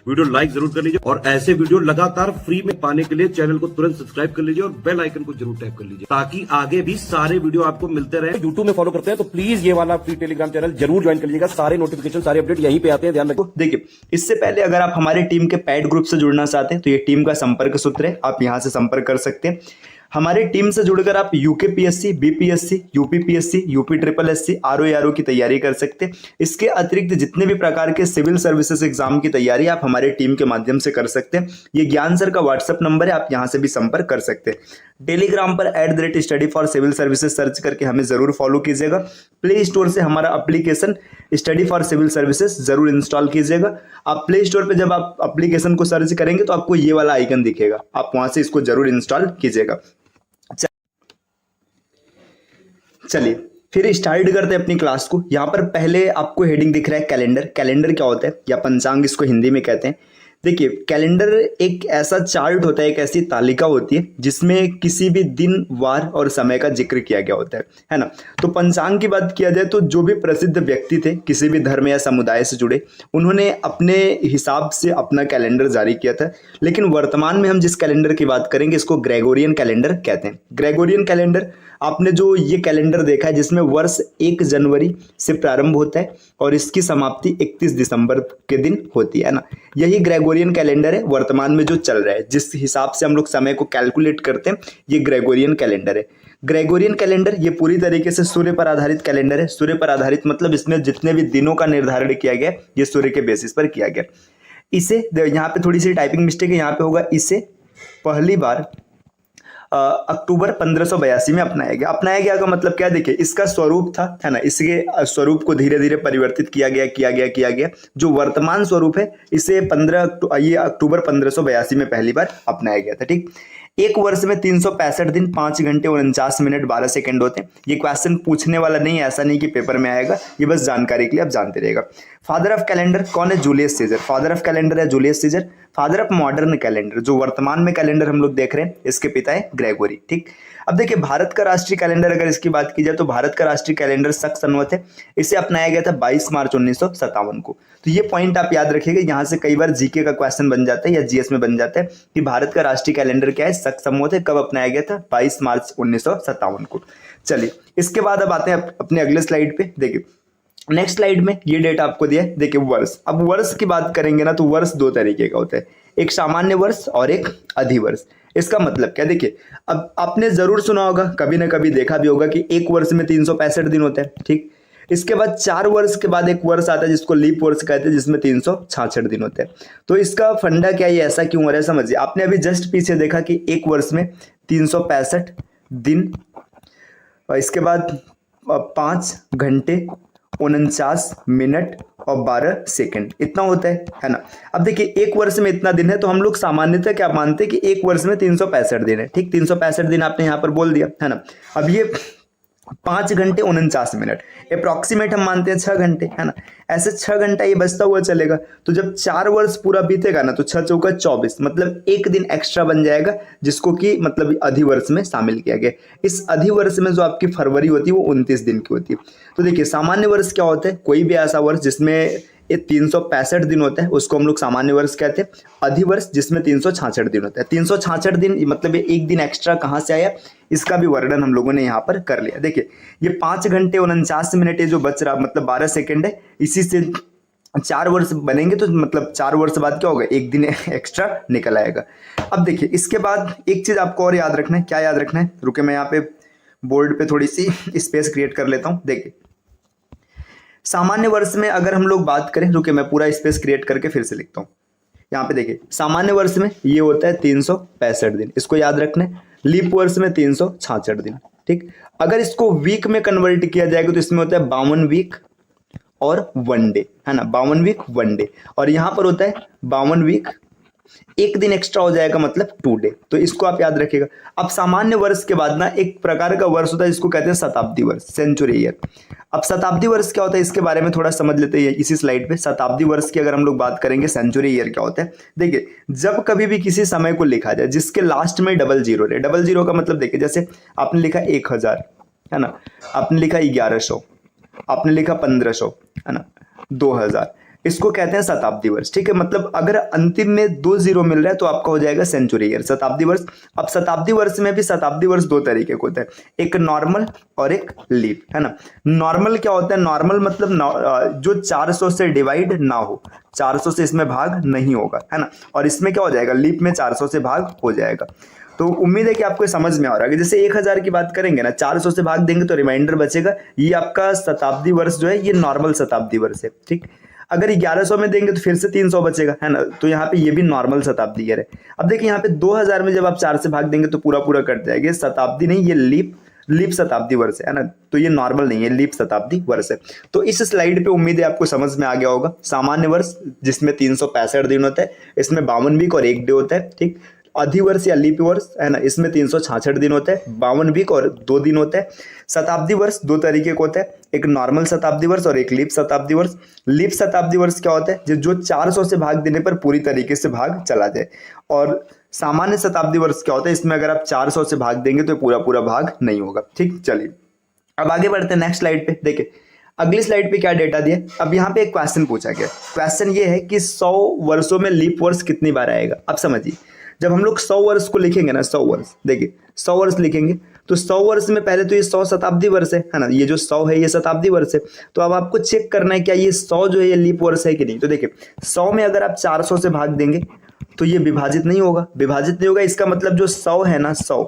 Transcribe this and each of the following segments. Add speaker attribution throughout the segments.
Speaker 1: Video like जरूर कर लीजिए और ऐसे वीडियो लगातार फ्री में पाने के लिए चैनल को तुरंत सब्सक्राइब कर लीजिए और बेल आइकन को जरूर टैप कर लीजिए ताकि आगे भी सारे वीडियो आपको मिलते रहे। यूट्यूब में फॉलो करते हैं तो प्लीज ये वाला फ्री टेलीग्राम चैनल जरूर ज्वाइन कर लीजिएगा। सारे नोटिफिकेशन सारे अपडेट यहीं पे आते हैं, ध्यान रखो।
Speaker 2: देखिए, इससे पहले अगर आप हमारी टीम के पेड ग्रुप से जुड़ना चाहते हैं तो ये टीम का संपर्क सूत्र है, आप यहां से संपर्क कर सकते हैं। हमारी टीम से जुड़कर आप UKPSC, BPSC, UPPSC, UP triple SC, RO की तैयारी कर सकते हैं। इसके अतिरिक्त जितने भी प्रकार के सिविल सर्विसेज एग्जाम की तैयारी आप हमारे टीम के माध्यम से कर सकते हैं। ये ज्ञान सर का व्हाट्सएप नंबर है, आप यहां से भी संपर्क कर सकते हैं। टेलीग्राम पर @study for civil services search करके हमें जरूर फॉलो कीजिएगा। प्ले स्टोर से हमारा application study for civil services जरूर इंस्टॉल कीजिएगा। आप प्ले स्टोर पे जब आप एप्लीकेशन को सर्च करेंगे तो आपको ये वाला आइकन दिखेगा, आप वहां से इसको जरूर इंस्टॉल कीजिएगा। चलिए फिर स्टार्ट करते हैं अपनी क्लास को। यहाँ पर पहले आपको हेडिंग दिख रहा है कैलेंडर। कैलेंडर क्या होता है या पंचांग इसको हिंदी में कहते हैं। देखिए, कैलेंडर एक ऐसा चार्ट होता है, एक ऐसी तालिका होती है जिसमें किसी भी दिन, वार और समय का जिक्र किया गया होता है ना। तो पंचांग की बात किया जाए तो जो भी प्रसिद्ध व्यक्ति थे किसी भी धर्म या समुदाय से जुड़े, उन्होंने अपने हिसाब से अपना कैलेंडर जारी किया था। लेकिन वर्तमान में हम जिस कैलेंडर की बात करेंगे इसको ग्रेगोरियन कैलेंडर कहते हैं। ग्रेगोरियन कैलेंडर, आपने जो ये कैलेंडर देखा है जिसमें वर्ष 1 जनवरी से प्रारंभ होता है और इसकी समाप्ति 31 दिसंबर के दिन होती है ना, यही ग्रेगोरियन कैलेंडर है वर्तमान में जो चल रहा है। जिस हिसाब से हम लोग समय को कैलकुलेट करते हैं ये ग्रेगोरियन कैलेंडर है। ग्रेगोरियन कैलेंडर ये पूरी तरीके से सूर्य पर आधारित कैलेंडर है। सूर्य पर आधारित मतलब इसमें जितने भी दिनों का निर्धारण किया गया ये सूर्य के बेसिस पर किया गया। इसे यहाँ पे थोड़ी सी टाइपिंग मिस्टेक है, यहाँ पे होगा इसे पहली बार अक्टूबर 1582 में अपनाया गया। अपनाया गया का मतलब क्या, देखिए इसका स्वरूप था, है ना, इसके स्वरूप को धीरे धीरे परिवर्तित किया गया। जो वर्तमान स्वरूप है इसे ये अक्टूबर 1582 में पहली बार अपनाया गया था। ठीक, एक वर्ष में 365 दिन 5 घंटे 49 मिनट 12 सेकंड होते हैं। ये क्वेश्चन पूछने वाला नहीं है, ऐसा नहीं कि पेपर में आएगा, ये बस जानकारी के लिए आप जानते रहेगा। फादर ऑफ कैलेंडर कौन है? Julius Caesar. Father of calendar है Julius Caesar. Father of modern calendar, जो वर्तमान में कैलेंडर हम लोग देख रहे हैं, इसके पिता है ग्रेगोरी। ठीक, अब देखिए भारत का राष्ट्रीय कैलेंडर अगर इसकी बात की जाए तो भारत का राष्ट्रीय कैलेंडर शक संवत है। इसे अपनाया गया था 22 मार्च 1957 को। तो ये पॉइंट आप याद रखिएगा, यहाँ से कई बार जीके का क्वेश्चन बन जाता है या जीएस में बन जाता है कि भारत का राष्ट्रीय कैलेंडर क्या है, शक संवत है, कब अपनाया गया था? 22 मार्च 1957 को। चलिए इसके बाद अब आते हैं अपने अगले स्लाइड पे। देखिए नेक्स्ट स्लाइड में ये डेट आपको दिया है। देखिए वर्ष, अब वर्ष की बात करेंगे ना तो वर्ष 2 तरीके का होता है, एक सामान्य वर्ष और एक अधिवर्ष। इसका मतलब क्या, देखिए अब आपने जरूर सुना होगा, कभी ना कभी देखा भी होगा कि एक वर्ष में 365 दिन होता है। ठीक, इसके बाद 4 वर्ष के बाद एक वर्ष आता है जिसको लीप वर्ष कहते हैं, जिसमें 366 दिन होते हैं। तो इसका फंडा क्या, ये ऐसा क्यों हो रहा है समझिए। आपने अभी जस्ट पीछे देखा कि एक वर्ष में 365 दिन और इसके बाद 5 घंटे 49 मिनट और 12 सेकंड इतना होता है ना। अब देखिए एक वर्ष में इतना दिन है तो हम लोग सामान्यतः क्या मानते हैं कि एक वर्ष में 365 दिन है। ठीक, 365 दिन आपने यहाँ पर बोल दिया, है ना। अब ये 5 घंटे 49 मिनट अप्रॉक्सीमेट हम मानते हैं 6 घंटे, है ना। ऐसे 6 घंटा ये बचता हुआ चलेगा। तो जब 4 वर्ष पूरा बीतेगा ना तो 6 चौका 24, मतलब एक दिन एक्स्ट्रा बन जाएगा जिसको कि मतलब अधिवर्ष में शामिल किया गया। इस अधिवर्ष में जो आपकी फरवरी होती है वो 29 दिन की होती है। तो देखिए सामान्य वर्ष क्या होता है, कोई भी ऐसा वर्ष जिसमें ये 365 दिन होता है उसको हम लोग सामान्य वर्ष कहते हैं। अधिवर्ष जिसमें 366 दिन होता है। 366 दिन मतलब ये एक दिन एक्स्ट्रा कहाँ से आया, इसका भी वर्णन हम लोगों ने यहाँ पर कर लिया। देखिए ये 5 घंटे 49 मिनट ये जो बच रहा मतलब 12 सेकंड है, इसी से 4 वर्ष बनेंगे तो मतलब 4 वर्ष बाद क्या होगा, एक दिन एक्स्ट्रा निकल आएगा। अब देखिए इसके बाद एक चीज आपको और याद रखना है। क्या याद रखना है, रुके मैं यहाँ पे बोर्ड पे थोड़ी सी स्पेस क्रिएट कर लेता हूँ। देखिए सामान्य वर्ष में अगर हम लोग बात करें, रुके मैं पूरा स्पेस क्रिएट करके फिर से लिखता हूँ। यहाँ पे देखिए सामान्य वर्ष में ये होता है 365 दिन, इसको याद रखना है। लीप वर्ष में 366 दिन। ठीक, अगर इसको वीक में कन्वर्ट किया जाएगा तो इसमें होता है 52 वीक और 1 डे, है ना। 52 वीक 1 डे, और यहाँ पर होता है 52 वीक एक दिन एक्स्ट्रा हो जाएगा मतलब 2 डे। तो इसको आप याद रखिएगा। अब सामान्य वर्ष के बाद ना एक प्रकार का वर्ष होता है जिसको कहते हैं शताब्दी वर्ष, सेंचुरी ईयर। अब शताब्दी वर्ष क्या होता है इसके बारे में थोड़ा समझ लेते हैं इसी स्लाइड पे। शताब्दी वर्ष की अगर हम लोग बात करेंगे, सेंचुरी ईयर क्या होता है, देखिए जब कभी भी किसी समय को लिखा जाए जिसके लास्ट में डबल जीरो रहे। डबल जीरो का मतलब देखिए जैसे आपने लिखा 1000, है ना, आपने लिखा 1100, आपने लिखा 1500, है ना, 2000, इसको कहते हैं शताब्दी वर्ष। ठीक है, मतलब अगर अंतिम में 2 जीरो मिल रहा है तो आपका हो जाएगा सेंचुरी ईयर, शताब्दी वर्ष। अब शताब्दी वर्ष में भी शताब्दी वर्ष दो तरीके के होते हैं, एक नॉर्मल और एक लीप, है ना। नॉर्मल क्या होता है? नॉर्मल मतलब जो 400 से डिवाइड ना हो, 400 से इसमें भाग नहीं होगा, है ना। और इसमें क्या हो जाएगा? लीप में 400 से भाग हो जाएगा। तो उम्मीद है कि आपको समझ में आ रहा है। जैसे 1000 की बात करेंगे ना, 400 से भाग देंगे तो रिमाइंडर बचेगा, ये आपका शताब्दी वर्ष जो है ये नॉर्मल शताब्दी वर्ष है। ठीक, अगर 1100 में देंगे तो फिर से 300 बचेगा, है ना। तो यहाँ पे ये भी नॉर्मल शताब्दी ईयर है। अब देखिए यहाँ पे 2000 में जब आप 4 से भाग देंगे तो पूरा पूरा कट जाएगा, शताब्दी नहीं, ये लीप शताब्दी वर्ष है ना। तो ये नॉर्मल नहीं है, लीप शताब्दी वर्ष है। तो इस स्लाइड पे उम्मीद है आपको समझ में आ गया होगा। सामान्य वर्ष जिसमें 365 दिन होता है, इसमें 52 वीक और 1 डे होता है। ठीक, अधिवर्ष या लीप वर्ष है ना, इसमें 366 दिन होता है, 52 वीक और 2 दिन होता है। शताब्दी वर्ष दो तरीके का होता है, एक नॉर्मल शताब्दी वर्ष और एक लीप शताब्दी वर्ष। लीप शताब्दी वर्ष क्या होता है? जो 400 से भाग देने पर पूरी तरीके से भाग चला जाए। और सामान्य शताब्दी वर्ष क्या होता है? इसमें अगर आप 400 से भाग देंगे तो पूरा पूरा भाग नहीं होगा। ठीक, चलिए अब आगे बढ़ते हैं नेक्स्ट स्लाइड पे। देखिए अगली स्लाइड पे क्या डेटा दिया। अब यहाँ पे एक क्वेश्चन पूछा गया। क्वेश्चन ये है कि 100 वर्षों में लीप वर्ष कितनी बार आएगा। अब समझिए, जब हम लोग 100 वर्ष को लिखेंगे ना, 100 वर्ष, देखिए 100 वर्ष लिखेंगे तो 100 वर्ष में पहले तो ये 100 शताब्दी वर्ष है ना। ये जो 100 है ये शताब्दी वर्ष है। तो अब आपको चेक करना है क्या ये 100 जो है ये लीप वर्ष है कि नहीं। तो देखिए 100 में अगर आप 400 से भाग देंगे तो ये विभाजित नहीं होगा, विभाजित नहीं होगा। इसका मतलब जो 100 है ना, 100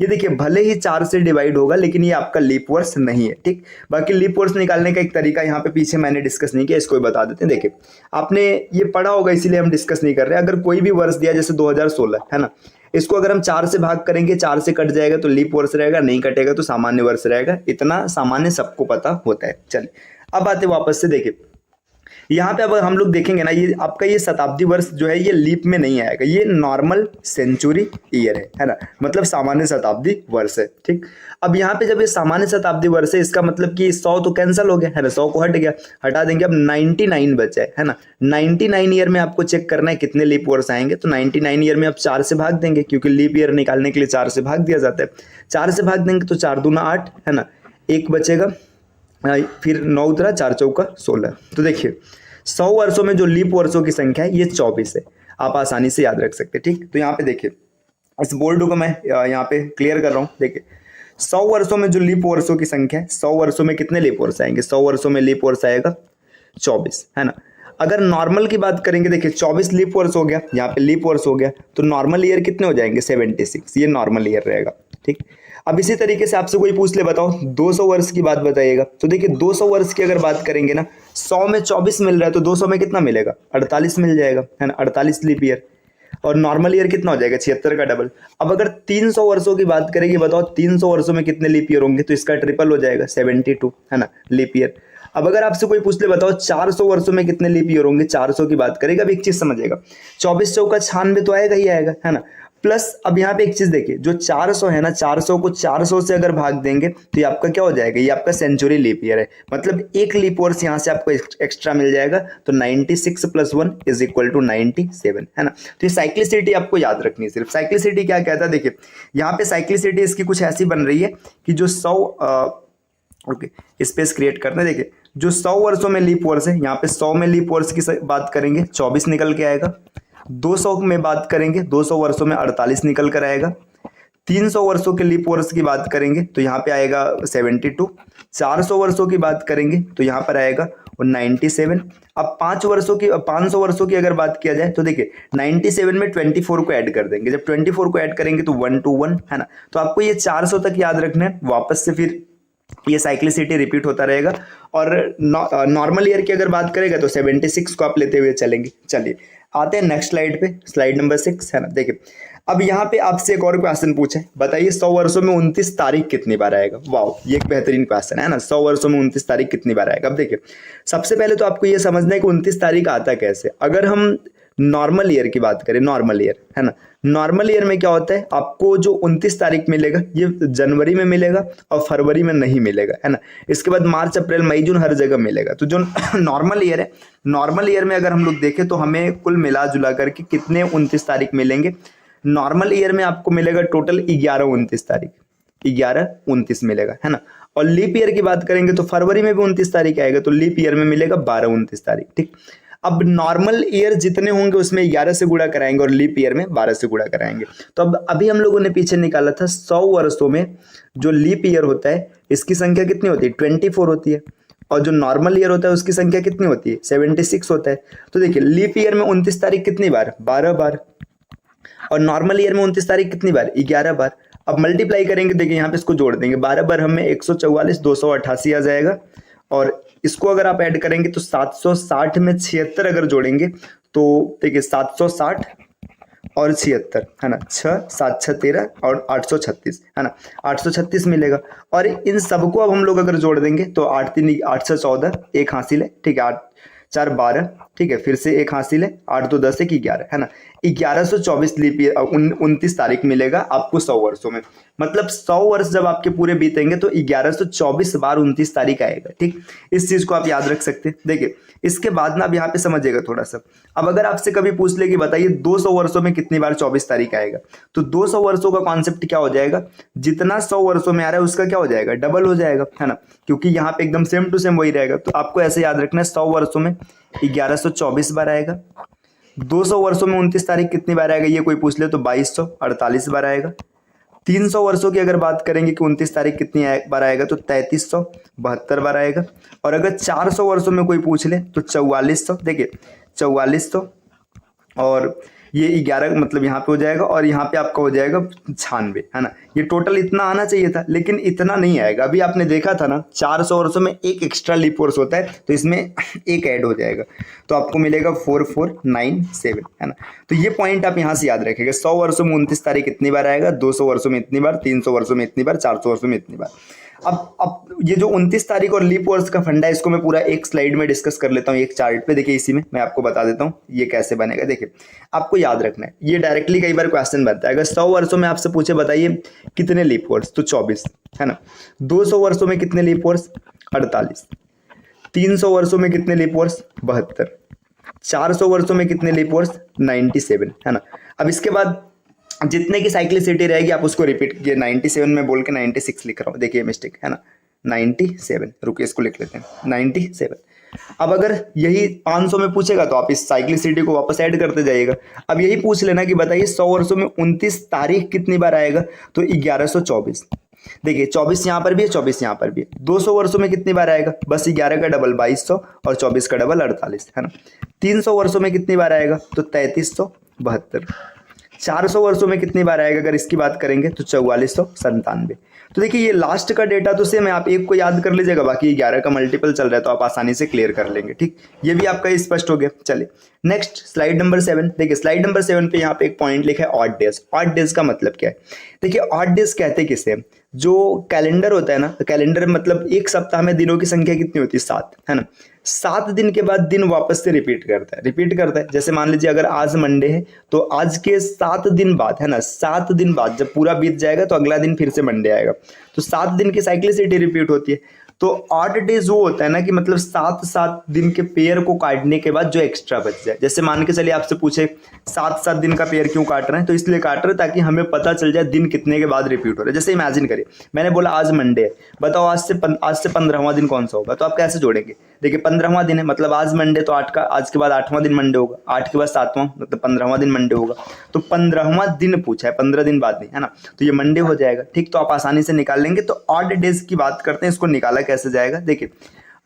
Speaker 2: ये देखिए भले ही 4 से डिवाइड होगा लेकिन ये आपका लीप वर्ष नहीं है। ठीक, बाकी लीप वर्ष निकालने का एक तरीका यहाँ पे पीछे मैंने डिस्कस नहीं किया, इसको भी बता देते हैं। देखिए आपने ये पढ़ा होगा इसीलिए हम डिस्कस नहीं कर रहे हैं। अगर कोई भी वर्ष दिया जैसे 2016 है ना, इसको अगर हम 4 से भाग करेंगे, 4 से कट जाएगा तो लीप वर्ष रहेगा, नहीं कटेगा तो सामान्य वर्ष रहेगा। इतना सामान्य सबको पता होता है। चलिए अब आते वापस से, देखिए यहाँ पे अब हम लोग देखेंगे ना, ये आपका ये शताब्दी वर्ष जो है ये लीप में नहीं आएगा, ये नॉर्मल सेंचुरी ईयर है ना, मतलब सामान्य शताब्दी वर्ष है। ठीक, अब यहाँ पे जब ये सामान्य शताब्दी वर्ष है इसका मतलब कि 100 तो कैंसिल हो गया है ना, 100 को हट गया, हटा देंगे, अब 99 बचा है ना। 99 ईयर में आपको चेक करना है कितने लीप वर्ष आएंगे। तो 99 ईयर में आप 4 से भाग देंगे, क्योंकि लीप ईयर निकालने के लिए 4 से भाग दिया जाता है। 4 से भाग देंगे तो 4 दूना 8 है ना, एक बचेगा, फिर 9 उतरा, 4 चौका 16। तो देखिए 100 वर्षों में जो लीप वर्षों की संख्या है ये 24 है, आप आसानी से याद रख सकते हैं। ठीक, तो यहाँ पे देखिए इस बोर्ड को मैं यहाँ पे क्लियर कर रहा हूँ। देखिए 100 वर्षों में जो लीप वर्षों की संख्या है, 100 वर्षों में कितने लीप वर्ष आएंगे? 100 वर्षों में लीप वर्ष आएगा 24, है ना। अगर नॉर्मल की बात करेंगे, देखिए 24 लीप वर्ष हो गया, यहाँ पे लीप वर्ष हो गया, तो नॉर्मल ईयर कितने हो जाएंगे? 76, ये नॉर्मल ईयर रहेगा। ठीक, अब इसी तरीके से आपसे कोई पूछ ले बताओ 200 वर्ष की बात बताइएगा। तो देखिए 200 वर्ष की अगर बात करेंगे ना, 100 में 24 मिल रहा है तो 200 में कितना मिलेगा? 48 मिल जाएगा, है ना, 48 लीप ईयर। और नॉर्मल ईयर कितना हो जाएगा? 76 का डबल। अब अगर 300 वर्षों की बात करेंगे, बताओ 300 वर्षों में कितने लीप ईयर होंगे? तो इसका ट्रिपल हो जाएगा, 72, है ना, लीप ईयर। अब अगर आपसे कोई पूछ ले बताओ 400 वर्षों में कितने लीप ईयर होंगे? 400 की बात करेगा, अब एक चीज समझिएगा, 24 चौका 96 तो आएगा ही आएगा, है ना। प्लस अब यहाँ पे एक चीज देखिए, जो 400 है ना, 400 को 400 से अगर भाग देंगे तो ये आपका क्या हो जाएगा? ये आपका सेंचुरी लीप ईयर है, मतलब एक लीप वर्ष यहाँ से आपको एक्स्ट्रा मिल जाएगा। तो 96 + 1 = 97, है ना। तो ये साइक्लिसिटी आपको याद रखनी है। सिर्फ साइक्लिसिटी क्या कहता है, देखिए यहाँ पे साइक्लिसिटी इसकी कुछ ऐसी बन रही है कि जो 100 ओके स्पेस क्रिएट करना है। देखिए जो 100 वर्षों में लीप वर्ष है, यहाँ पे 100 में लीप वर्ष की बात करेंगे 24 निकल के आएगा। 200 में बात करेंगे, 200 वर्षों में 48 निकल कर आएगा। 300 वर्षों के लीप वर्ष की बात करेंगे तो यहाँ पे आएगा 72। 400 वर्षों की बात करेंगे तो यहाँ पर आएगा 97। अब 500 वर्षों की अगर बात किया जाए तो देखिए 97 में 24 को ऐड कर देंगे। जब 24 को ऐड करेंगे तो 121, है ना। तो आपको ये 400 तक याद रखना है। वापस से फिर ये साइक्लिसिटी रिपीट होता रहेगा। और नॉर्मल ईयर की अगर बात करेगा तो 76 को आप लेते हुए चलेंगे। चलिए आते हैं नेक्स्ट स्लाइड पे, स्लाइड नंबर 6, है ना। देखिए अब यहाँ पे आपसे एक और क्वेश्चन पूछे, बताइए 100 वर्षों में 29 तारीख कितनी बार आएगा। वाह, ये एक बेहतरीन क्वेश्चन है ना, 100 वर्षों में 29 तारीख कितनी बार आएगा। अब देखिए सबसे पहले तो आपको ये समझना है कि 29 तारीख आता कैसे। अगर हम नॉर्मल ईयर की बात करें, नॉर्मल ईयर, है ना, नॉर्मल ईयर में क्या होता है, आपको जो 29 तारीख मिलेगा ये जनवरी में मिलेगा और फरवरी में नहीं मिलेगा, है ना। इसके बाद मार्च, अप्रैल, मई, जून हर जगह मिलेगा। तो जो नॉर्मल ईयर है, नॉर्मल ईयर में अगर हम लोग देखें तो हमें कुल मिला जुला करके कितने 29 तारीख मिलेंगे। नॉर्मल ईयर में आपको मिलेगा टोटल 11-29 तारीख, 11-29 मिलेगा, है ना। और लीप ईयर की बात करेंगे तो फरवरी में भी 29 तारीख आएगा, तो लीप ईयर में मिलेगा 12-29 तारीख। ठीक, अब नॉर्मल ईयर जितने होंगे उसमें 11 से गुणा कराएंगे और लीप ईयर में 12 से गुणा कराएंगे। तो अब अभी हम लोगों ने पीछे निकाला था 100 वर्षों में जो लीप ईयर होता है इसकी संख्या कितनी होती है, 24 होती है, और जो नॉर्मल ईयर होता है उसकी संख्या कितनी होती है, 76 होता है। तो देखिए लीप ईयर में 29 तारीख कितनी बार, 12 बार, और नॉर्मल ईयर में 29 तारीख कितनी बार, 11 बार। अब मल्टीप्लाई करेंगे, देखिए यहाँ पे इसको जोड़ देंगे, 12 बार हमें 144 288 आ जाएगा, और इसको अगर आप ऐड करेंगे तो 760 में 76 अगर जोड़ेंगे तो देखिए 760 और 76 है ना, 6 7 6 13 और 836 है ना, 836 मिलेगा। और इन सबको अब हम लोग अगर जोड़ देंगे तो 8 3 8 6 14, एक हासिल है, ठीक है, 8 4 12, ठीक है, फिर से एक हासिल है, 8 2 10 1 11 है ना, 1124 लीप ईयर 29 तारीख मिलेगा आपको 100 वर्षों में। मतलब 100 वर्ष जब आपके पूरे बीतेंगे तो 1124 बार 29 तारीख आएगा। ठीक, इस चीज को आप याद रख सकते हैं। देखिए इसके बाद ना आप यहाँ पे समझिएगा थोड़ा सा। अब अगर आपसे कभी पूछ ले कि बताइए 200 वर्षों में कितनी बार 24 तारीख आएगा, तो 200 वर्षों का कॉन्सेप्ट क्या हो जाएगा, जितना 100 वर्षों में आ रहा है उसका क्या हो जाएगा, डबल हो जाएगा, है ना, क्योंकि यहाँ पे एकदम सेम टू सेम वही रहेगा। तो आपको ऐसे याद रखना है 100 वर्षों में 1124 बार आएगा, 200 वर्षों में 29 तारीख कितनी बार आएगा ये कोई पूछ ले तो 2248 बार आएगा। 300 वर्षों की अगर बात करेंगे कि 29 तारीख कितनी बार आएगा तो 3372 बार आएगा। और अगर 400 वर्षों में कोई पूछ ले तो 4400, देखिए 4400 और ये 11 मतलब यहाँ पे हो जाएगा, और यहाँ पे आपका हो जाएगा 96, है ना। ये टोटल इतना आना चाहिए था लेकिन इतना नहीं आएगा। अभी आपने देखा था ना 400 वर्षों में एक एक्स्ट्रा लीप वर्ष होता है तो इसमें एक ऐड हो जाएगा, तो आपको मिलेगा 4497, है ना। तो ये पॉइंट आप यहाँ से याद रखेंगे। 100 वर्षों में 29 तारीख इतनी बार आएगा, 200 वर्षों में इतनी बार, 300 वर्षों में इतनी बार, 400 वर्षों में इतनी बार। अब ये जो 29 तारीख और लीप वर्ष का फंडा है इसको मैं पूरा एक स्लाइड में डिस्कस कर लेता हूँ, एक चार्ट पे। देखिए इसी में मैं आपको बता देता हूँ ये कैसे बनेगा। देखिए आपको याद रखना है, ये डायरेक्टली कई बार क्वेश्चन बनता है। अगर 100 वर्षों में आपसे पूछे बताइए कितने लीप वर्ष, तो 24, है ना। 200 वर्षों में कितने लीप वर्ष, 48। 300 वर्षों में कितने लीप वर्ष, 72। 400 वर्षों में कितने लीप वर्ष, 97, है ना। अब इसके बाद जितने की साइक्लिसिटी रहेगी आप उसको रिपीट कीजिए। 97 में बोल के 96 लिख रहा हूँ, देखिए मिस्टेक है ना, 97, रुकिए इसको लिख लेते हैं 97। अब अगर यही 500 में पूछेगा तो आप इस साइक्लिसिटी को वापस ऐड करते जाइएगा। अब यही पूछ लेना कि बताइए 100 वर्षों में 29 तारीख कितनी बार आएगा, तो 1124। देखिए 24 यहाँ पर भी है, 24 यहाँ पर भी है। 200 वर्षों में कितनी बार आएगा, बस 11 का डबल 2200 और 24 का डबल 48, है ना। 300 वर्षों में कितनी बार आएगा, तो 3372। 400 वर्षों में कितनी बार आएगा अगर इसकी बात करेंगे तो 4497। तो देखिए ये लास्ट का डेटा तो सेम है, आप एक को याद कर लीजिएगा, बाकी 11 का मल्टीपल चल रहा है तो आप आसानी से क्लियर कर लेंगे। ठीक, ये भी आपका स्पष्ट हो गया। चलिए नेक्स्ट स्लाइड नंबर 7। देखिए स्लाइड नंबर 7 पे यहाँ पे एक पॉइंट लिखा है ऑड डेज। ऑड डेज का मतलब क्या है, देखिए ऑड डेज कहते हैं किसे, जो कैलेंडर होता है ना, कैलेंडर मतलब एक सप्ताह में दिनों की संख्या कितनी होती है, 7, है ना। 7 दिन के बाद दिन वापस से रिपीट करता है। जैसे मान लीजिए अगर आज मंडे है तो आज के 7 दिन बाद, है ना, 7 दिन बाद जब पूरा बीत जाएगा तो अगला दिन फिर से मंडे आएगा, तो 7 दिन की साइक्लिसिटी रिपीट होती है। तो ऑड डेज वो होता है ना कि मतलब 7 दिन के पेयर को काटने के बाद जो एक्स्ट्रा बच जाए। जैसे मान के चलिए आपसे पूछे 7 दिन का पेयर क्यों काट रहे हैं, तो इसलिए काट रहे हैं ताकि हमें पता चल जाए दिन कितने के बाद रिपीट हो रहा है। जैसे इमेजिन करिए मैंने बोला आज मंडे है, बताओ आज से 15वां दिन कौन सा होगा, तो आप कैसे जोड़ेंगे। देखिए 15वां दिन है मतलब आज मंडे, तो आज के बाद 8वां दिन मंडे होगा, 8 के बाद 7वां मतलब 15वां दिन मंडे होगा। तो 15वां दिन पूछा है, 15 दिन बाद नहीं, है ना, तो ये मंडे हो जाएगा। ठीक, तो आप आसानी से निकाल लेंगे। तो ऑड डेज की बात करते हैं, इसको निकाला कैसे जाएगा। देखिए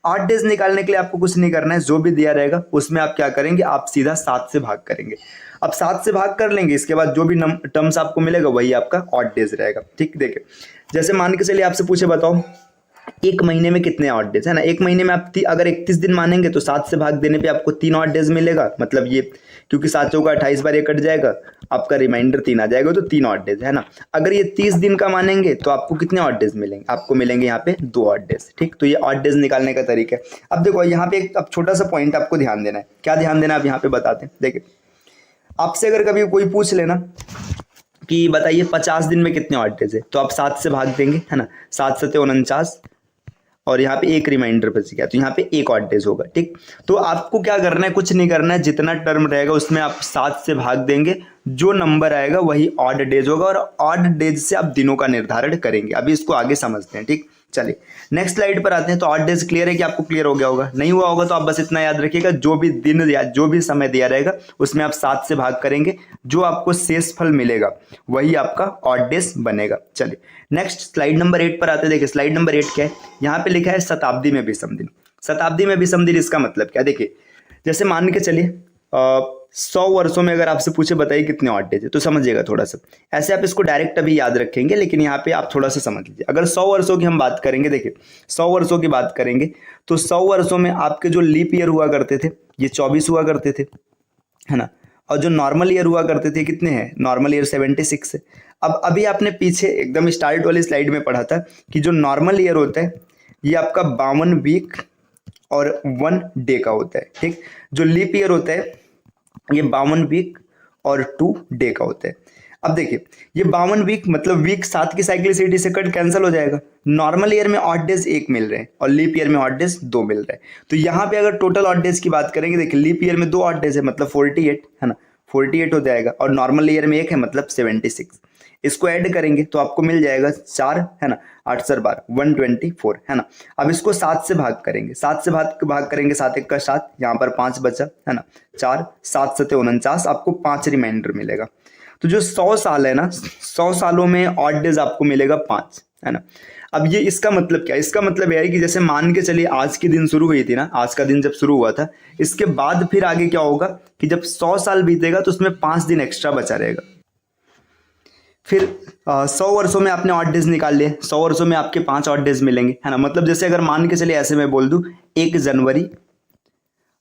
Speaker 2: 8 डेज निकालने के लिए आपको कुछ नहीं करना है, जो भी दिया रहेगा उसमें आप क्या करेंगे, आप सीधा 7 से भाग करेंगे। अब 7 से भाग कर लेंगे, इसके बाद जो भी टर्म्स आपको मिलेगा वही आपका ऑड डेज रहेगा। ठीक, देखिए जैसे मान के चलिए आपसे पूछे बताओ एक महीने में कितने ऑड डेज, है ना। एक महीने में आप अगर 31 दिन मानेंगे तो 7 से भाग देने पे आपको 3 ऑड डेज मिलेगा। मतलब ये क्योंकि 7 चौका 28 बार ये कट जाएगा, आपका रिमाइंडर 3 आ जाएगा, तो 3 ऑड डेज, है ना। अगर ये 30 दिन का मानेंगे तो आपको कितने ऑड डेज मिलेंगे, आपको मिलेंगे यहाँ पे 2 ऑड डेज। ठीक, तो ये ऑड डेज निकालने का तरीका है। अब देखो यहाँ पे एक अब छोटा सा पॉइंट आपको ध्यान देना है। क्या ध्यान देना है आप यहाँ पे बताते हैं। देखिए आपसे अगर कभी कोई पूछ लेना कि बताइए 50 दिन में कितने ऑड डेज है, तो आप 7 से भाग देंगे, है ना, 7 7 49 और यहाँ पे एक रिमाइंडर बच गया, तो यहाँ पे एक ऑड डेज होगा। ठीक, तो आपको क्या करना है, कुछ नहीं करना है, जितना टर्म रहेगा उसमें आप 7 से भाग देंगे, जो नंबर आएगा वही ऑड डेज होगा और ऑड डेज से आप दिनों का निर्धारण करेंगे। अभी इसको आगे समझते हैं। ठीक, चलिए नेक्स्ट स्लाइड पर आते हैं। तो ऑड डेज क्लियर है कि आपको क्लियर हो गया होगा? नहीं हुआ होगा तो आप बस इतना याद रखिएगा, जो भी दिन या जो भी समय दिया रहेगा उसमें आप 7 से भाग करेंगे, जो आपको शेष फल मिलेगा वही आपका ऑड डेज बनेगा। चलिए नेक्स्ट स्लाइड नंबर 8 पर आते हैं। देखिए स्लाइड नंबर 8 क्या है, यहाँ पे लिखा है शताब्दी में विषम दिन। शताब्दी में विषम दिन इसका मतलब क्या? देखिए जैसे मान के चलिए 100 वर्षों में अगर आपसे पूछे बताइए कितने ऑड डेज है, तो समझिएगा थोड़ा सा। ऐसे आप इसको डायरेक्ट अभी याद रखेंगे, लेकिन यहाँ पे आप थोड़ा सा समझ लीजिए। अगर 100 वर्षों की हम बात करेंगे, देखिए 100 वर्षों की बात करेंगे तो 100 वर्षों में आपके जो लीप ईयर हुआ करते थे ये 24 हुआ करते थे, है ना। और जो नॉर्मल ईयर हुआ करते थे कितने हैं? नॉर्मल ईयर 76 है। अब अभी आपने पीछे एकदम स्टार्ट वाली स्लाइड में पढ़ा था कि जो नॉर्मल ईयर होता है ये आपका 52 वीक और 1 डे का होता है, ठीक। जो लीप ईयर होता है ये 52 वीक और 2 डे का होता है। अब देखिए ये 52 वीक मतलब वीक 7 की साइक्लिसिटी से कट कैंसिल हो जाएगा। नॉर्मल ईयर में ऑड डेज 1 मिल रहे हैं और लीप ईयर में ऑड डेज 2 मिल रहे हैं। तो यहाँ पे अगर टोटल ऑड डेज की बात करेंगे, देखिए लीप ईयर में 2 ऑड डेज है मतलब 48, है ना, 48 हो जाएगा, और नॉर्मल ईयर में 1 है मतलब 76। इसको ऐड करेंगे तो आपको मिल जाएगा 4, है ना, 8 सर 12 124, है ना। अब इसको 7 से भाग करेंगे, 7 से भाग करेंगे, 7 1 का 7, यहाँ पर 5 बचा, है ना, 4 7 7 49, आपको 5 रिमाइंडर मिलेगा। तो जो 100 साल है ना, 100 सालों में ऑड डेज आपको मिलेगा 5, है ना। अब ये इसका मतलब क्या है? इसका मतलब यह है कि जैसे मान के चलिए आज के दिन शुरू हुई थी ना, आज का दिन जब शुरू हुआ था, इसके बाद फिर आगे क्या होगा कि जब 100 साल बीतेगा तो उसमें 5 दिन एक्स्ट्रा बचा रहेगा। फिर 100 वर्षों में आपने ऑड डेज निकाल लिए, 100 वर्षों में आपके 5 ऑड डेज मिलेंगे, है ना। मतलब जैसे अगर मान के चलिए ऐसे मैं बोल दूं 1 जनवरी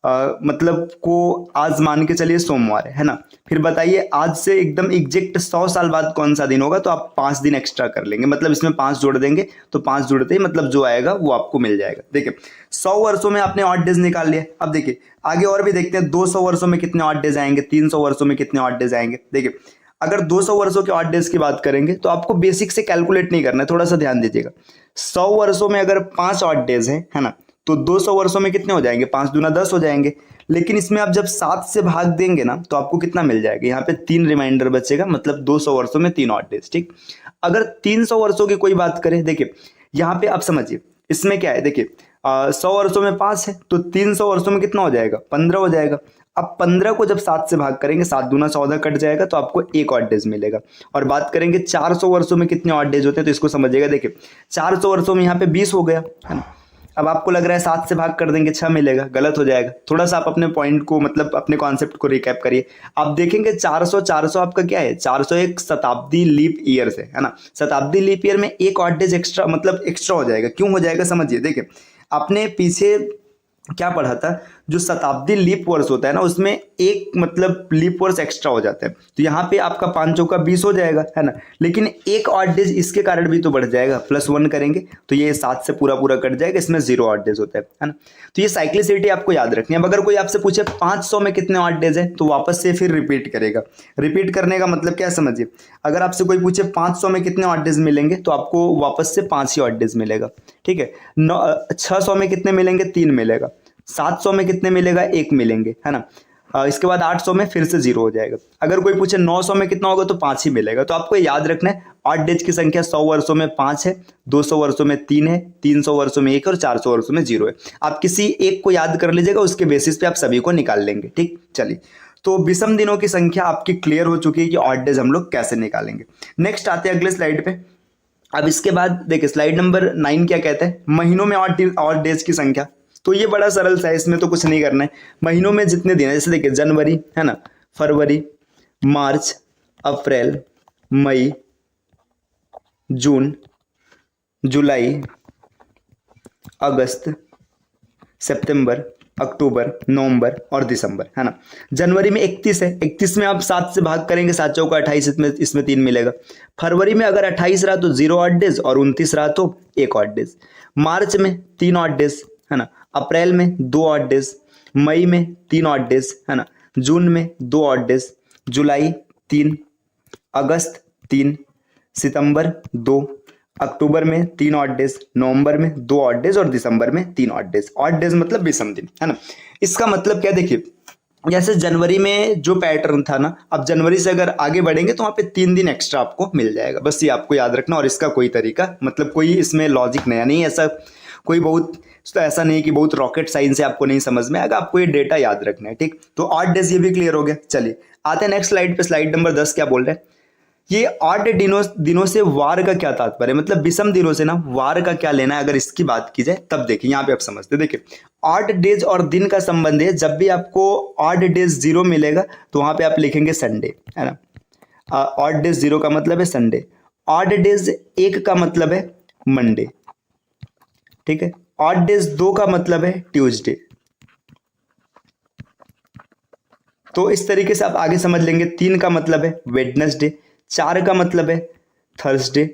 Speaker 2: मतलब को आज मान के चलिए सोमवार है ना। फिर बताइए आज से एकदम एग्जैक्ट 100 साल बाद कौन सा दिन होगा, तो आप 5 दिन एक्स्ट्रा कर लेंगे, मतलब इसमें 5 जोड़ देंगे तो 5 जोड़ते ही मतलब जो आएगा वो आपको मिल जाएगा। देखिए 100 वर्षों में आपने ऑड डेज निकाल लिए। अब देखिए आगे और भी देखते हैं, 200 वर्षों में कितने ऑड डेज आएंगे, 300 वर्षों में कितने ऑड डेज आएंगे। देखिए अगर 200 वर्षों के ऑड डेज की बात करेंगे तो आपको बेसिक से कैलकुलेट नहीं करना है, थोड़ा सा ध्यान दीजिएगा। 100 वर्षों में अगर 5 ऑड डेज है ना, तो 200 वर्षों में कितने हो जाएंगे? 5 दूना 10 हो जाएंगे। लेकिन इसमें आप जब 7 से भाग देंगे ना तो आपको कितना मिल जाएगा? यहाँ पे 3 रिमाइंडर बचेगा, मतलब 200 वर्षों में 3 ऑड डेज, ठीक। अगर 300 वर्षों की कोई बात करें, देखिए यहाँ पे आप समझिए इसमें क्या है। देखिए 100 वर्षों में 5 है तो 300 वर्षों में कितना हो जाएगा? 15 हो जाएगा। अब 15 को जब 7 से भाग करेंगे, 7 दूना 14 कट जाएगा तो आपको 1 ऑड डेज मिलेगा। और बात करेंगे 400 वर्षों में कितने ऑड डेज होते हैं, तो इसको समझिएगा। देखिए 400 वर्षों में यहाँ पे 20 हो गया, है ना। अब आपको लग रहा है 7 से भाग कर देंगे 6 मिलेगा, गलत हो जाएगा। थोड़ा सा आप अपने पॉइंट को मतलब अपने कॉन्सेप्ट को रिकैप करिए। आप देखेंगे 400 आपका क्या है? 400 एक शताब्दी लीप ईयर से, है ना। शताब्दी लीप ईयर में 1 ऑड डेज एक्स्ट्रा मतलब एक्स्ट्रा हो जाएगा। क्यों हो जाएगा समझिए। देखिए आपने पीछे क्या पढ़ा था, जो शताब्दी लीप वर्ष होता है ना उसमें एक मतलब लीप वर्ष एक्स्ट्रा हो जाता है। तो यहाँ पे आपका 5 चौका 20 हो जाएगा, है ना। लेकिन 1 ऑड डेज इसके कारण भी तो बढ़ जाएगा, +1 करेंगे तो ये 7 से पूरा कट जाएगा, इसमें 0 ऑड डेज होता है ना। तो ये साइक्लिसिटी आपको याद रखनी है। अब अगर कोई आपसे पूछे 500 में कितने ऑड डेज है, तो वापस से फिर रिपीट करेगा। रिपीट करने का मतलब क्या समझिए, अगर आपसे कोई पूछे 500 में कितने ऑड डेज मिलेंगे, तो आपको वापस से 5 ही ऑड डेज मिलेगा, ठीक है। 600 में कितने मिलेंगे? 3 मिलेगा। 700 में कितने मिलेगा? 1 मिलेंगे, है ना। इसके बाद 800 में फिर से 0 हो जाएगा। अगर कोई पूछे 900 में कितना होगा, तो 5 ही मिलेगा। तो आपको याद रखना है ऑड डेज की संख्या 100 वर्षों में 5 है, 200 वर्षों में 3 है, 300 वर्षों में 1 और 400 वर्षों में 0 है। आप किसी एक को याद कर लीजिएगा, उसके बेसिस पे आप सभी को निकाल लेंगे, ठीक। चलिए तो विषम दिनों की संख्या आपकी क्लियर हो चुकी है कि ऑड डेज हम लोग कैसे निकालेंगे। नेक्स्ट आते हैं अगले स्लाइड पे। अब इसके बाद देखिए स्लाइड नंबर 9 क्या कहता है, महीनों में ऑड डेज की संख्या। तो ये बड़ा सरल सा है, इसमें तो कुछ नहीं करना है। महीनों में जितने दिन है, जैसे देखिए जनवरी, है ना, फरवरी, मार्च, अप्रैल, मई, जून, जुलाई, अगस्त, सितंबर, अक्टूबर, नवंबर और दिसंबर, है ना। जनवरी में 31 है, 31 में आप 7 से भाग करेंगे, 7 चौका 28, इसमें 3 मिलेगा। फरवरी में अगर 28 रहा तो 0 ऑड डेज और 29 रहा तो 1 ऑड डेज। मार्च में 3 ऑड डेज, है ना। अप्रैल में 2 ऑड डेज, मई में 3 ऑड डेज, है ना। जून में 2 ऑड डेज, जुलाई 3, अगस्त 3, सितंबर 2, अक्टूबर में 3 ऑड डेज, नवंबर में 2 ऑड डेज और दिसंबर में 3 ऑड डेज। ऑड डेज मतलब विषम दिन, है ना। इसका मतलब क्या देखिए, जैसे जनवरी में जो पैटर्न था ना, अब जनवरी से अगर आगे बढ़ेंगे तो वहाँ पे 3 दिन एक्स्ट्रा आपको मिल जाएगा। बस ये आपको याद रखना, और इसका कोई तरीका मतलब कोई इसमें लॉजिक नया नहीं, ऐसा कोई बहुत तो ऐसा नहीं कि बहुत रॉकेट साइंस से आपको नहीं समझ में आएगा, आपको ये डेटा याद रखना है। ठीक, तो 8 डेज ये भी क्लियर हो गया। चलिए आते हैं नेक्स्ट स्लाइड पे। स्लाइड नंबर 10 क्या बोल रहे हैं, ये 8 दिनों से वार का क्या तात्पर्य है, मतलब विषम दिनों से ना वार का क्या लेना है, अगर इसकी बात की जाए तब देखिए यहाँ पे आप समझते। देखिए 8 डेज और दिन का संबंध है, जब भी आपको 8 डेज 0 मिलेगा तो वहां पे आप लिखेंगे संडे, है ना। 8 डेज 0 का मतलब है संडे, 8 डेज 1 का मतलब है मंडे, ठीक है। 8 डेज 2 का मतलब है ट्यूसडे। तो इस तरीके से आप आगे समझ लेंगे। 3 का मतलब है वेडनेसडे, 4 का मतलब है थर्सडे,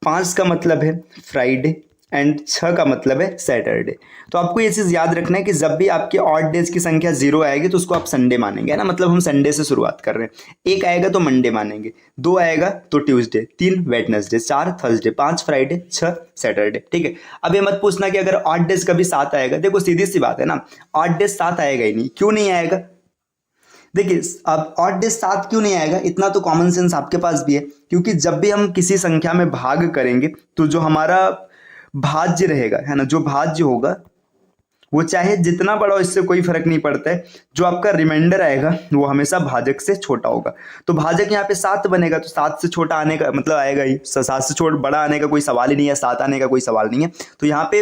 Speaker 2: 5 का मतलब है फ्राइडे एंड 6 का मतलब है सैटरडे। तो आपको ये चीज़ याद रखना है कि जब भी आपके 8 डेज की संख्या 0 आएगी तो उसको आप संडे मानेंगे, है ना, मतलब हम संडे से शुरुआत कर रहे हैं। 1 आएगा तो मंडे मानेंगे, 2 आएगा तो Tuesday, 3 Wednesday, 4 Thursday, 5 Friday, 6 Saturday, ठीक है। अब ये मत पूछना कि अगर 8 डेज कभी 7 आएगा, देखो सीधी सी बात है ना, 8 डेज 7 आएगा ही नहीं। क्यों नहीं आएगा, देखिए अब 8 डेज 7 क्यों नहीं आएगा, इतना तो कॉमन सेंस आपके पास भी है, क्योंकि जब भी हम किसी संख्या में भाग करेंगे तो जो हमारा भाज्य रहेगा, है ना, जो भाज्य होगा वो चाहे जितना बड़ा हो इससे कोई फर्क नहीं पड़ता है, जो आपका रिमाइंडर आएगा वो हमेशा भाजक से छोटा होगा। तो भाजक यहाँ पे 7 बनेगा, तो 7 से छोटा आने का मतलब आएगा ही, 7 से छोटा बड़ा आने का कोई सवाल ही नहीं है, 7 आने का कोई सवाल नहीं है। तो यहाँ पे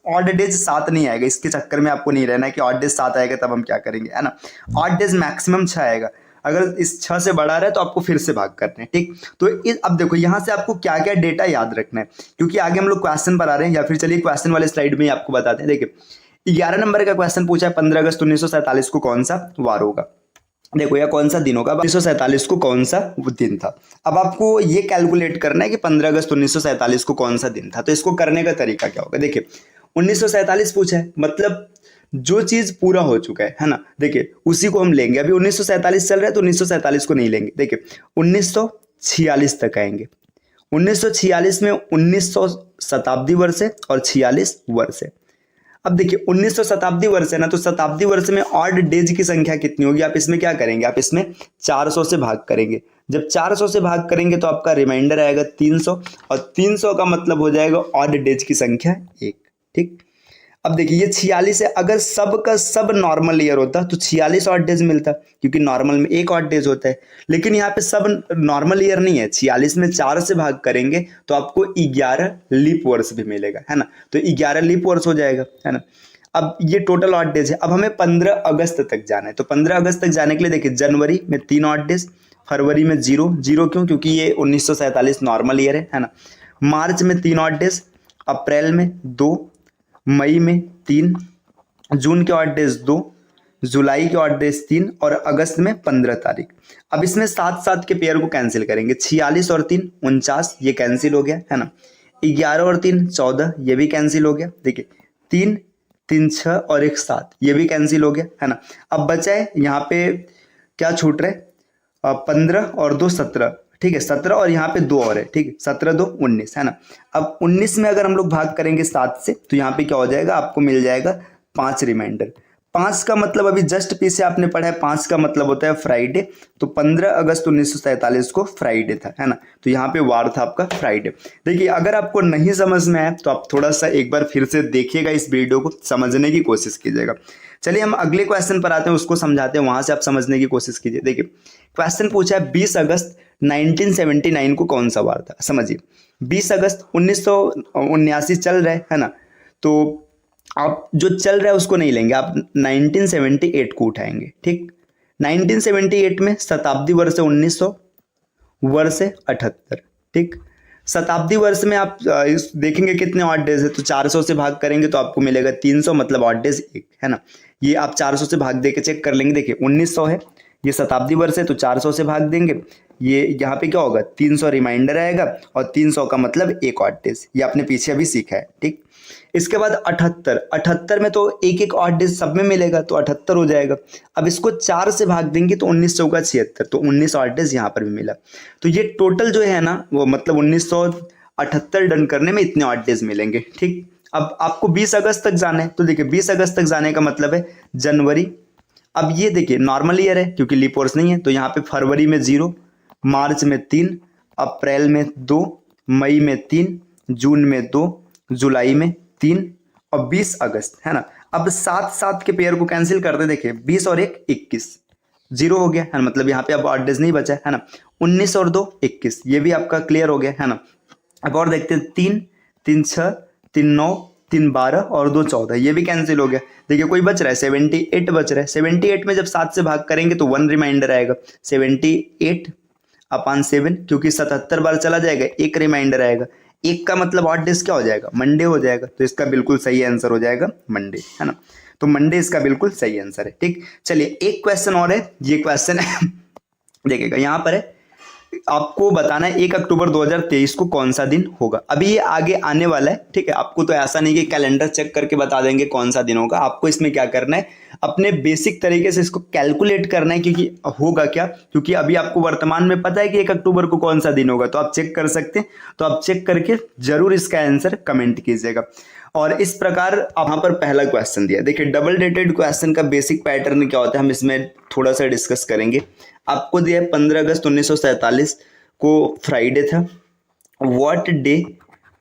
Speaker 2: 8 डेज 7 नहीं आएगा, इसके चक्कर में आपको नहीं रहना है कि 8 डेज 7 आएगा तब हम क्या करेंगे, है ना। 8 डेज मैक्सिमम 6 आएगा, अगर इस 6 से बढ़ा रहा है तो आपको फिर से भाग करना है, ठीक। तो अब देखो यहाँ से आपको क्या क्या डेटा याद रखना है, क्योंकि आगे हम लोग क्वेश्चन पर आ रहे हैं, या फिर चलिए क्वेश्चन वाले स्लाइड में ही आपको बताते हैं। देखिए 11 नंबर का क्वेश्चन पूछा है, 15 अगस्त 1947 को कौन सा वार होगा। देखो या कौन सा दिन होगा, 1947 को कौन सा वो दिन था। अब आपको ये कैलकुलेट करना है कि 15 अगस्त 1947 को कौन सा दिन था। तो इसको करने का तरीका क्या होगा, देखिए 1947 पूछा है, मतलब जो चीज पूरा हो चुका है ना, देखिए उसी को हम लेंगे। अभी 1947 चल रहा है तो 1947 को नहीं लेंगे, देखिए 1946 तक आएंगे। 1946 में 1900 शताब्दी वर्ष है और 46 वर्ष है। अब देखिए 1900 शताब्दी वर्ष है ना, तो शताब्दी वर्ष में 8 डेज की संख्या कितनी होगी, आप इसमें क्या करेंगे, आप इसमें 400 से भाग करेंगे। जब 400 से भाग करेंगे तो आपका रिमाइंडर आएगा 300, और 300 का मतलब हो जाएगा 8 डेज की संख्या 1, ठीक। अब देखिए ये 46 है, अगर सब का सब नॉर्मल ईयर होता तो 46 8 डेज मिलता, क्योंकि नॉर्मल में 1 8 डेज होता है। लेकिन यहाँ पे सब नॉर्मल ईयर नहीं है, 46 में 4 से भाग करेंगे तो आपको 11 लीप वर्ष भी मिलेगा, है ना। तो 11 लीप वर्ष हो जाएगा, है ना। अब ये टोटल 8 डेज है। अब हमें 15 अगस्त तक जाना है, तो 15 अगस्त तक जाने के लिए देखिए जनवरी में 3 8 डेज, फरवरी में 0 0 क्यों, क्योंकि ये 1947 नॉर्मल ईयर है ना। मार्च में 3 8 डेज, अप्रैल में 2, मई में 3, जून के 8 डेज 2, जुलाई के 8 डेज 3 और अगस्त में 15 तारीख। अब इसमें 7 के पेयर को कैंसिल करेंगे, 46 और 3 49, ये कैंसिल हो गया, है ना। 11 और 3 14, ये भी कैंसिल हो गया। देखिए 3 3 6 और 1 7, ये भी कैंसिल हो गया, है ना। अब बचा है यहाँ पे क्या छूट रहा है, 15 और 2 17, ठीक है, 17 और यहाँ पे 2 और है, ठीक है, 17 2 19, है ना। अब 19 में अगर हम लोग भाग करेंगे 7 से तो यहाँ पे क्या हो जाएगा, आपको मिल जाएगा 5 रिमाइंडर। 5 का मतलब अभी जस्ट पीछे आपने पढ़ा है, 5 का मतलब होता है फ्राइडे। तो 15 अगस्त 1947 को फ्राइडे था, है ना। तो यहाँ पे वार था आपका फ्राइडे। देखिए अगर आपको नहीं समझ में आया तो आप थोड़ा सा एक बार फिर से देखिएगा, इस वीडियो को समझने की कोशिश कीजिएगा। चलिए हम अगले क्वेश्चन पर आते हैं, उसको समझाते हैं, वहां से आप समझने की कोशिश कीजिए। देखिए क्वेश्चन पूछा है 20 अगस्त 1979 को कौन सा वार था। समझिए 20 अगस्त 1979 चल रहा है ना, तो आप जो चल रहा है उसको नहीं लेंगे, आप 1978 को उठाएंगे, ठीक। 1978 में शताब्दी वर्ष है 1900, वर्ष है 78, ठीक। शताब्दी वर्ष में आप देखेंगे कितने 8 डेज है, तो 400 से भाग करेंगे तो आपको मिलेगा 300, मतलब 8 डेज 1, है ना। ये आप 400 से भाग दे के चेक कर लेंगे। देखिए 1900 है, ये शताब्दी वर्ष है, तो 400 से भाग देंगे, ये यहाँ पे क्या होगा 300 रिमाइंडर आएगा, और 300 का मतलब 1 8 डेज, ये आपने पीछे अभी सीखा है, ठीक। इसके बाद 78 में तो 1 8 डेज सब में मिलेगा, तो 78 हो जाएगा। अब इसको 4 से भाग देंगे तो 19 चौका 76, तो 19 8 डेज यहाँ पर भी मिला। तो ये टोटल जो है ना वो मतलब 1978 डन करने में इतने 8 डेज मिलेंगे, ठीक। अब आपको 20 अगस्त तक जाना है, तो देखिए 20 अगस्त तक जाने का मतलब है जनवरी, अब ये देखिए नॉर्मल ईयर है क्योंकि लीप ईयर्स नहीं है, तो यहाँ पे फरवरी में 0, मार्च में 3, अप्रैल में 2, मई में 3, जून में 2, जुलाई में 3 और 20 अगस्त, है ना। अब 7 के पेयर को कैंसिल करते, देखिए 20 और 1 21, 0 हो गया है ना, मतलब यहाँ पे अब ऑड डेज नहीं बचा है ना। 19 और 2 21, ये भी आपका क्लियर हो गया है ना। अब और देखते हैं 3 3 6 3 9 3 12 और 2 14, ये भी कैंसिल हो गया। देखिए कोई बच रहा है 78 बच रहा है। 78 में जब 7 से भाग करेंगे तो 1 रिमाइंडर आएगा, 78/7, क्योंकि 77 बार चला जाएगा, एक रिमाइंडर आएगा। एक का मतलब ऑड डेज क्या हो जाएगा, मंडे हो जाएगा, तो इसका बिल्कुल सही आंसर हो जाएगा मंडे, है ना। तो मंडे इसका बिल्कुल सही आंसर है। ठीक, चलिए एक क्वेश्चन और है, ये क्वेश्चन है देखिएगा यहाँ पर है, आपको बताना है 1 अक्टूबर 2023 को कौन सा दिन होगा। अभी ये आगे आने वाला है, ठीक है। आपको तो ऐसा नहीं कि कैलेंडर चेक करके बता देंगे कौन सा दिन होगा, आपको इसमें क्या करना है, अपने बेसिक तरीके से इसको कैलकुलेट करना है, क्योंकि होगा क्या, क्योंकि अभी आपको वर्तमान में पता है कि 1 अक्टूबर को कौन सा दिन होगा, तो आप चेक कर सकते हैं। तो आप चेक करके जरूर इसका आंसर कमेंट कीजिएगा। और इस प्रकार वहां पर पहला क्वेश्चन दिया, देखिए डबल डेटेड क्वेश्चन का बेसिक पैटर्न क्या होता है, हम इसमें थोड़ा सा डिस्कस करेंगे। आपको दिया है 15 अगस्त 1947 को फ्राइडे था, व्हाट डे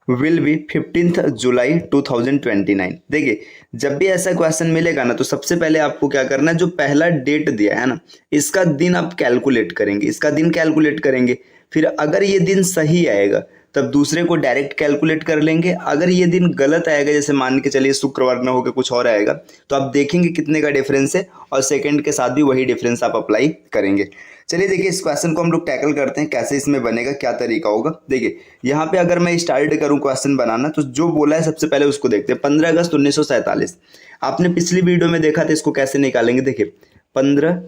Speaker 2: विल बी 15 जुलाई 2029। देखिए जब भी ऐसा क्वेश्चन मिलेगा ना, तो सबसे पहले आपको क्या करना है, जो पहला डेट दिया है ना, इसका दिन आप कैलकुलेट करेंगे, इसका दिन कैलकुलेट करेंगे। फिर अगर ये दिन सही आएगा तब दूसरे को डायरेक्ट कैलकुलेट कर लेंगे। अगर ये दिन गलत आएगा, जैसे मान के चलिए शुक्रवार ना होकर कुछ और आएगा, तो आप देखेंगे कितने का डिफरेंस है और सेकंड के साथ भी वही डिफरेंस आप अप्लाई करेंगे। चलिए देखिए इस क्वेश्चन को हम लोग टैकल करते हैं, कैसे इसमें बनेगा, क्या तरीका होगा। देखिए यहाँ पे अगर मैं स्टार्ट करूँ क्वेश्चन बनाना, तो जो बोला है सबसे पहले उसको देखते हैं। 15 अगस्त 1947 आपने पिछली वीडियो में देखा था, इसको कैसे निकालेंगे। देखिए 15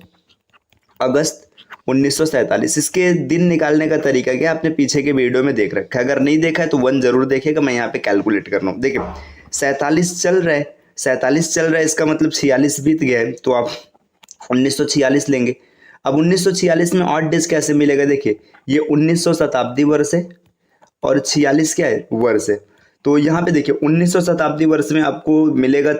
Speaker 2: अगस्त 1947, इसके दिन निकालने का तरीका क्या आपने पीछे के वीडियो में देख रखा है, अगर नहीं देखा है तो 1 जरूर देखेगा, मैं यहाँ पे कैलकुलेट कर रहा हूँ। देखिए 47 चल रहा है, 47 चल रहा है, इसका मतलब 46 बीत गया है, तो आप 1946 लेंगे। अब 1946 में ऑड डेज कैसे मिलेगा, देखिए ये 1900 शताब्दी वर्ष है और 46 क्या है, वर्ष है। तो यहाँ पे देखिए 1900 शताब्दी वर्ष में आपको मिलेगा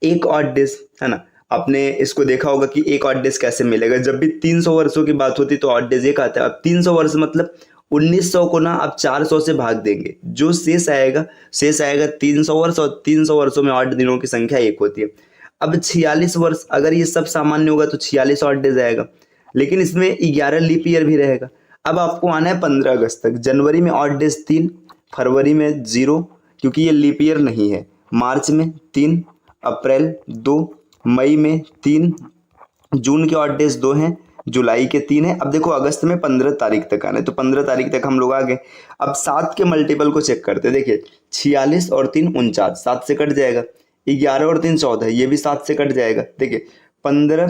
Speaker 2: एक ऑड डेज, है ना। आपने इसको देखा होगा कि एक ऑड डेज कैसे मिलेगा, जब भी 300 वर्षों की बात होती तो ऑड डेज एक आता है। अब 300 वर्ष मतलब 1900 को ना आप 400 से भाग देंगे, जो शेष आएगा 300 वर्ष, और 300 वर्षों में ऑड दिनों की संख्या 1 होती है। अब 46 वर्ष, अगर ये सब सामान्य होगा तो 46 ऑड डेज आएगा, लेकिन इसमें 11 लीप ईयर भी रहेगा। अब आपको आना है 15 अगस्त तक। जनवरी में ऑड डेज 3, फरवरी में 0 क्योंकि ये लीप ईयर नहीं है, मार्च में 3, अप्रैल 2, मई में 3, जून के ऑड डेज 2 हैं, जुलाई के 3 है। अब देखो अगस्त में 15 तारीख तक आना है, तो 15 तारीख तक हम लोग आ गए। अब 7 के मल्टीपल को चेक करते हैं। देखिए 46 और 3 49, 7 से कट जाएगा। 11 और 3 14, ये भी 7 से कट जाएगा। देखिए 15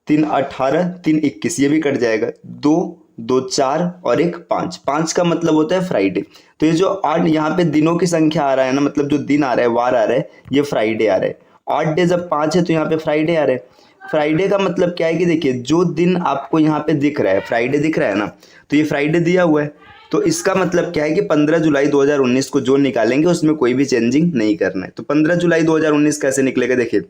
Speaker 2: 3 18 3 21, ये भी कट जाएगा। 2 2 4 और 1 5, 5 का मतलब होता है फ्राइडे। तो ये जो ऑड यहाँ पे दिनों की संख्या आ रहा है ना, मतलब जो दिन आ रहा है, वार आ रहा है, ये फ्राइडे आ रहा है। ऑड डे जब 5 है तो यहाँ पे फ्राइडे आ रहा है। फ्राइडे का मतलब क्या है कि देखिए जो दिन आपको यहाँ पे दिख रहा है, फ्राइडे दिख रहा है ना, तो ये फ्राइडे दिया हुआ है, तो इसका मतलब क्या है कि 15 जुलाई 2019 को जो निकालेंगे उसमें कोई भी चेंजिंग नहीं करना है। तो 15 जुलाई 2019 कैसे निकलेगा, देखिए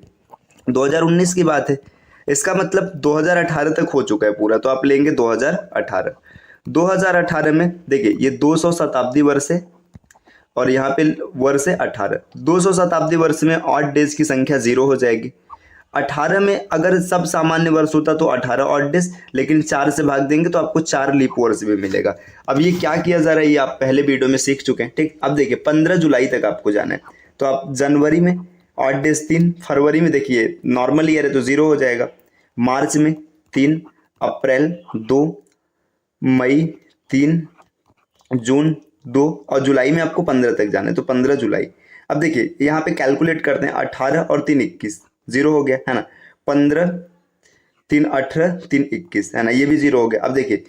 Speaker 2: 2019 की बात है, इसका मतलब 2018 तक हो चुका है पूरा, तो आप लेंगे 2018। 2018 में देखिए ये 200 शताब्दी वर्ष है और यहाँ पे वर्ष है 18। 200 शताब्दी वर्ष में ऑड डेज की संख्या 0 हो जाएगी। 18 में अगर सब सामान्य वर्ष होता तो 18 ऑड डेज, लेकिन 4 से भाग देंगे तो आपको 4 लीप वर्ष भी मिलेगा। अब ये क्या किया जा रहा है ये आप पहले वीडियो में सीख चुके हैं। ठीक, अब देखिए 15 जुलाई तक आपको जाना है, तो आप जनवरी में ऑड डेज 3, फरवरी में देखिए नॉर्मल ईयर है तो 0 हो जाएगा, मार्च में 3, अप्रैल 2, मई 3, जून 2 और जुलाई में आपको 15 तक जाना है, तो 15 जुलाई। अब देखिए यहाँ पे कैलकुलेट करते हैं, 18 और 3 21, 0 हो गया है ना। 15 3 18 3 21 है ना, ये भी 0 हो गया। अब देखिए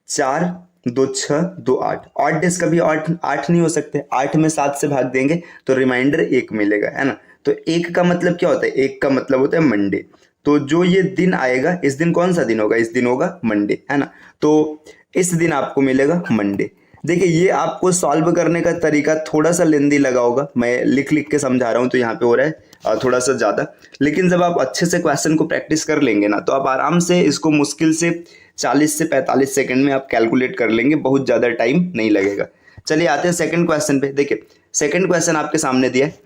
Speaker 2: 4 2 6 2 8, ऑड डेज कभी 8 नहीं हो सकते, 8 में 7 से भाग देंगे तो रिमाइंडर 1 मिलेगा, है ना। तो 1 का मतलब क्या होता है, 1 का मतलब होता है मंडे। तो जो ये दिन आएगा, इस दिन कौन सा दिन होगा, इस दिन होगा मंडे, है ना। तो इस दिन आपको मिलेगा मंडे। देखिए ये आपको सॉल्व करने का तरीका थोड़ा सा लेंदी लगा होगा, मैं लिख लिख के समझा रहा हूँ तो यहाँ पे हो रहा है थोड़ा सा ज़्यादा, लेकिन जब आप अच्छे से क्वेश्चन को प्रैक्टिस कर लेंगे ना तो आप आराम से इसको मुश्किल से 40 से 45 सेकंड में आप कैलकुलेट कर लेंगे, बहुत ज़्यादा टाइम नहीं लगेगा। चलिए आते हैं सेकंड क्वेश्चन पे। देखिए सेकंड क्वेश्चन आपके सामने दिया है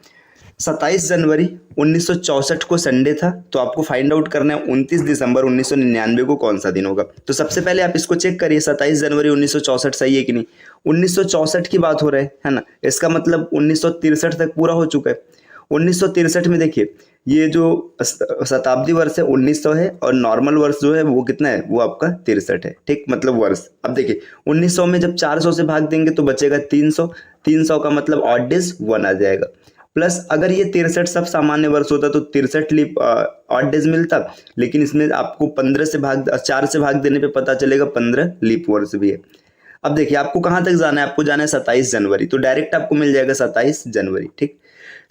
Speaker 2: 27 जनवरी 1964 को संडे था, तो आपको फाइंड आउट करना है 29 दिसंबर 1999 को कौन सा दिन होगा। तो सबसे पहले आप इसको चेक करिए 27 जनवरी 1964 सही है कि नहीं। 1964 की बात हो रहा है ना, इसका मतलब 1963 तक पूरा हो चुका है। 1963 में देखिए ये जो शताब्दी वर्ष है 1900 है और नॉर्मल वर्ष जो है वो कितना है, वो आपका 63 है, ठीक, मतलब वर्ष। अब देखिए 1900 में जब 400 से भाग देंगे तो बचेगा 300, 300 का मतलब ऑड डेज 1 आ जाएगा, प्लस अगर ये 63 सब सामान्य वर्ष होता तो 63 लीप ऑड डेज मिलता, लेकिन इसमें आपको 4 से भाग देने पे पता चलेगा 15 लीप वर्ष भी है। अब देखिए आपको कहाँ तक जाना है, आपको जाना है 27 जनवरी, तो डायरेक्ट आपको मिल जाएगा 27 जनवरी, ठीक।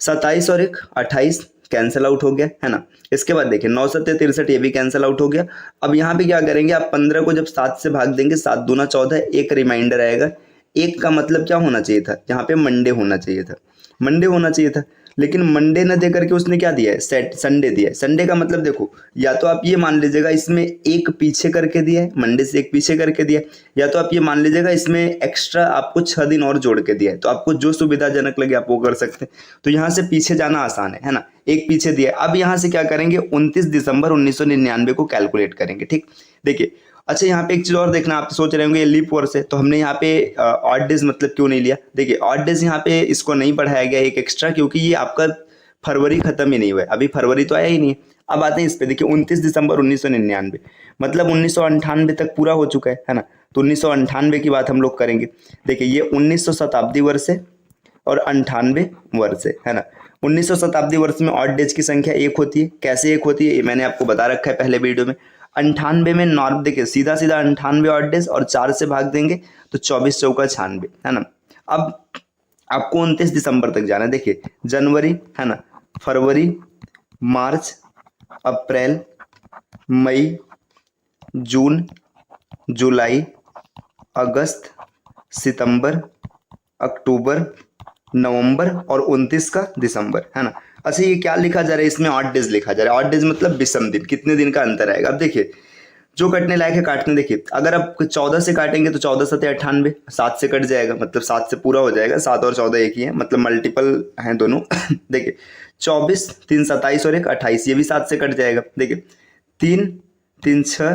Speaker 2: 27 और 1 28 कैंसिल आउट हो गया है ना। इसके बाद देखिए 9 7 63 ये भी कैंसिल आउट हो गया। अब यहाँ पे क्या करेंगे आप 15 को जब 7 से भाग देंगे 7 दूना 14, एक रिमाइंडर आएगा, एक का मतलब क्या होना चाहिए था, यहाँ पे मंडे होना चाहिए था, मंडे होना चाहिए था, लेकिन मंडे न दे करके उसने क्या दिया है, संडे दिया है। संडे का मतलब देखो या तो आप ये मान लीजिएगा इसमें एक पीछे करके दिया है, मंडे से एक पीछे करके दिया है, या तो आप ये मान लीजिएगा इसमें एक्स्ट्रा आपको 6 दिन और जोड़ के दिया है, तो आपको जो सुविधाजनक लगे आप वो कर सकते हैं। तो यहाँ से पीछे जाना आसान है ना, एक पीछे दिया है। अब यहाँ से क्या करेंगे 29 दिसंबर 1999 को कैलकुलेट करेंगे, ठीक। देखिए अच्छा यहाँ पे एक चीज और देखना, आप सोच रहे होंगे ये लीप वर्ष है तो हमने यहाँ पे ऑड डेज मतलब क्यों नहीं लिया। देखिए ऑड डेज यहाँ पे इसको नहीं बढ़ाया गया एक एक्स्ट्रा, क्योंकि ये आपका फरवरी खत्म ही नहीं हुआ है, अभी फरवरी तो आया ही नहीं है। अब आते हैं इस पे, देखिए 29 दिसंबर 1999 मतलब 1998 तक पूरा हो चुका है ना, तो 1998 की बात हम लोग करेंगे। देखिए ये 1900 शताब्दी वर्ष है और 98 वर्ष है ना। 1900 शताब्दी वर्ष में ऑड डेज की संख्या 1 होती है। कैसे 1 होती है ये मैंने आपको बता रखा है पहले वीडियो में। 98 में नॉर्म देखिए सीधा सीधा 98 ऑड डेज और 4 से भाग देंगे तो 24 चौका 96 है ना। अब आपको 29 दिसंबर तक जाना है। देखिए जनवरी है ना, फरवरी, मार्च, अप्रैल, मई, जून, जुलाई, अगस्त, सितंबर, अक्टूबर, नवंबर और 29 का दिसंबर है ना। अच्छा ये क्या लिखा जा रहा है, इसमें ऑड डेज लिखा जा रहा है। ऑड डेज मतलब विषम दिन, कितने दिन का अंतर आएगा। अब देखिए जो कटने लायक है काटने, देखिए अगर आप 14 से काटेंगे तो 14 7 98, 7 से कट जाएगा मतलब 7 से पूरा हो जाएगा, 7 और 14 एक ही है मतलब मल्टीपल हैं दोनों। देखिए 24 3 27 और 1 28 ये भी 7 से कट जाएगा। देखिए 3 3 6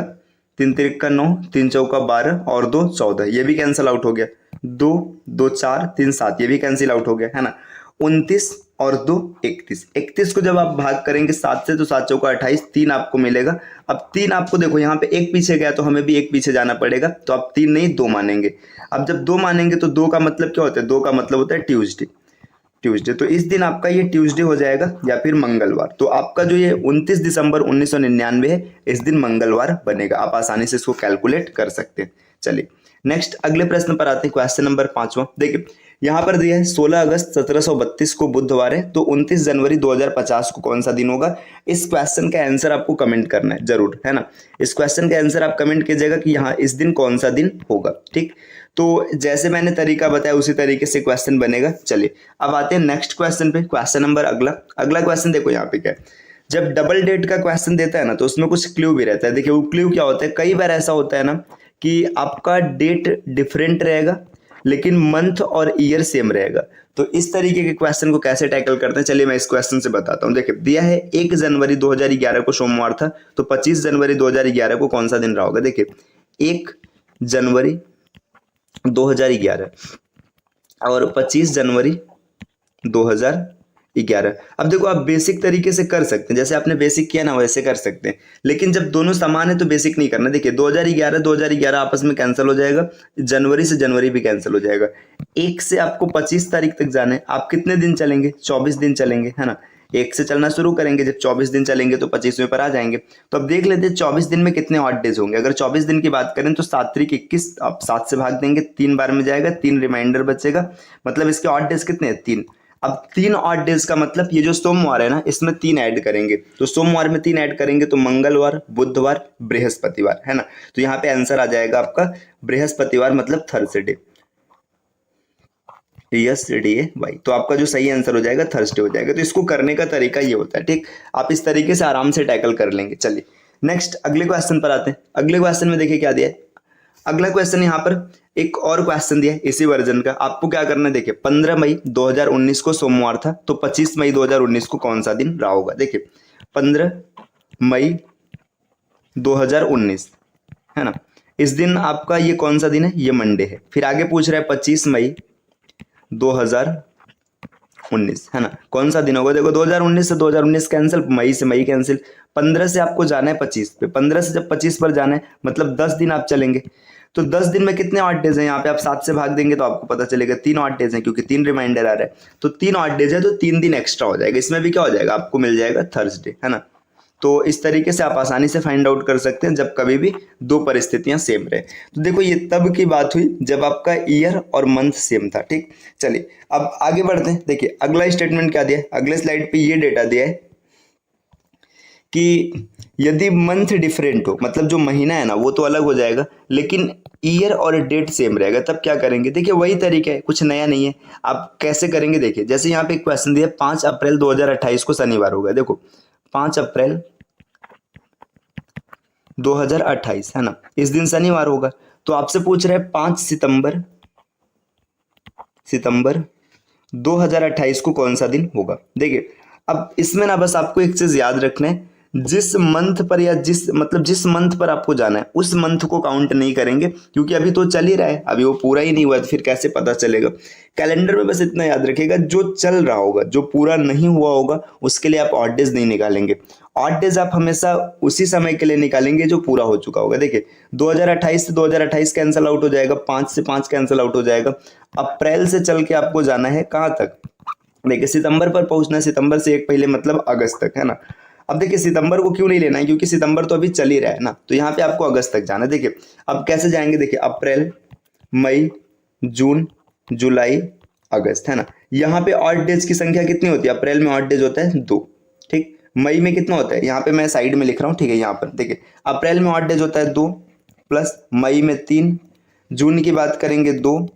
Speaker 2: 3 3 का 9 3 चौका 12 और 2 14 ये भी कैंसिल आउट हो गया। 2 2 4 3 7 ये भी कैंसिल आउट हो गया है ना। 29 और 2 31, 31 को जब आप भाग करेंगे 7 से तो 7 चौका 28, 3 आपको मिलेगा। अब 3 आपको देखो यहाँ पे एक पीछे गया तो हमें भी एक पीछे जाना पड़ेगा, तो आप 3 नहीं 2 मानेंगे। अब जब 2 मानेंगे तो 2 का मतलब क्या होता है, 2 का मतलब होता है ट्यूसडे, ट्यूसडे। तो इस दिन आपका ये ट्यूसडे हो जाएगा या फिर मंगलवार। तो आपका जो ये 29 दिसंबर 1999 है इस दिन मंगलवार बनेगा। आप आसानी से इसको कैलकुलेट कर सकते हैं। चलिए नेक्स्ट अगले प्रश्न पर आते हैं, क्वेश्चन नंबर 5वां। देखिए यहाँ पर दिया है 16 अगस्त 1732 को बुधवार है, तो 29 जनवरी 2050 को कौन सा दिन होगा। इस क्वेश्चन का आंसर आपको कमेंट करना है जरूर है ना। इस क्वेश्चन का आंसर आप कमेंट कीजिएगा कि यहाँ इस दिन कौन सा दिन होगा, ठीक। तो जैसे मैंने तरीका बताया उसी तरीके से क्वेश्चन बनेगा। चलिए अब आते हैं नेक्स्ट क्वेश्चन पे, क्वेश्चन नंबर अगला क्वेश्चन देखो यहाँ पे क्या है। जब डबल डेट का क्वेश्चन देता है ना तो उसमें कुछ क्लू भी रहता है। देखिए वो क्लू क्या होता है, कई बार ऐसा होता है ना कि आपका डेट डिफरेंट रहेगा लेकिन मंथ और ईयर सेम रहेगा। तो इस तरीके के क्वेश्चन को कैसे टैकल करते हैं, चलिए मैं इस क्वेश्चन से बताता हूँ। देखिए दिया है 1 जनवरी 2011 को सोमवार था, तो 25 जनवरी 2011 को कौन सा दिन रहा होगा। देखिए 1 जनवरी 2011 और 25 जनवरी 2011। अब देखो आप बेसिक तरीके से कर सकते हैं, जैसे आपने बेसिक किया ना वैसे कर सकते हैं, लेकिन जब दोनों समान है तो बेसिक नहीं करना। देखिए 2011 आपस में कैंसिल हो जाएगा, जनवरी से जनवरी भी कैंसिल हो जाएगा। 1 से आपको 25 तारीख तक जाना है, आप कितने दिन चलेंगे, 24 दिन चलेंगे है ना। 1 से चलना शुरू करेंगे, जब 24 दिन चलेंगे तो 25वें पर आ जाएंगे। तो अब देख लेते हैं 24 दिन में कितने ऑड डेज होंगे। अगर 24 दिन की बात करें तो 7 3 21, आप 7 से भाग देंगे 3 बार में जाएगा, 3 रिमाइंडर बचेगा, मतलब इसके ऑड डेज कितने हैं 3। अब 3 ऑड डेज का मतलब ये जो सोमवार है ना इसमें 3 ऐड करेंगे, तो सोमवार में 3 ऐड करेंगे तो मंगलवार, बुधवार, बृहस्पतिवार है ना। तो यहाँ पे आंसर आ जाएगा आपका बृहस्पतिवार मतलब थर्सडे। YESDAY, तो आपका जो सही आंसर हो जाएगा थर्सडे हो जाएगा। तो इसको करने का तरीका ये होता है, ठीक, आप इस तरीके से आराम से टैकल कर लेंगे। चलिए नेक्स्ट अगले क्वेश्चन पर आते हैं। अगले क्वेश्चन में देखिए क्या दिया है। अगला क्वेश्चन यहाँ पर एक और क्वेश्चन दिया है इसी वर्जन का। आपको क्या करना है, देखिए 15 मई 2019 को सोमवार था, तो 25 मई 2019 को कौन सा दिन रहा होगा। देखिए 15 मई 2019 है ना, इस दिन आपका ये कौन सा दिन है, ये मंडे है। फिर आगे पूछ रहा है 25 मई 2019 है ना, कौन सा दिन होगा। देखो 2019 से 2019 कैंसिल, मई से मई कैंसिल, 15 से आपको जाना है 25 पे, 15 से जब 25 पर जाना है मतलब 10 दिन आप चलेंगे। तो 10 दिन में कितने ऑड डेज हैं, यहाँ पे आप 7 से भाग देंगे तो आपको पता चलेगा 3 ऑड डेज हैं, क्योंकि 3 रिमाइंडर आ रहा है। तो 3 ऑड डेज है तो 3 दिन एक्स्ट्रा हो जाएगा। इसमें भी क्या हो जाएगा, आपको मिल जाएगा थर्सडे, है ना। तो इस तरीके से आप आसानी से फाइंड आउट कर सकते हैं जब कभी भी दो परिस्थितियां सेम रहे। तो देखो ये तब की बात हुई जब आपका ईयर और मंथ सेम था, ठीक। चलिए अब आगे बढ़ते हैं। देखिए अगला स्टेटमेंट क्या दिया है, अगले स्लाइड पे ये डेटा दिया है कि यदि मंथ डिफरेंट हो, मतलब जो महीना है ना वो तो अलग हो जाएगा, लेकिन ईयर और डेट सेम रहेगा, तब क्या करेंगे। देखिए वही तरीका है, कुछ नया नहीं है। आप कैसे करेंगे, देखिए जैसे यहाँ पे एक क्वेश्चन दिया है 5 अप्रैल 2028 को शनिवार होगा। देखो 5 अप्रैल 2028 है ना, इस दिन शनिवार होगा। तो आपसे पूछ रहा है 5 सितंबर 2028 को कौन सा दिन होगा। देखिए अब इसमें ना बस आपको एक चीज याद रखना है, जिस मंथ पर या जिस मंथ पर आपको जाना है उस मंथ को काउंट नहीं करेंगे, क्योंकि अभी तो चल ही रहा है, अभी वो पूरा ही नहीं हुआ है, तो फिर कैसे पता चलेगा। कैलेंडर में बस इतना याद रखिएगा, जो चल रहा होगा, जो पूरा नहीं हुआ होगा उसके लिए आप ऑड डेज नहीं निकालेंगे। ऑड डेज आप हमेशा उसी समय के लिए निकालेंगे जो पूरा हो चुका होगा। देखिए 2028 से 2028 कैंसिल आउट हो जाएगा, 5 से 5 कैंसिल आउट हो जाएगा। अप्रैल से चल के आपको जाना है कहाँ तक, देखिए सितंबर पर पहुंचना है, सितंबर से एक पहले मतलब अगस्त तक, है ना। अब देखिए सितंबर को क्यों नहीं लेना है, क्योंकि सितंबर तो अभी चल ही रहा है ना, तो यहाँ पे आपको अगस्त तक जाना है। देखिए अब कैसे जाएंगे, देखिए अप्रैल, मई, जून, जुलाई, अगस्त, है ना। यहाँ पे ऑड डेज की संख्या कितनी होती है, अप्रैल में ऑड डेज होता है 2, ठीक। मई में कितना होता है, यहाँ पे मैं साइड में लिख रहा हूँ, ठीक है। यहाँ पर देखिए अप्रैल में ऑड डेज होता है 2 प्लस मई में 3, जून की बात करेंगे 2,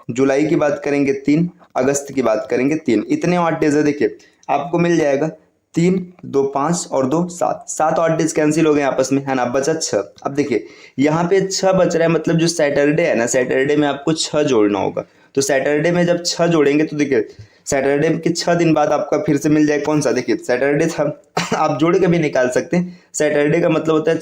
Speaker 2: जुलाई की बात करेंगे 3, अगस्त की बात करेंगे 3। इतने ऑड डेज है। देखिए आपको मिल जाएगा 3, 2 5 और 2 7, 7 ऑड डेज कैंसिल हो गए आपस में, है ना, बचा 6। अब देखिए यहाँ पे 6 बच रहा है, मतलब जो सैटरडे है ना, सैटरडे में आपको 6 जोड़ना होगा। तो सैटरडे में जब 6 जोड़ेंगे तो देखिए सैटरडे के 6 दिन बाद आपका फिर से मिल जाए कौन सा, देखिए सैटरडे था आप जोड़ के भी निकाल सकते हैं। सैटरडे का मतलब होता है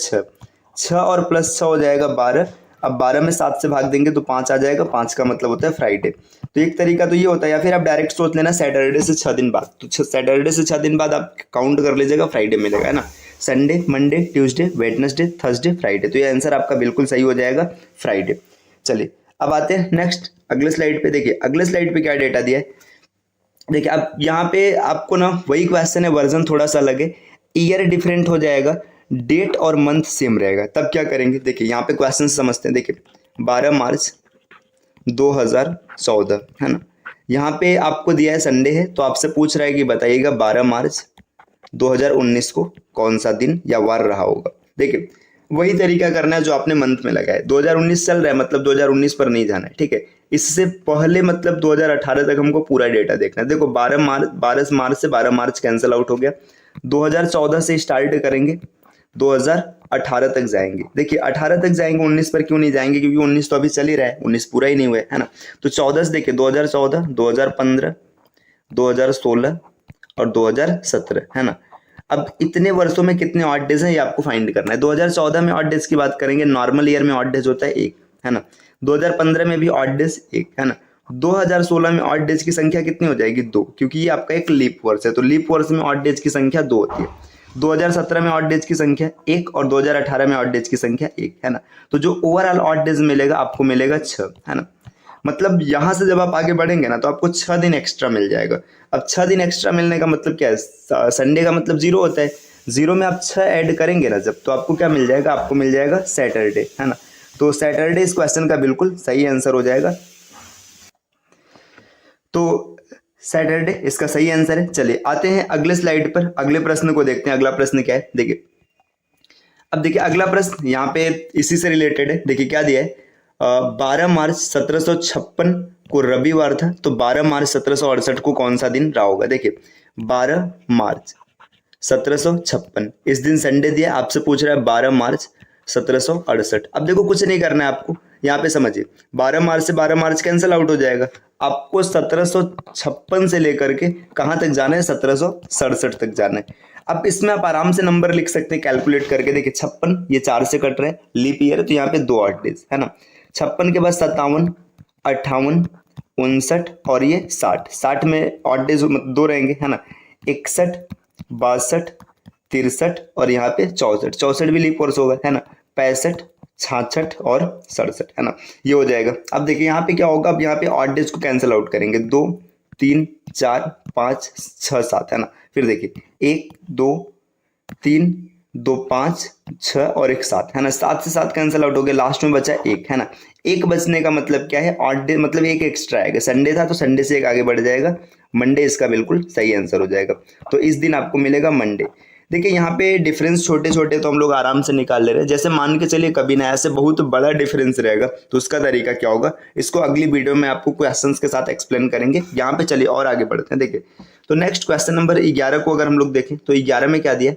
Speaker 2: 6 और प्लस 6 हो जाएगा 12। अब 12 में 7 से भाग देंगे तो 5 आ जाएगा, 5 का मतलब होता है फ्राइडे। तो एक तरीका तो ये होता है, या फिर आप डायरेक्ट सोच लेना सैटरडे से 6 दिन बाद, तो सैटरडे से 6 दिन बाद आप काउंट कर लीजिएगा, फ्राइडे मिलेगा, है ना। Sunday, Monday, Tuesday, Wednesday, Thursday, Friday, तो ये आंसर आपका बिल्कुल सही हो जाएगा, फ्राइडे। चलिए अब आते हैं नेक्स्ट अगले स्लाइड पे। देखिए अगले स्लाइड पे क्या डेटा दिया है। देखिए अब यहाँ पे आपको ना वही क्वेश्चन है, वर्जन थोड़ा सा अलग है, ईयर डिफरेंट हो जाएगा, डेट और मंथ सेम रहेगा, तब क्या करेंगे। देखिए यहाँ पे क्वेश्चन समझते हैं। देखिए 12 मार्च 2014 है ना, यहाँ पे आपको दिया है संडे है, तो आपसे पूछ रहा है कि बताइएगा 12 मार्च 2019 को कौन सा दिन या वार रहा होगा। देखिए वही तरीका करना है जो आपने मंथ में लगाया है। 2019 चल रहा है मतलब 2019 पर नहीं जाना है, ठीक है। इससे पहले मतलब 2018 तक हमको पूरा डेटा देखना है। देखो 12 मार्च से 12 मार्च कैंसिल आउट हो गया, 2014 से स्टार्ट करेंगे, 2018 तक जाएंगे। देखिए 18 तक जाएंगे, 19 पर क्यों नहीं जाएंगे, क्योंकि 19 तो अभी चल ही रहा है, 19 पूरा ही नहीं हुआ है ना। तो 14 से देखिए 2014, 2015, 2016 और 2017, है ना। अब इतने वर्षों में कितने ऑड डेज हैं ये आपको फाइंड करना है। 2014 में ऑड डेज की बात करेंगे, नॉर्मल ईयर में ऑड डेज होता है 1, है ना। 2015 में भी ऑड डेज 1, है ना। 2016 में ऑड डेज की संख्या कितनी हो जाएगी 2, क्योंकि ये आपका एक लीप वर्ष है, तो लीप वर्ष में ऑड डेज की संख्या 2 होती है। 2017 में ऑड डेज की संख्या 1 और 2018 में ऑड डेज की संख्या 1, है ना। तो जो ओवरऑल ऑड डेज मिलेगा आपको मिलेगा 6, है ना। मतलब यहां से जब आप आगे बढ़ेंगे ना तो आपको 6 दिन एक्स्ट्रा मिल जाएगा। अब 6 दिन एक्स्ट्रा मिलने का मतलब क्या है, संडे का मतलब 0 होता है, 0 में आप 6 ऐड करेंगे ना जब, तो आपको क्या मिल जाएगा, आपको मिल जाएगा सैटरडे, है ना। तो सैटरडे इस क्वेश्चन का बिल्कुल सही आंसर हो जाएगा। तो सैटरडे इसका सही आंसर है। चलिए आते हैं अगले स्लाइड पर, अगले प्रश्न को देखते हैं। अगला प्रश्न क्या है, देखिए अब देखिए अगला प्रश्न यहाँ पे इसी से रिलेटेड है। देखिए क्या दिया है, 12 मार्च 1756 को रविवार था, तो 12 मार्च 1768 को कौन सा दिन रहा होगा? देखिए 12 मार्च 1756 इस दिन संडे दिया, आपसे पूछ रहा है 12 मार्च 1768। अब देखो कुछ नहीं करना है आपको, यहाँ पे समझिए 12 मार्च से 12 मार्च कैंसिल आउट हो जाएगा। आपको 1756 से लेकर के कहाँ तक जाना है? 1767 तक जाना है। अब इसमें आप आराम से नंबर लिख सकते हैं कैलकुलेट करके। देखिए 56 ये 4 से कट रहा है, लीप ईयर है तो यहाँ पे 2 ऑड डेज है ना। 56 के बाद 57, 58, 59 और ये 60। 60 में ऑड डेज 2 रहेंगे है ना। 61, 62, 63 और यहाँ पे 64। 64 भी लीप वर्ष होगा है ना। 65, 66 और 67 है ना, ये हो जाएगा। अब देखिए यहाँ पे क्या होगा, अब यहाँ पे ऑड डेज को कैंसिल आउट करेंगे। 2, 3, 4, 5, 6, 7 है ना। फिर देखिए 1, 2, 3, 2, 5, 6 और 1 7 है ना। 7 से 7 कैंसिल आउट हो गया, लास्ट में बचा 1 है ना। 1 बचने का मतलब क्या है? ऑड डे मतलब 1 एक्स्ट्रा आएगा। संडे था तो संडे से 1 आगे बढ़ जाएगा, मंडे इसका बिल्कुल सही आंसर हो जाएगा। तो इस दिन आपको मिलेगा मंडे। देखिए यहाँ पे डिफरेंस छोटे छोटे तो हम लोग आराम से निकाल ले रहे हैं। जैसे मान के चलिए कभी ना ऐसे बहुत बड़ा डिफरेंस रहेगा तो उसका तरीका क्या होगा, इसको अगली वीडियो में आपको क्वेश्चंस के साथ एक्सप्लेन करेंगे। यहाँ पे चलिए और आगे बढ़ते हैं। देखिए तो नेक्स्ट क्वेश्चन नंबर 11 को अगर हम लोग देखें तो 11 में क्या दिया?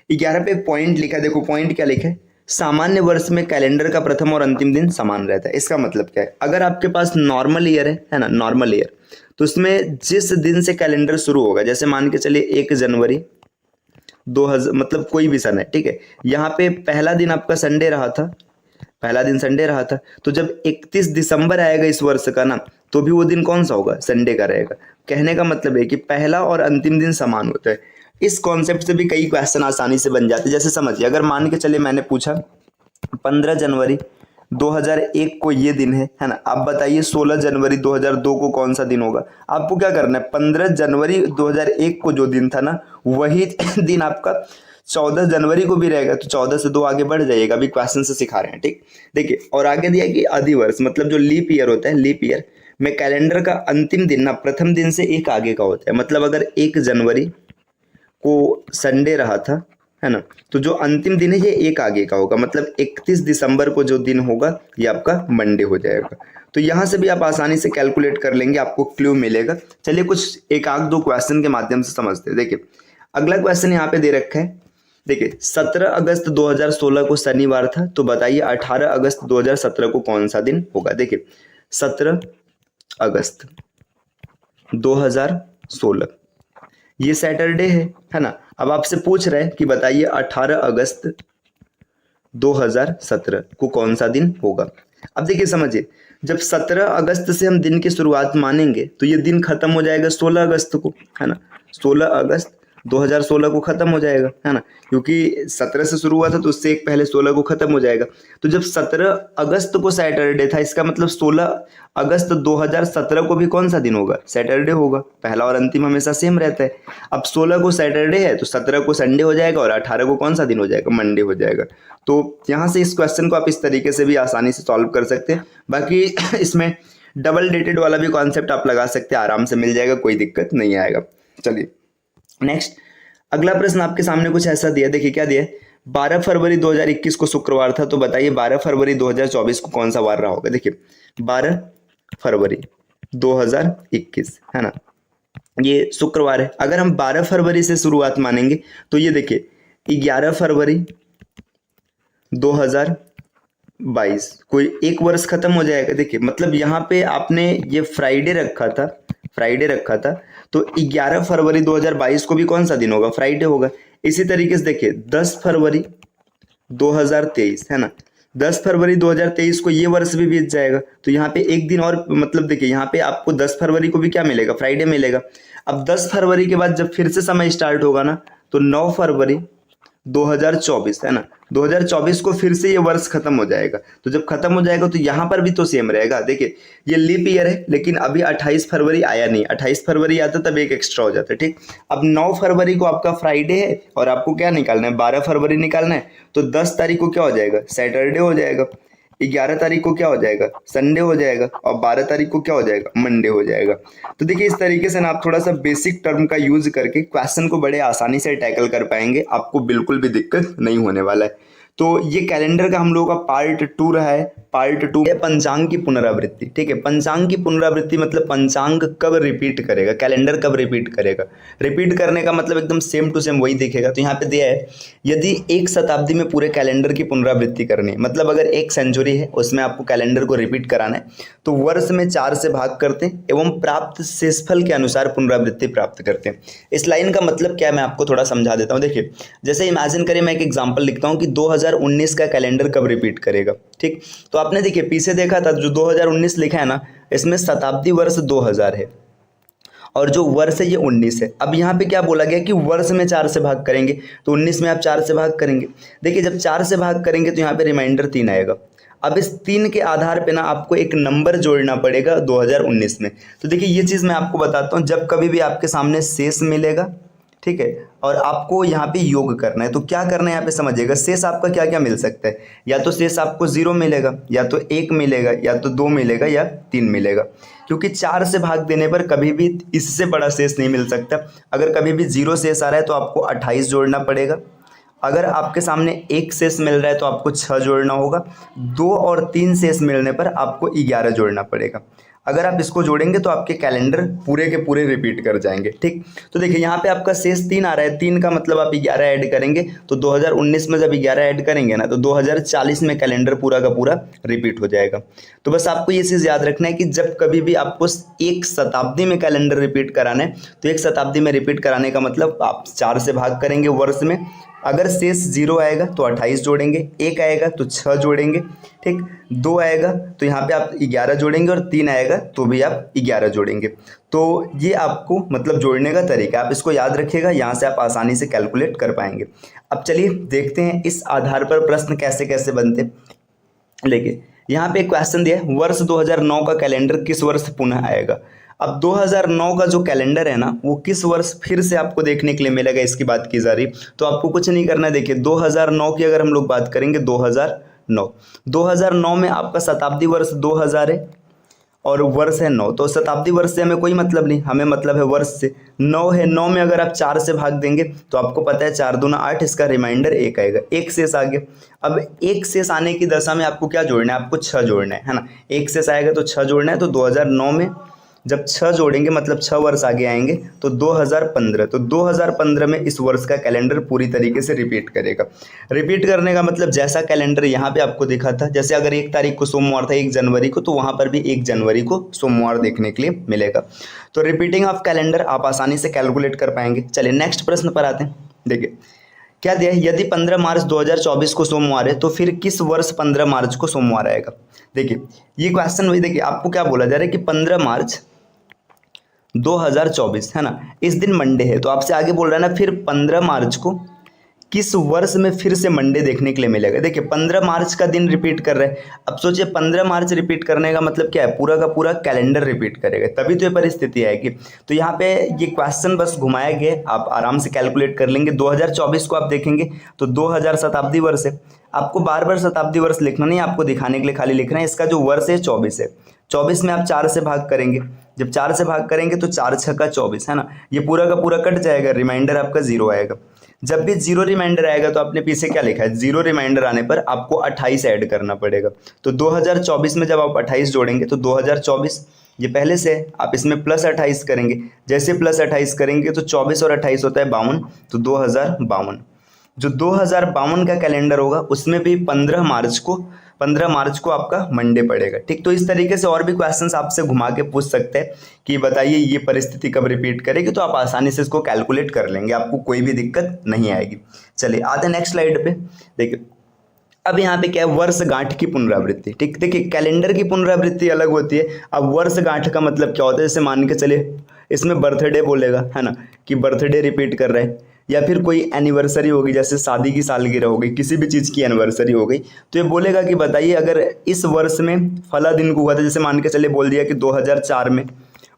Speaker 2: 11 पे पॉइंट लिखा है। देखो पॉइंट क्या लिखा है? सामान्य वर्ष में कैलेंडर का प्रथम और अंतिम दिन समान रहता है। इसका मतलब क्या है? अगर आपके पास नॉर्मल ईयर है ना, नॉर्मल ईयर, तो उसमें जिस दिन से कैलेंडर शुरू होगा, जैसे मान के चलिए 1 जनवरी 2000 मतलब कोई भी सन है, ठीक है। यहाँ पे पहला दिन आपका संडे रहा था, पहला दिन संडे रहा था, तो जब 31 दिसंबर आएगा इस वर्ष का ना, तो भी वो दिन कौन सा होगा? संडे का रहेगा। कहने का मतलब है कि पहला और अंतिम दिन समान होता है। इस कॉन्सेप्ट से भी कई क्वेश्चन आसानी से बन जाते हैं। जैसे समझिए अगर मान के चलिए मैंने पूछा 15 जनवरी 2001 को ये दिन है ना। आप बताइए 16 जनवरी 2002 को कौन सा दिन होगा? आपको क्या करना है? 15 जनवरी 2001 को जो दिन था ना, वही दिन आपका 14 जनवरी को भी रहेगा, तो 14 से 2 आगे बढ़ जाइएगा। अभी क्वेश्चन से सिखा रहे हैं, ठीक। देखिए और आगे दिया कि अधिवर्ष मतलब जो लीप ईयर होता है, लीप ईयर में कैलेंडर का अंतिम दिन ना प्रथम दिन से 1 आगे का होता है। मतलब अगर 1 जनवरी को संडे रहा था है ना, तो जो अंतिम दिन है ये 1 आगे का होगा। मतलब 31 दिसंबर को जो दिन होगा ये आपका मंडे हो जाएगा। तो यहाँ से भी आप आसानी से कैलकुलेट कर लेंगे, आपको क्लू मिलेगा। चलिए कुछ एक आध दो क्वेश्चन के माध्यम से समझते हैं। देखिए अगला क्वेश्चन यहाँ पे दे रखा है। देखिए 17 अगस्त 2016 को शनिवार था, तो बताइए 18 अगस्त 2017 को कौन सा दिन होगा? देखिए 17 अगस्त 2016 ये सैटरडे है ना। अब आपसे पूछ रहे हैं कि बताइए 18 अगस्त 2017 को कौन सा दिन होगा? अब देखिए समझिए, जब 17 अगस्त से हम दिन की शुरुआत मानेंगे तो ये दिन खत्म हो जाएगा 16 अगस्त को, है ना। 16 अगस्त 2016 को खत्म हो जाएगा, है ना, क्योंकि 17 से शुरू हुआ था तो उससे एक पहले 16 को खत्म हो जाएगा। तो जब 17 अगस्त को सैटरडे था, इसका मतलब 16 अगस्त 2017 को भी कौन सा दिन होगा? सैटरडे होगा। पहला और अंतिम हमेशा सेम रहता है। अब 16 को सैटरडे है तो 17 को संडे हो जाएगा और 18 को कौन सा दिन हो जाएगा? मंडे हो जाएगा। तो यहाँ से इस क्वेश्चन को आप इस तरीके से भी आसानी से सॉल्व कर सकते हैं। बाकी इसमें डबल डेटेड वाला भी कॉन्सेप्ट आप लगा सकते हैं, आराम से मिल जाएगा, कोई दिक्कत नहीं आएगा। चलिए नेक्स्ट अगला प्रश्न आपके सामने कुछ ऐसा दिया। देखिए क्या दिया है? 12 फरवरी 2021 को शुक्रवार था, तो बताइए 12 फरवरी 2024 को कौन सा वार रहा होगा? देखिए 12 फरवरी 2021 है ना, ये शुक्रवार है। अगर हम 12 फरवरी से शुरुआत मानेंगे तो ये देखिए 11 फरवरी 2022 कोई एक वर्ष खत्म हो जाएगा। देखिए मतलब यहाँ पे आपने ये फ्राइडे रखा था, तो 11 फरवरी 2022 को भी कौन सा दिन होगा? फ्राइडे होगा। इसी तरीके से देखिए 10 फरवरी 2023 है ना, 10 फरवरी 2023 को ये वर्ष भी बीत जाएगा। तो यहाँ पे एक दिन और, मतलब देखिए यहाँ पे आपको 10 फरवरी को भी क्या मिलेगा? फ्राइडे मिलेगा। अब 10 फरवरी के बाद जब फिर से समय स्टार्ट होगा ना, तो 9 फरवरी 2024 है ना, 2024 को फिर से ये वर्ष खत्म हो जाएगा। तो जब खत्म हो जाएगा तो यहाँ पर भी तो सेम रहेगा। देखिए ये लीप ईयर है, लेकिन अभी 28 फरवरी आया नहीं। 28 फरवरी आता तब एक एक्स्ट्रा हो जाता है, ठीक। अब 9 फरवरी को आपका फ्राइडे है और आपको क्या निकालना है? 12 फरवरी निकालना है। तो 10 तारीख को क्या हो जाएगा? सैटरडे हो जाएगा। 11 तारीख को क्या हो जाएगा? संडे हो जाएगा। और 12 तारीख को क्या हो जाएगा? मंडे हो जाएगा। तो देखिए इस तरीके से ना आप थोड़ा सा बेसिक टर्म का यूज करके क्वेश्चन को बड़े आसानी से टैकल कर पाएंगे, आपको बिल्कुल भी दिक्कत नहीं होने वाला है। तो ये कैलेंडर का हम लोगों का पार्ट 2 रहा है। पार्ट 2 है पंचांग की पुनरावृत्ति। ठीक है, पंचांग की पुनरावृत्ति मतलब पंचांग कब रिपीट करेगा, कैलेंडर कब रिपीट करेगा। रिपीट करने का मतलब एकदम सेम टू सेम वही दिखेगा। तो यहाँ पे दिया है यदि एक शताब्दी में पूरे कैलेंडर की पुनरावृत्ति करनी है, मतलब अगर एक सेंचुरी है उसमें आपको कैलेंडर को रिपीट कराना है, तो वर्ष में 4 से भाग करते हैं एवं प्राप्त शेषफल के अनुसार पुनरावृत्ति प्राप्त करते हैं। इस लाइन का मतलब क्या है मैं आपको थोड़ा समझा देता हूँ। देखिए, जैसे इमेजिन करिए मैं एक एग्जांपल लिखता हूँ कि 2019 का कैलेंडर कब रिपीट करेगा। ठीक, तो आपने देखिए पीछे देखा था जो 2019 लिखा है ना, इसमें शताब्दी वर्ष 2000 है और जो वर्ष है ये 19 है। अब यहाँ पे क्या बोला गया कि वर्ष में 4 से भाग करेंगे, तो 19 में आप 4 से भाग करेंगे। देखिए जब 4 से भाग करेंगे तो यहाँ पे रिमाइंडर 3 आएगा। अब इस 3 के आधार पे ना आपको एक नंबर जोड़ना पड़ेगा 2019 में। तो देखिए ये चीज़ मैं आपको बताता हूँ, जब कभी भी आपके सामने शेष मिलेगा, ठीक है, और आपको यहाँ पे योग करना है, तो क्या करना है यहाँ पे समझिएगा। शेष आपका क्या क्या मिल सकता है, या तो शेष आपको 0 मिलेगा, या तो 1 मिलेगा, या तो 2 मिलेगा, या 3 मिलेगा। क्योंकि 4 से भाग देने पर कभी भी इससे बड़ा शेष नहीं मिल सकता। अगर कभी भी 0 शेष आ रहा है तो आपको 28 जोड़ना पड़ेगा। अगर आपके सामने 1 शेष मिल रहा है तो आपको 6 जोड़ना होगा। 2 और 3 शेष मिलने पर आपको 11 जोड़ना पड़ेगा। अगर आप इसको जोड़ेंगे तो आपके कैलेंडर पूरे के पूरे रिपीट कर जाएंगे। ठीक, तो देखिए यहाँ पे आपका शेष 3 आ रहा है, 3 का मतलब आप 11 ऐड करेंगे, तो 2019 में जब 11 ऐड करेंगे ना तो 2040 में कैलेंडर पूरा का पूरा रिपीट हो जाएगा। तो बस आपको ये चीज़ याद रखना है कि जब कभी भी आपको एक शताब्दी में कैलेंडर रिपीट कराना है, तो एक शताब्दी में रिपीट कराने का मतलब आप 4 से भाग करेंगे वर्ष में। अगर शेष 0 आएगा तो 28 जोड़ेंगे, 1 आएगा तो 6 जोड़ेंगे, ठीक, 2 आएगा तो यहाँ पे आप 11 जोड़ेंगे, और 3 आएगा तो भी आप 11 जोड़ेंगे। तो ये आपको मतलब जोड़ने का तरीका, आप इसको याद रखिएगा, यहाँ से आप आसानी से कैलकुलेट कर पाएंगे। अब चलिए देखते हैं इस आधार पर प्रश्न कैसे कैसे बनते। देखिए यहाँ पे एक क्वेश्चन दिया है, वर्ष 2009 का कैलेंडर किस वर्ष पुनः आएगा। अब 2009 का जो कैलेंडर है ना वो किस वर्ष फिर से आपको देखने के लिए मिलेगा, इसकी बात की जा रही। तो आपको कुछ नहीं करना है। देखिए 2009 की अगर हम लोग बात करेंगे, 2009 में आपका शताब्दी वर्ष 2000 है और वर्ष है 9, तो शताब्दी वर्ष से हमें कोई मतलब नहीं, हमें मतलब है वर्ष से। 9 है, 9 में अगर आप 4 से भाग देंगे तो आपको पता है 4 दूना 8, इसका रिमाइंडर 1 आएगा, 1 शेष आ गया। अब 1 शेष आने की दशा में आपको क्या जोड़ना है, आपको 6 जोड़ना है ना। 1 शेष आएगा तो 6 जोड़ना है। तो 2009 में जब 6 जोड़ेंगे मतलब 6 वर्ष आगे आएंगे तो 2015, तो 2015 में इस वर्ष का कैलेंडर पूरी तरीके से रिपीट करेगा। रिपीट करने का मतलब जैसा कैलेंडर यहाँ पे आपको दिखा था, जैसे अगर 1 तारीख को सोमवार था 1 जनवरी को, तो वहाँ पर भी 1 जनवरी को सोमवार देखने के लिए मिलेगा। तो रिपीटिंग ऑफ कैलेंडर आप आसानी से कैलकुलेट कर पाएंगे। चलिए नेक्स्ट प्रश्न पर आते हैं। देखिए क्या दिया है, यदि 15 मार्च 2024 को सोमवार है तो फिर किस वर्ष 15 मार्च को सोमवार आएगा। देखिए ये क्वेश्चन वही, देखिए आपको क्या बोला जा रहा है कि 15 मार्च 2024 है ना, इस दिन मंडे है, तो आपसे आगे बोल रहा है ना फिर 15 मार्च को किस वर्ष में फिर से मंडे देखने के लिए मिलेगा। देखिए 15 मार्च का दिन रिपीट कर रहे हैं। अब सोचिए 15 मार्च रिपीट करने का मतलब क्या है, पूरा का पूरा कैलेंडर रिपीट करेगा, तभी तो ये परिस्थिति आएगी। तो यहाँ पे ये क्वेश्चन बस घुमाया गया, आप आराम से कैलकुलेट कर लेंगे। 2024 को आप देखेंगे तो 2000 शताब्दी वर्ष है। आपको बार बार शताब्दी वर्ष लिखना नहीं, आपको दिखाने के लिए खाली लिखना है। इसका जो वर्ष है 24 है। 24 में आप 4 से भाग करेंगे, जब 4 से भाग करेंगे तो 4 छक्का 24 है ना, ये पूरा का पूरा कट जाएगा, रिमाइंडर आपका 0 आएगा। जब भी 0 रिमाइंडर आएगा तो आपने पीछे क्या लिखा है, 0 रिमाइंडर आने पर आपको 28 ऐड करना पड़ेगा। तो 2024 में जब आप 28 जोड़ेंगे तो 2024 ये पहले से है, आप इसमें प्लस 28 करेंगे। जैसे प्लस 28 करेंगे तो 24 और 28 होता है 52, तो 2052। जो 2052 का कैलेंडर होगा उसमें भी 15 मार्च को आपका मंडे पड़ेगा। ठीक, तो इस तरीके से और भी क्वेश्चंस आपसे घुमा के पूछ सकते हैं कि बताइए ये परिस्थिति कब रिपीट करेगी, तो आप आसानी से इसको कैलकुलेट कर लेंगे, आपको कोई भी दिक्कत नहीं आएगी। चलिए आते हैं नेक्स्ट स्लाइड पे। देखिए अब यहाँ पे क्या है, वर्षगांठ की पुनरावृत्ति। ठीक, देखिए कैलेंडर की पुनरावृत्ति अलग होती है। अब वर्षगांठ का मतलब क्या होता है, जैसे मान के चलिए इसमें बर्थडे बोलेगा है ना, कि बर्थडे रिपीट कर रहे हैं, या फिर कोई एनिवर्सरी होगी, जैसे शादी की सालगिरह हो गई, किसी भी चीज़ की एनिवर्सरी हो गई, तो ये बोलेगा कि बताइए अगर इस वर्ष में फला दिन को हुआ था, जैसे मान के चले बोल दिया कि 2004 में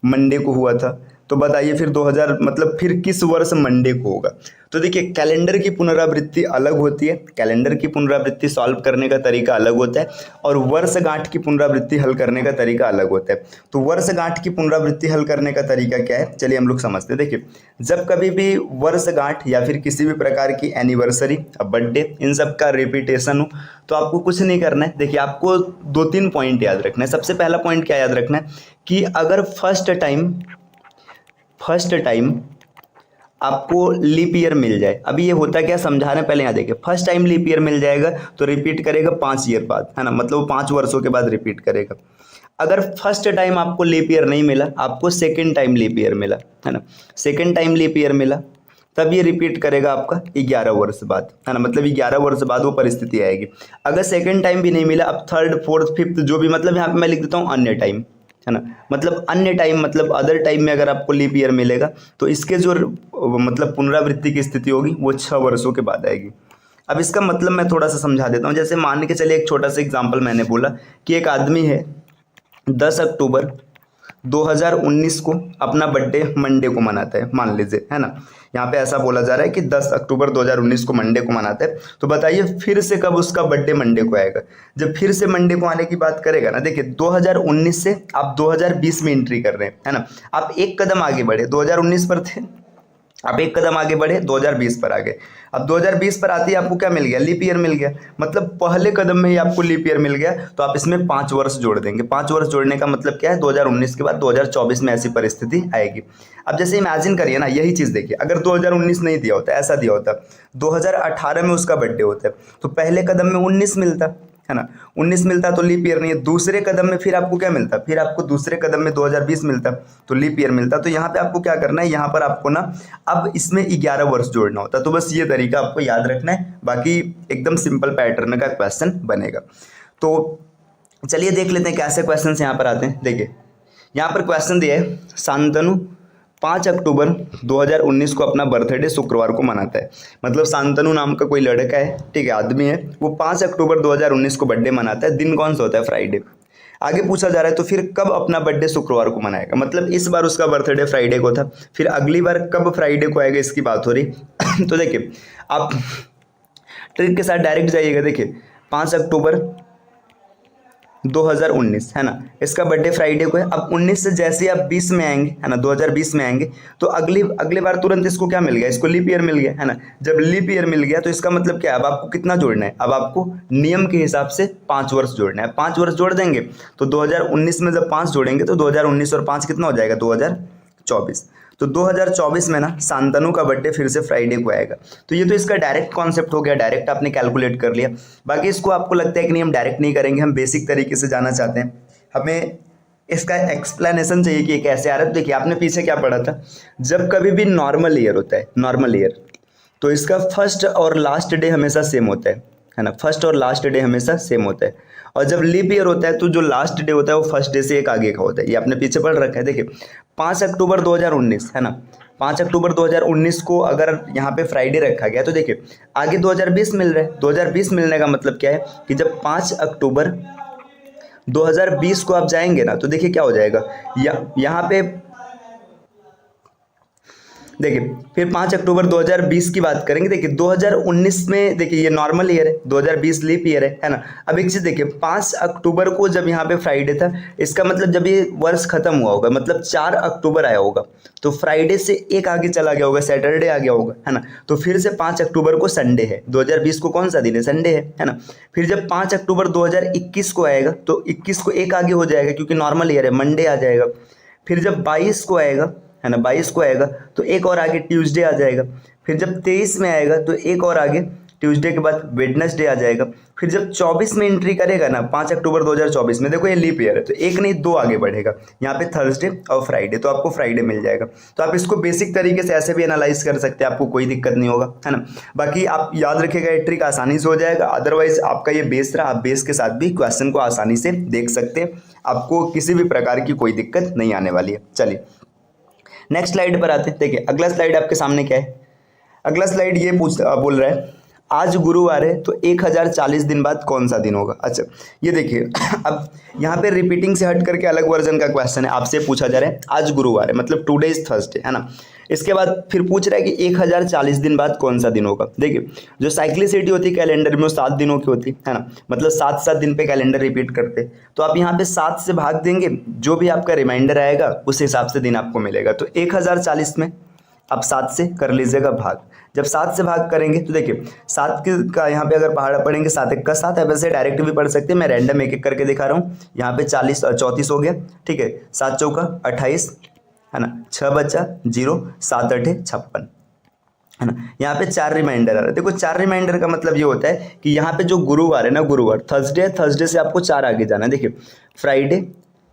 Speaker 2: मंडे को हुआ था, तो बताइए फिर 2000 मतलब फिर किस वर्ष मंडे को होगा। तो देखिए कैलेंडर की पुनरावृत्ति अलग होती है, कैलेंडर की पुनरावृत्ति सॉल्व करने का तरीका अलग होता है और वर्षगांठ की पुनरावृत्ति हल करने का तरीका अलग होता है। तो वर्षगांठ की पुनरावृत्ति हल करने का तरीका क्या है, चलिए हम लोग समझते हैं। देखिए जब कभी भी वर्षगांठ या फिर किसी भी प्रकार की एनिवर्सरी, बर्थडे, इन सब का रिपीटेशन हो तो आपको कुछ नहीं करना है। देखिए आपको 2-3 पॉइंट याद रखना है। सबसे पहला पॉइंट क्या याद रखना है कि अगर फर्स्ट टाइम आपको लीप ईयर मिल जाए, अभी ये होता क्या समझा रहे हैं, पहले यहाँ देखिए। फर्स्ट टाइम लीप ईयर मिल जाएगा तो रिपीट करेगा 5 ईयर बाद, है ना, मतलब वो 5 वर्षों के बाद रिपीट करेगा। अगर फर्स्ट टाइम आपको लीप ईयर नहीं मिला, आपको सेकेंड टाइम लीप ईयर मिला, है ना, सेकेंड टाइम लीप ईयर मिला, तब ये रिपीट करेगा आपका 11 वर्ष बाद, है ना, मतलब 11 वर्ष बाद वो परिस्थिति आएगी। अगर सेकेंड टाइम भी नहीं मिला, अब थर्ड, फोर्थ, फिफ्थ, जो भी, मतलब यहाँ पे मैं लिख देता हूँ अन्य टाइम, है ना, मतलब अन्य टाइम, मतलब अदर टाइम में अगर आपको लीप ईयर मिलेगा तो इसके जो मतलब पुनरावृत्ति की स्थिति होगी वो 6 वर्षों के बाद आएगी। अब इसका मतलब मैं थोड़ा सा समझा देता हूँ। जैसे मान के चलिए एक छोटा सा एग्जाम्पल मैंने बोला कि एक आदमी है 10 अक्टूबर 2019 को अपना बर्थडे मंडे को मनाता है, मान लीजिए, है ना, यहाँ पे ऐसा बोला जा रहा है कि 10 अक्टूबर 2019 को मंडे को मनाता है। तो बताइए फिर से कब उसका बर्थडे मंडे को आएगा। जब फिर से मंडे को आने की बात करेगा ना, देखिए 2019 से आप 2020 में एंट्री कर रहे हैं, है ना, आप एक कदम आगे बढ़े, 2019 पर थे, आप एक कदम आगे बढ़े 2020 पर आ गए। अब 2020 पर आते ही आपको क्या मिल गया, लीप ईयर मिल गया, मतलब पहले कदम में ही आपको लीप ईयर मिल गया। तो आप इसमें 5 वर्ष जोड़ देंगे। 5 वर्ष जोड़ने का मतलब क्या है, 2019 के बाद 2024 में ऐसी परिस्थिति आएगी। अब जैसे इमेजिन करिए ना, यही चीज़ देखिए, अगर 2019 नहीं दिया होता, ऐसा दिया होता 2018 में उसका बर्थडे होता है तो पहले कदम में 19 मिलता, है ना, 19 मिलता तो लीप ईयर नहीं है। दूसरे कदम में फिर आपको क्या मिलता, फिर आपको दूसरे कदम में 2020 मिलता तो लीप ईयर मिलता। तो यहाँ पे आपको क्या करना है, यहाँ पर आपको ना अब इसमें 11 वर्ष जोड़ना होता। तो बस ये तरीका आपको याद रखना है, बाकी एकदम सिंपल पैटर्न का क्वेश्चन बनेगा। तो चलिए देख लेते हैं कैसे क्वेश्चन यहाँ पर आते हैं। देखिए यहाँ पर क्वेश्चन दिया है, शांतनु 5 अक्टूबर 2019 को अपना बर्थडे शुक्रवार को मनाता है। मतलब शांतनु नाम का कोई लड़का है, ठीक है, आदमी है, वो 5 अक्टूबर 2019 को बर्थडे मनाता है। दिन कौन सा होता है, फ्राइडे। आगे पूछा जा रहा है तो फिर कब अपना बर्थडे शुक्रवार को मनाएगा। मतलब इस बार उसका बर्थडे फ्राइडे को था, फिर अगली बार कब फ्राइडे को आएगा इसकी बात हो रही। तो देखिए आप ट्रिक के साथ डायरेक्ट जाइएगा। देखिए 5 अक्टूबर 2019, है ना, इसका बर्थडे फ्राइडे को है। अब 19 से जैसे आप 20 में आएंगे, है ना, 2020 में आएंगे तो अगले बार तुरंत इसको क्या मिल गया, इसको लीप ईयर मिल गया, है ना। जब लीप ईयर मिल गया तो इसका मतलब क्या है, अब आपको कितना जोड़ना है, अब आपको नियम के हिसाब से 5 वर्ष जोड़ना है। 5 वर्ष जोड़ देंगे तो 2019 में जब 5 जोड़ेंगे तो 2019 और 5 कितना हो जाएगा, 2024। तो 2024 में ना शांतनु का बर्थडे फिर से फ्राइडे को आएगा। तो ये तो इसका डायरेक्ट कॉन्सेप्ट हो गया, डायरेक्ट आपने कैलकुलेट कर लिया। बाकी इसको आपको लगता है कि नहीं हम डायरेक्ट नहीं करेंगे, हम बेसिक तरीके से जाना चाहते हैं, हमें इसका एक्सप्लेनेशन चाहिए कि कैसे आ रहा है। तो देखिए आपने पीछे क्या पढ़ा था, जब कभी भी नॉर्मल ईयर होता है, नॉर्मल ईयर, तो इसका फर्स्ट और लास्ट डे हमेशा सेम होता है ना, फर्स्ट और लास्ट डे हमेशा सेम होता है। और जब लीप ईयर होता है तो जो लास्ट डे होता है वो फर्स्ट डे से एक आगे का होता है। ये आपने पीछे पढ़ रखा है। देखिए 5 अक्टूबर 2019, है ना, 5 अक्टूबर 2019 को अगर यहाँ पे फ्राइडे रखा गया तो देखिए आगे 2020 मिल रहा है। 2020 मिलने का मतलब क्या है कि जब 5 अक्टूबर 2020 को आप जाएंगे ना तो देखिए क्या हो जाएगा, यहाँ पे देखिए फिर 5 अक्टूबर 2020 की बात करेंगे। देखिए 2019 में देखिए ये नॉर्मल ईयर है, 2020 लीप ईयर है ना। अब एक चीज़ देखिए 5 अक्टूबर को जब यहाँ पे फ्राइडे था, इसका मतलब जब ये वर्ष खत्म हुआ होगा, मतलब 4 अक्टूबर आया होगा तो फ्राइडे से एक आगे चला गया होगा, सैटरडे आ गया होगा, है ना। तो फिर से 5 अक्टूबर को संडे है, 2020 को कौन सा दिन है, संडे है ना। फिर जब 5 अक्टूबर 2021 को आएगा तो 21 को एक आगे हो जाएगा क्योंकि नॉर्मल ईयर है, मंडे आ जाएगा। फिर जब 22 को आएगा, है ना, 22 को आएगा तो एक और आगे ट्यूसडे आ जाएगा। फिर जब 23 में आएगा तो एक और आगे ट्यूसडे के बाद वेडनेसडे आ जाएगा। फिर जब 24 में एंट्री करेगा ना, 5 अक्टूबर 2024 में, देखो ये लीप ईयर है तो एक नहीं 2 आगे बढ़ेगा, यहाँ पे थर्सडे और फ्राइडे, तो आपको फ्राइडे मिल जाएगा। तो आप इसको बेसिक तरीके से ऐसे भी एनालाइज कर सकते हैं, आपको कोई दिक्कत नहीं होगा, है ना। बाकी आप याद रखिएगा ये ट्रिक आसानी से हो जाएगा। अदरवाइज आपका ये बेस रहा, आप बेस के साथ भी क्वेश्चन को आसानी से देख सकते हैं, आपको किसी भी प्रकार की कोई दिक्कत नहीं आने वाली है। चलिए नेक्स्ट स्लाइड पर आते हैं। देखिए अगला स्लाइड आपके सामने क्या है, अगला स्लाइड ये बोल रहा है आज गुरुवार है तो 1040 दिन बाद कौन सा दिन होगा। अच्छा ये देखिए अब यहाँ पे रिपीटिंग से हट करके अलग वर्जन का क्वेश्चन है, आपसे पूछा जा रहा है आज गुरुवार है मतलब टुडे इज थर्सडे है ना। इसके बाद फिर पूछ रहा है कि 1040 दिन बाद कौन सा दिन होगा। देखिए जो साइक्लिसिटी होती है कैलेंडर में वो 7 दिनों की होती है ना, मतलब 7-7 दिन पे कैलेंडर रिपीट करते। तो आप यहाँ पे 7 से भाग देंगे, जो भी आपका रिमाइंडर आएगा उस हिसाब से दिन आपको मिलेगा। तो 1040 में आप 7 से कर लीजिएगा भाग। जब 7 से भाग करेंगे तो देखिए 7 का यहाँ पे अगर पहाड़ा पढ़ेंगे 7 1 का 7 है, वैसे डायरेक्ट भी पढ़ सकते हैं, मैं रैंडम एक एक करके दिखा रहा हूँ। यहाँ पे 34 हो गया, ठीक है, 7 चौका 28 है ना, 6 बचा 0, 7 8 56 है ना। यहाँ पे 4 रिमाइंडर आ रहा है। देखो 4 रिमाइंडर का मतलब ये होता है कि यहाँ पे जो गुरुवार है ना, गुरुवार थर्सडे से आपको 4 आगे जाना है। देखिए फ्राइडे,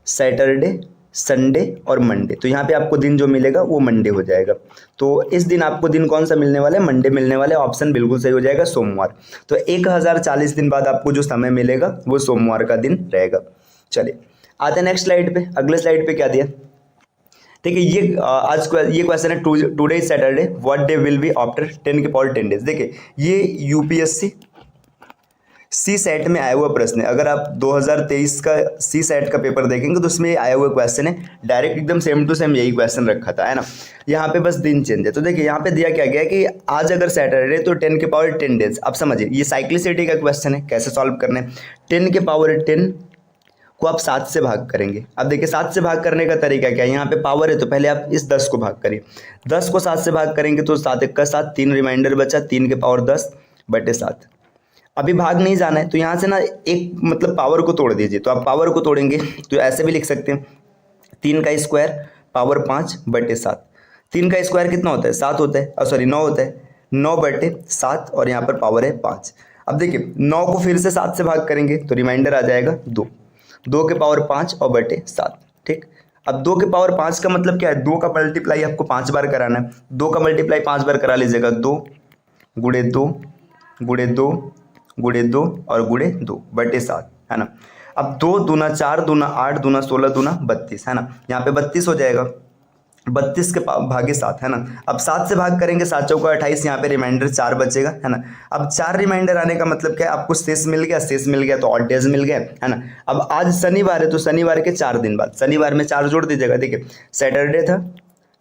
Speaker 2: सैटरडे, संडे और मंडे, तो यहाँ पे आपको दिन जो मिलेगा वो मंडे हो जाएगा। तो इस दिन आपको दिन कौन सा मिलने वाला है, मंडे मिलने वाला है। ऑप्शन बिल्कुल सही हो जाएगा, सोमवार। तो 1040 दिन बाद आपको जो समय मिलेगा वो सोमवार का दिन रहेगा। चलिए आते हैं नेक्स्ट स्लाइड पे। अगले स्लाइड पे क्या दिया, देखिए ये आज ये क्वेश्चन है today is Saturday, what day will be after 10 के पावर 10 डेज। देखिए ये यूपीएससी सी सेट में आया हुआ प्रश्न है। अगर आप 2023 का सी सेट का पेपर देखेंगे तो उसमें आया हुआ क्वेश्चन है, डायरेक्ट एकदम सेम टू सेम यही क्वेश्चन रखा था है ना। यहाँ पे बस दिन चेंज है। तो देखिए यहाँ पे दिया क्या गया कि आज अगर सैटरडे तो 10 के पावर 10 डेज। अब समझिए ये साइक्लिसिटी का क्वेश्चन है, कैसे सॉल्व करना है। 10 के पावर 10 को आप 7 से भाग करेंगे। अब देखिए 7 से भाग करने का तरीका क्या है, यहाँ पे पावर है तो पहले आप इस 10 को भाग करिए। 10 को 7 से भाग करेंगे तो 7 1 का 7, 3 रिमाइंडर बचा, 3 के पावर 10 बटे 7। अभी भाग नहीं जाना है तो यहाँ से ना एक मतलब पावर को तोड़ दीजिए। तो आप पावर को तोड़ेंगे तो ऐसे भी लिख सकते हैं, 3 का स्क्वायर पावर 5 बटे 7। 3 का स्क्वायर कितना होता है, 7 होता है, सॉरी 9 होता है, 9 बटे 7 और यहाँ पर पावर है 5। अब देखिए 9 को फिर से 7 से भाग करेंगे तो रिमाइंडर आ जाएगा 2, 2 के पावर 5 और बटे 7, ठीक। अब 2 के पावर 5 का मतलब क्या है, 2 का मल्टीप्लाई आपको 5 बार कराना है। 2 का मल्टीप्लाई 5 बार करा लीजिएगा, 2 गुणे 2 गुणे 2 गुणे 2 और गुणे 2 बटे 7 है ना। अब 2 दूना 4 दूना 8 दूना 16 दूना 32 है ना, यहाँ पे 32 हो जाएगा, 32 के भागे 7 है ना। अब 7 से भाग करेंगे, 7 चौका 28, यहाँ पे रिमाइंडर 4 बचेगा है ना। अब 4 रिमाइंडर आने का मतलब क्या है, आपको शेष मिल गया, शेष मिल गया तो ऑड डेज मिल गया है ना। अब आज शनिवार है तो शनिवार के 4 दिन बाद, शनिवार में 4 जोड़ दीजिएगा। देखिए सैटरडे था,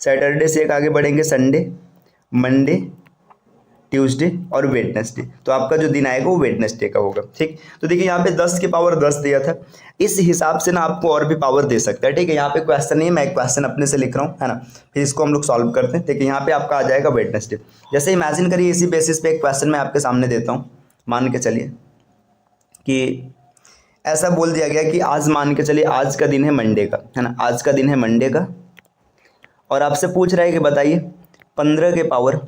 Speaker 2: सैटरडे से एक आगे बढ़ेंगे संडे, मंडे, ट्यूसडे और वेडनेसडे, तो आपका जो दिन आएगा वो वेडनेसडे का होगा, ठीक। तो देखिए यहाँ पे 10 के पावर 10 दिया था, इस हिसाब से ना आपको और भी पावर दे सकता है, ठीक है। यहाँ पे क्वेश्चन नहीं है, मैं क्वेश्चन अपने से लिख रहा हूँ है ना, फिर इसको हम लोग सॉल्व करते हैं। देखिए यहाँ पे आपका आ जाएगा वेडनेसडे। जैसे इमेजिन करिए इसी बेसिस पे एक क्वेश्चन मैं आपके सामने देता हूँ। मान के चलिए कि ऐसा बोल दिया गया कि आज मान के चलिए आज का दिन है मंडे का है ना, आज का दिन है मंडे का, और आपसे पूछ रहा है कि बताइए 15 के पावर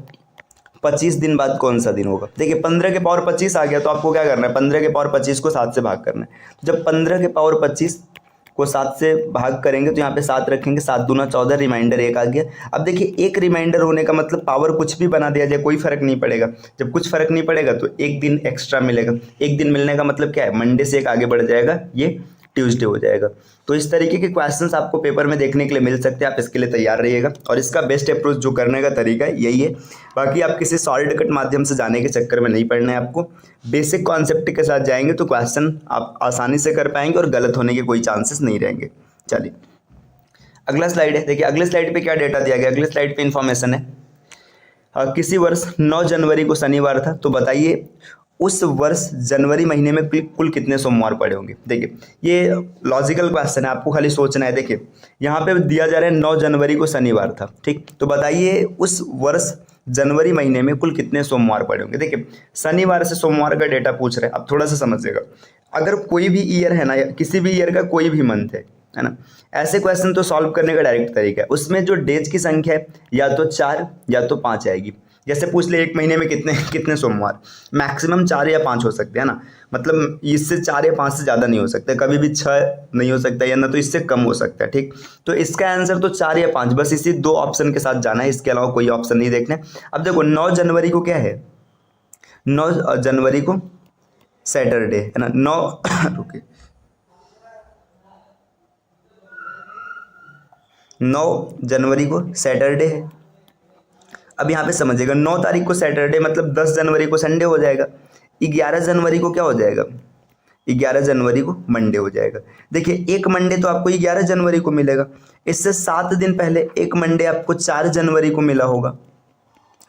Speaker 2: 25 दिन बाद कौन सा दिन होगा। देखिए 15 के पावर 25 आ गया तो आपको क्या करना है, 15 के पावर 25 को 7 से भाग करना है। तो जब 15 के पावर 25 को 7 से भाग करेंगे तो यहाँ पे 7 रखेंगे, 7 दूना 14, रिमाइंडर 1 आ गया। अब देखिए एक रिमाइंडर होने का मतलब पावर कुछ भी बना दिया जाए कोई फर्क नहीं पड़ेगा। जब कुछ फर्क नहीं पड़ेगा तो एक दिन एक्स्ट्रा मिलेगा। एक दिन मिलने का मतलब क्या है, मंडे से एक आगे बढ़ जाएगा, ये ट्यूसडे हो जाएगा। तो इस तरीके के क्वेश्चंस आपको पेपर में देखने के लिए मिल सकते हैं, आप इसके लिए तैयार रहिएगा। और इसका बेस्ट अप्रोच जो करने का तरीका है यही है, बाकी आप किसी शॉर्टकट माध्यम से जाने के चक्कर में नहीं पड़ना है। आपको बेसिक कॉन्सेप्ट के साथ जाएंगे तो क्वेश्चन आप आसानी से कर पाएंगे और गलत होने के कोई चांसेस नहीं रहेंगे। चलिए अगला स्लाइड है। देखिए अगले स्लाइड पे क्या डेटा दिया गया, अगले स्लाइड पे इंफॉर्मेशन है। किसी वर्ष 9 जनवरी को शनिवार था, तो बताइए उस वर्ष जनवरी महीने में कुल कितने सोमवार पड़े होंगे। देखिए ये लॉजिकल क्वेश्चन है, आपको खाली सोचना है। देखिए यहाँ पे दिया जा रहा है 9 जनवरी को शनिवार था, ठीक। तो बताइए उस वर्ष जनवरी महीने में कुल कितने सोमवार पड़े होंगे। देखिए शनिवार से सोमवार का डेटा पूछ रहे हैं, अब थोड़ा सा समझिएगा। अगर कोई भी ईयर है ना, किसी भी ईयर का कोई भी मंथ है ना, ऐसे क्वेश्चन तो सॉल्व करने का डायरेक्ट तरीका है, उसमें जो डेज की संख्या है या तो 4 या तो 5 आएगी। जैसे पूछ ले एक महीने में कितने कितने सोमवार, मैक्सिमम 4 या 5 हो सकते हैं ना, मतलब इससे 4 या 5 से ज़्यादा नहीं हो सकता, कभी भी 6 नहीं हो सकता या ना तो इससे कम हो सकता है, ठीक। तो इसका आंसर तो 4 या 5, बस इसी 2 ऑप्शन के साथ जाना है, इसके अलावा कोई ऑप्शन नहीं देखना है। अब देखो 9 जनवरी को क्या है, 9 जनवरी को सैटरडे है ना, 9 जनवरी को सैटरडे है। अब यहाँ पे समझिएगा 9 तारीख को सैटरडे मतलब 10 जनवरी को संडे हो जाएगा, 11 जनवरी को क्या हो जाएगा, 11 जनवरी को मंडे हो जाएगा। देखिए एक मंडे तो आपको 11 जनवरी को मिलेगा, इससे 7 दिन पहले एक मंडे आपको 4 जनवरी को मिला होगा,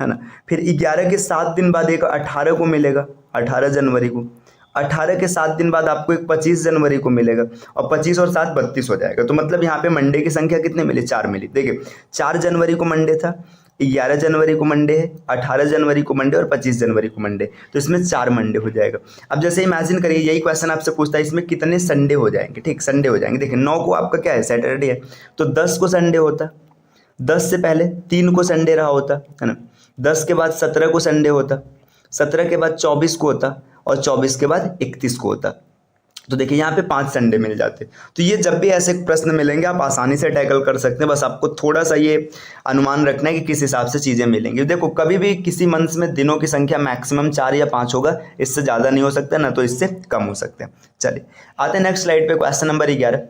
Speaker 2: है ना। फिर 11 के 7 दिन बाद एक 18 को मिलेगा, 18 जनवरी को। 18 के 7 दिन बाद आपको एक 25 जनवरी को मिलेगा, और 25 और 7 32 हो जाएगा। तो मतलब यहाँ पे मंडे की संख्या कितने मिली, 4 मिली। देखिए 4 जनवरी को मंडे था, 11 जनवरी को मंडे है, 18 जनवरी को मंडे और 25 जनवरी को मंडे, तो इसमें 4 मंडे हो जाएगा। अब जैसे इमेजिन करिए यही क्वेश्चन आपसे पूछता है इसमें कितने संडे हो जाएंगे, ठीक, संडे हो जाएंगे। देखिए 9 को आपका क्या है, सैटरडे है, तो 10 को संडे होता, 10 से पहले 3 को संडे रहा होता, है ना। 10 के बाद 17 को संडे होता, 17 के बाद 24 को होता, और 24 के बाद 31 को होता। तो देखिए यहाँ पे 5 संडे मिल जाते। तो ये जब भी ऐसे प्रश्न मिलेंगे आप आसानी से टैकल कर सकते हैं, बस आपको थोड़ा सा ये अनुमान रखना है कि किस हिसाब से चीज़ें मिलेंगी। देखो कभी भी किसी मंथ में दिनों की संख्या मैक्सिमम 4 या 5 होगा, इससे ज़्यादा नहीं हो सकता, ना तो इससे कम हो सकते हैं। चलिए आते हैं नेक्स्ट स्लाइड पे, क्वेश्चन नंबर 11।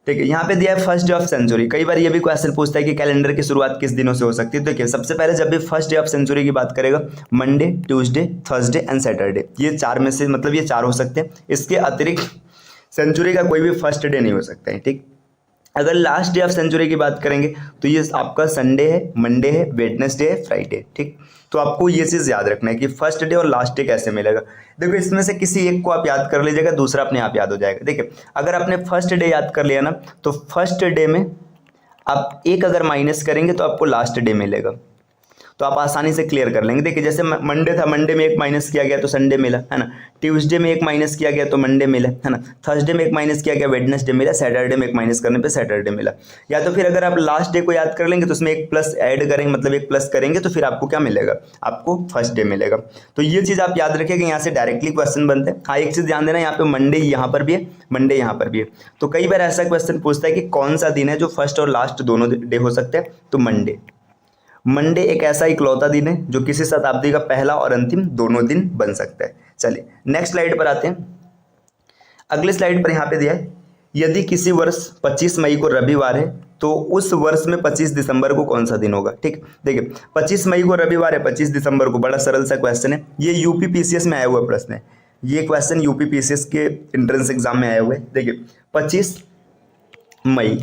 Speaker 2: ठीक है, यहाँ पे दिया है फर्स्ट डे ऑफ सेंचुरी। कई बार ये भी क्वेश्चन पूछता है कि कैलेंडर की शुरुआत किस दिनों से हो सकती है। देखिए सबसे पहले जब भी फर्स्ट डे ऑफ सेंचुरी की बात करेगा, Monday, Tuesday, Thursday and Saturday, ये 4 में से मतलब ये 4 हो सकते हैं। इसके अतिरिक्त सेंचुरी का कोई भी फर्स्ट डे नहीं हो सकता है, ठीक। अगर लास्ट डे ऑफ सेंचुरी की बात करेंगे तो ये आपका संडे है, मंडे है, वेडनेसडे है, फ्राइडे, ठीक। तो आपको ये चीज़ याद रखना है कि फर्स्ट डे और लास्ट डे कैसे मिलेगा। देखो इसमें से किसी एक को आप याद कर लीजिएगा, दूसरा अपने आप याद हो जाएगा। देखिए अगर आपने फर्स्ट डे याद कर लिया ना, तो फर्स्ट डे में आप एक अगर माइनस करेंगे तो आपको लास्ट डे मिलेगा, तो आप आसानी से क्लियर कर लेंगे। देखिए जैसे मंडे था, मंडे में एक माइनस किया गया तो संडे मिला, है ना। ट्यूसडे में एक माइनस किया गया तो मंडे मिला, है ना। थर्सडे में एक माइनस किया गया, वेडनेसडे मिला। सैटरडे में एक माइनस करने पे सैटरडे मिला। या तो फिर अगर आप लास्ट डे को याद कर लेंगे तो उसमें एक प्लस ऐड करेंगे, मतलब एक प्लस करेंगे, तो फिर आपको क्या मिलेगा, आपको फर्स्ट डे मिलेगा। तो ये चीज़ आप याद रखिएगा, यहाँ से डायरेक्टली क्वेश्चन बनते हैं। हाँ एक चीज़ ध्यान देना, यहाँ पे मंडे यहाँ पर भी है, मंडे यहाँ पर भी है। तो कई बार ऐसा क्वेश्चन पूछता है कि कौन सा दिन है जो फर्स्ट और लास्ट दोनों डे हो सकते हैं, तो मंडे एक ऐसा इकलौता दिन है जो किसी शताब्दी का पहला और अंतिम दोनों दिन बन सकता है। चलिए नेक्स्ट स्लाइड पर आते हैं। अगले स्लाइड पर यहाँ पे दिया है, यदि किसी वर्ष 25 मई को रविवार है तो उस वर्ष में 25 दिसंबर को कौन सा दिन होगा, ठीक। देखिए 25 मई को रविवार है, 25 दिसंबर को, बड़ा सरल सा क्वेश्चन है। ये यूपीपीसीएस में आया हुआ प्रश्न है, ये क्वेश्चन यूपीपीसीएस के एंट्रेंस एग्जाम में आया हुआ है। देखिए 25 मई,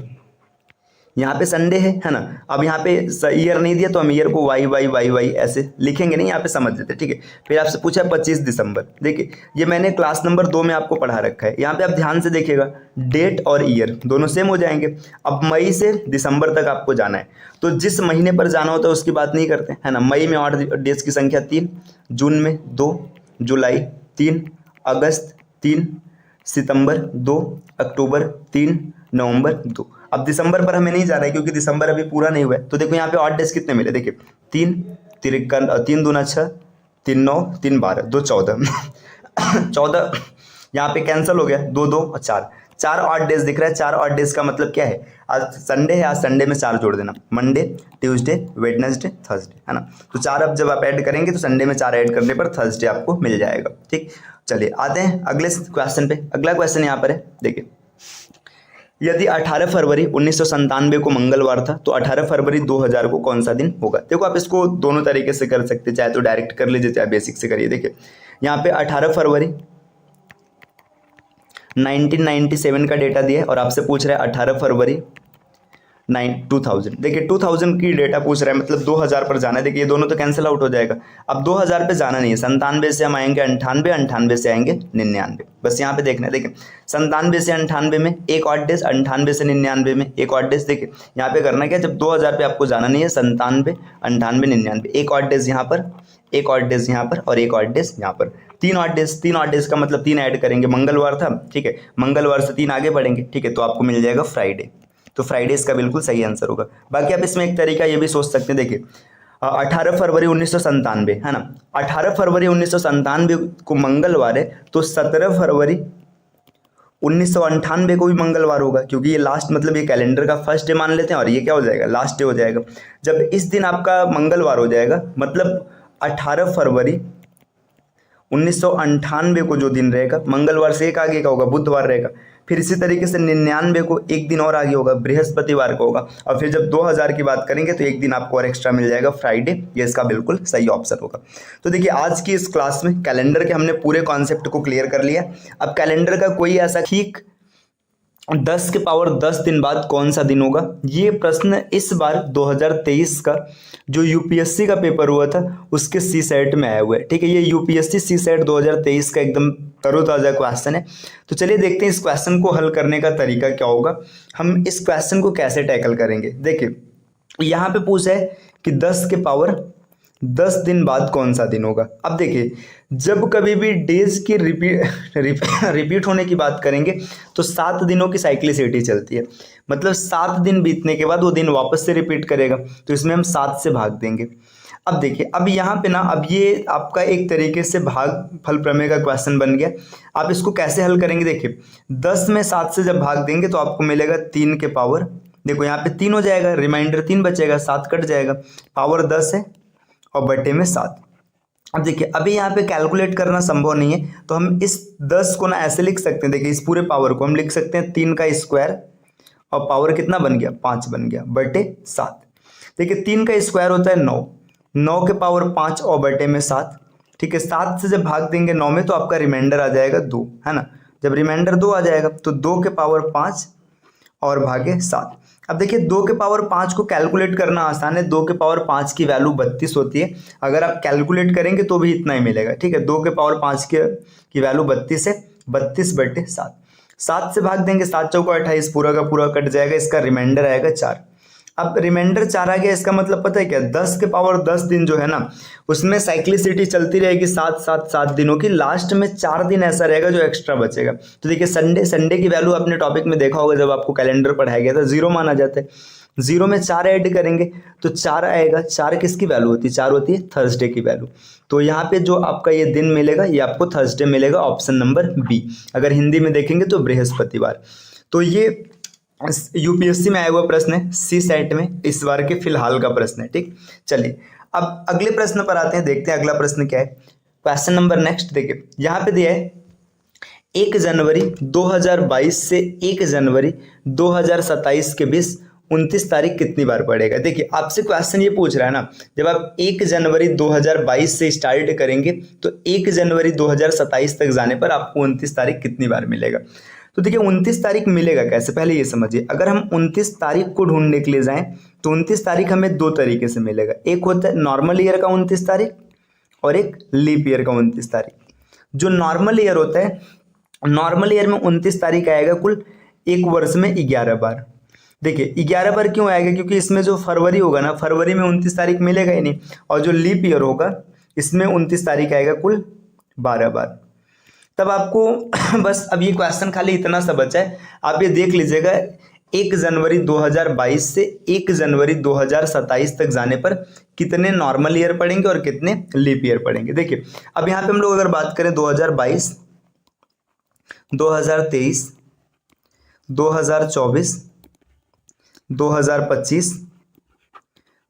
Speaker 2: यहाँ पे संडे है ना। अब यहाँ पे ईयर नहीं दिया तो हम ईयर को वाई वाई वाई वाई ऐसे लिखेंगे नहीं, यहाँ पे समझ लेते, ठीक है। फिर आपसे पूछा 25 दिसंबर। देखिए ये मैंने क्लास नंबर 2 में आपको पढ़ा रखा है। यहाँ पे आप ध्यान से देखिएगा, डेट और ईयर दोनों सेम हो जाएंगे। अब मई से दिसंबर तक आपको जाना है, तो जिस महीने पर जाना होता है उसकी बात नहीं करते, है ना। मई में 8 डेज की संख्या 3, जून में 2, जुलाई 3, अगस्त 3, सितंबर 2, अक्टूबर 3, नवंबर 2। अब दिसंबर पर हमें नहीं जाना है क्योंकि दिसंबर अभी पूरा नहीं हुआ है। तो देखो यहाँ पे 8 डेज कितने मिले, देखिए 3 3 दूना 6, 3 9, 3 12, 2 14 14 यहाँ पे कैंसिल हो गया, 2 2 और 4 8 डेज दिख रहा है। 4 8 डेज का मतलब क्या है, आज संडे है, आज संडे में 4 जोड़ देना, मंडे, ट्यूसडे, वेडनेसडे, थर्सडे, है ना। तो 4 अब जब आप ऐड करेंगे तो संडे में 4 ऐड करने पर थर्सडे आपको मिल जाएगा, ठीक। चलिए आते हैं अगले क्वेश्चन पे। अगला क्वेश्चन यहाँ पर है, देखिए यदि 18 फरवरी 1997 को मंगलवार था तो 18 फरवरी 2000 को कौन सा दिन होगा। देखो आप इसको दोनों तरीके से कर सकते हैं, चाहे तो डायरेक्ट कर लीजिए, चाहे बेसिक से करिए। देखिए यहाँ पे 18 फरवरी 1997 का डेटा दिया है और आपसे पूछ रहा है 18 फरवरी 2000। देखिए 2000 की डेटा पूछ रहा है, मतलब 2000 पर जाना है। देखिए ये दोनों तो कैंसिल आउट हो जाएगा। अब 2000 पे जाना नहीं है, 97 से हम आएंगे 98, 98 से आएंगे 99, बस यहाँ पे देखना है। देखिए 97 से 98 में एक 8 डेज, 98 से 99 में एक 8 डेज। देखिए यहाँ पे करना क्या, जब 2000 पे आपको जाना नहीं है, 97, 98, 99, एक 8 डेज यहाँ पर, एक 8 डेज यहाँ पर और एक 8 डेज यहाँ पर, 3 8 डेज। 3 8 डेज का मतलब 3 ऐड करेंगे, मंगलवार था, ठीक है, मंगलवार से 3 आगे बढ़ेंगे, ठीक है, तो आपको मिल जाएगा फ्राइडे। तो फ्राइडे इसका बिल्कुल सही आंसर होगा। बाकी आप इसमें एक तरीका ये भी सोच सकते हैं, देखिए 18 फरवरी 1997 है ना, 18 फरवरी 1997 को मंगलवार है, तो 17 फरवरी 1998 को भी मंगलवार होगा, क्योंकि ये लास्ट मतलब ये कैलेंडर का फर्स्ट डे मान लेते हैं और ये क्या हो जाएगा, लास्ट डे हो जाएगा। जब इस दिन आपका मंगलवार हो जाएगा, मतलब 18 फरवरी 1998 को जो दिन रहेगा, मंगलवार से एक आगे का होगा, बुधवार रहेगा, फिर इसी तरीके से 99 को एक दिन और आगे होगा, बृहस्पतिवार को होगा। और फिर जब 2000 की बात करेंगे तो एक दिन आपको और एक्स्ट्रा मिल जाएगा, फ्राइडे। ये इसका बिल्कुल सही ऑप्शन होगा। तो देखिए आज की इस क्लास में कैलेंडर के हमने पूरे कॉन्सेप्ट को क्लियर कर लिया। अब कैलेंडर का कोई ऐसा ठीक 10 के पावर 10 दिन बाद कौन सा दिन होगा, ये प्रश्न इस बार 2023 का जो यूपीएससी का पेपर हुआ था उसके सी सेट में आया हुआ है। ठीक है, ये यूपीएससी सी सेट 2023 का एकदम तरोताज़ा क्वेश्चन है। तो चलिए देखते हैं इस क्वेश्चन को हल करने का तरीका क्या होगा, हम इस क्वेश्चन को कैसे टैकल करेंगे। देखिए यहाँ पे पूछा है कि 10 के पावर 10 दिन बाद कौन सा दिन होगा। अब देखिए जब कभी भी डेज की रिपीट होने की बात करेंगे तो 7 दिनों की साइक्लिसिटी चलती है, मतलब 7 दिन बीतने के बाद वो दिन वापस से रिपीट करेगा, तो इसमें हम 7 से भाग देंगे। अब देखिए अब यहाँ पे ना, अब ये आपका एक तरीके से भाग फल प्रमेय का क्वेश्चन बन गया। आप इसको कैसे हल करेंगे, देखिए 10 में 7 से जब भाग देंगे तो आपको मिलेगा 3 के पावर, देखो यहाँ पे 3 हो जाएगा, रिमाइंडर 3 बचेगा, 7 कट जाएगा, पावर 10 है और बटे में 7। अब देखिए अभी यहाँ पे कैलकुलेट करना संभव नहीं है, तो हम इस 10 को ना ऐसे लिख सकते हैं। देखिए इस पूरे पावर को हम लिख सकते हैं 3 का स्क्वायर और पावर कितना बन गया, 5 बन गया, बटे 7। देखिए 3 का स्क्वायर होता है 9, 9 के पावर 5 और बटे में 7। ठीक है, 7 से जब भाग देंगे 9 में तो आपका रिमाइंडर आ जाएगा 2, है ना। जब रिमाइंडर 2 आ जाएगा तो 2 के पावर 5 और भागे 7। अब देखिए 2 के पावर 5 को कैलकुलेट करना आसान है, 2 के पावर 5 की वैल्यू 32 होती है, अगर आप कैलकुलेट करेंगे तो भी इतना ही मिलेगा। ठीक है, 2 के पावर 5 की वैल्यू 32 है, 32 बटे 7, 7 से भाग देंगे, 7 चौका 28, पूरा का पूरा कट जाएगा, इसका रिमाइंडर आएगा 4। अब रिमाइंडर 4 आ गया, इसका मतलब पता है क्या, 10 के पावर 10 दिन जो है ना उसमें साइक्लिसिटी चलती रहेगी 7 दिनों की, लास्ट में 4 दिन ऐसा रहेगा जो एक्स्ट्रा बचेगा। तो देखिए संडे की वैल्यू आपने टॉपिक में देखा होगा जब आपको कैलेंडर पढ़ाया गया था, 0 माना जाता है, 0 में 4 ऐड करेंगे तो 4 आएगा। 4 किसकी वैल्यू होती है, 4 होती है थर्सडे की वैल्यू। तो यहाँ पे जो आपका ये दिन मिलेगा ये आपको थर्सडे मिलेगा, ऑप्शन नंबर बी। अगर हिंदी में देखेंगे तो बृहस्पतिवार। तो ये यूपीएससी में आया हुआ प्रश्न है, सी सेट में इस बार के फिलहाल का प्रश्न है। ठीक, चलिए अब अगले प्रश्न पर आते हैं, देखते हैं अगला प्रश्न क्या है। क्वेश्चन नंबर नेक्स्ट देखिए यहाँ पे दिया है 1 जनवरी 2022 से 1 जनवरी 2027 के बीच 29 तारीख कितनी बार पड़ेगा। देखिए आपसे क्वेश्चन ये पूछ रहा है ना, जब आप 1 जनवरी 2022 से स्टार्ट करेंगे तो 1 जनवरी 2027 तक जाने पर आपको 29 तारीख कितनी बार मिलेगा। तो देखिए 29 तारीख मिलेगा कैसे, पहले ये समझिए। अगर हम 29 तारीख को ढूंढने के लिए जाएं तो 29 तारीख हमें 2 तरीके से मिलेगा, एक होता है नॉर्मल ईयर का 29 तारीख और एक लीप ईयर का 29 तारीख। जो नॉर्मल ईयर होता है, नॉर्मल ईयर में 29 तारीख आएगा कुल एक वर्ष में 11 बार। देखिए 11 बार क्यों आएगा, क्योंकि इसमें जो फरवरी होगा ना, फरवरी में 29 तारीख मिलेगा ही नहीं, और जो लीप ईयर होगा इसमें 29 तारीख आएगा कुल 12 बार। तब आपको बस अब ये क्वेश्चन खाली इतना सा बचा है, आप ये देख लीजिएगा 1 जनवरी 2022 से 1 जनवरी 2027 तक जाने पर कितने नॉर्मल ईयर पड़ेंगे और कितने लीप ईयर पड़ेंगे। देखिए अब यहाँ पे हम लोग अगर बात करें 2022, 2023, 2024, 2025,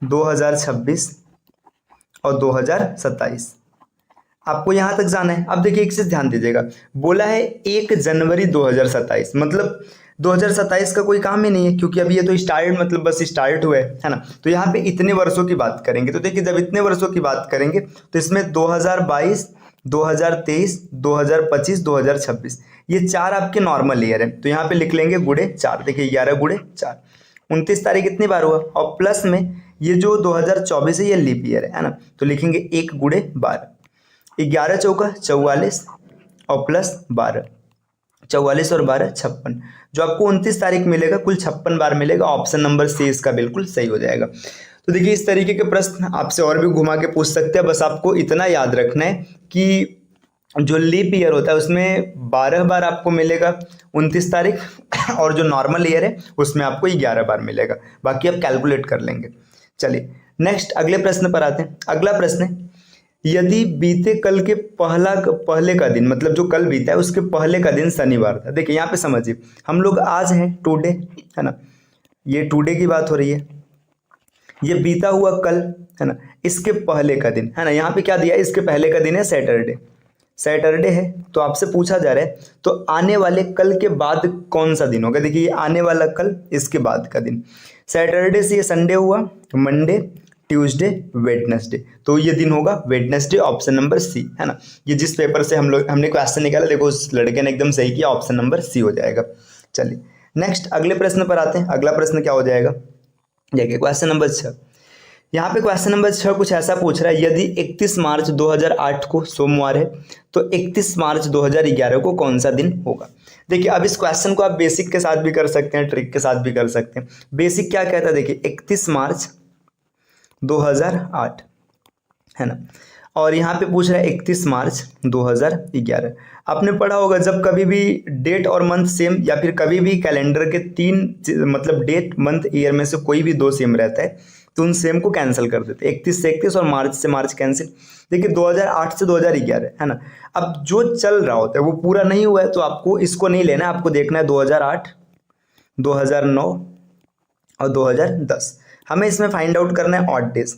Speaker 2: 2026 और 2027, आपको यहां तक जाना है। अब देखिए एक चीज ध्यान दीजिएगा, बोला है 1 जनवरी 2027, मतलब 2027 का कोई काम ही नहीं है, क्योंकि अभी ये तो स्टार्ट मतलब बस स्टार्ट हुआ है ना। तो यहाँ पे इतने वर्षों की बात करेंगे, तो देखिए जब इतने वर्षों की बात करेंगे तो इसमें 2022, 2023, 2025, 2026 ये 4 आपके नॉर्मल ईयर है, तो यहाँ पे लिख लेंगे गुणे 4। देखिए 11 गुणे 4, 29 तारीख कितनी बार हुआ, और प्लस में ये जो 2024 है ये लीप ईयर है ना, तो लिखेंगे 1 गुणे 12, 11 चौका 44 और प्लस 12, 44 और 12 56, जो आपको 29 तारीख मिलेगा कुल 56 बार मिलेगा, ऑप्शन नंबर सी इसका बिल्कुल सही हो जाएगा। तो देखिए इस तरीके के प्रश्न आपसे और भी घुमा के पूछ सकते हैं, बस आपको इतना याद रखना है कि जो लीप ईयर होता है उसमें 12 बार आपको मिलेगा 29 तारीख, और जो नॉर्मल ईयर है उसमें आपको 11 बार मिलेगा, बाकी आप कैलकुलेट कर लेंगे। चलिए नेक्स्ट अगले प्रश्न पर आते हैं। अगला प्रश्न है, यदि बीते कल के पहले का दिन, मतलब जो कल बीता है उसके पहले का दिन शनिवार था। देखिए यहाँ पे समझिए, हम लोग आज हैं टुडे, है ना, ये टुडे की बात हो रही है, ये बीता हुआ कल है ना, इसके पहले का दिन है ना, यहाँ पे क्या दिया है, इसके पहले का दिन है सैटरडे, सैटरडे है तो आपसे पूछा जा रहा है तो आने वाले कल के बाद कौन सा दिन होगा। देखिए ये आने वाला कल, इसके बाद का दिन। सैटरडे से ये संडे हुआ, मंडे, ट्यूसडे, वेडनेसडे, तो ये दिन होगा वेडनेसडे, ऑप्शन नंबर सी, है ना। ये जिस पेपर से हमने क्वेश्चन निकाला, देखो उस लड़के ने एकदम सही किया, ऑप्शन नंबर सी हो जाएगा। चलिए नेक्स्ट अगले प्रश्न पर आते हैं। अगला प्रश्न क्या हो जाएगा, देखिए क्वेश्चन नंबर 6। यहाँ पे क्वेश्चन नंबर 6 कुछ ऐसा पूछ रहा है, यदि 31 मार्च 2008 को सोमवार है तो 31 मार्च 2011 को कौन सा दिन होगा। देखिए अब इस क्वेश्चन को आप बेसिक के साथ भी कर सकते हैं, ट्रिक के साथ भी कर सकते हैं। बेसिक क्या कहता है, देखिए 31 मार्च 2008 है ना, और यहाँ पे पूछ रहा है 31 मार्च 2011। आपने पढ़ा होगा जब कभी भी डेट और मंथ सेम, या फिर कभी भी कैलेंडर के तीन मतलब डेट मंथ ईयर में से कोई भी दो सेम रहता है तो उन सेम को कैंसिल कर देते हैं। 31 से 31 और मार्च से मार्च कैंसिल। देखिए 2008 से 2011 है ना। अब जो चल रहा होता है वो पूरा नहीं हुआ है तो आपको इसको नहीं लेना है, आपको देखना है 2008, 2009 और 2010। हमें इसमें फाइंड आउट करना है ऑड डेज।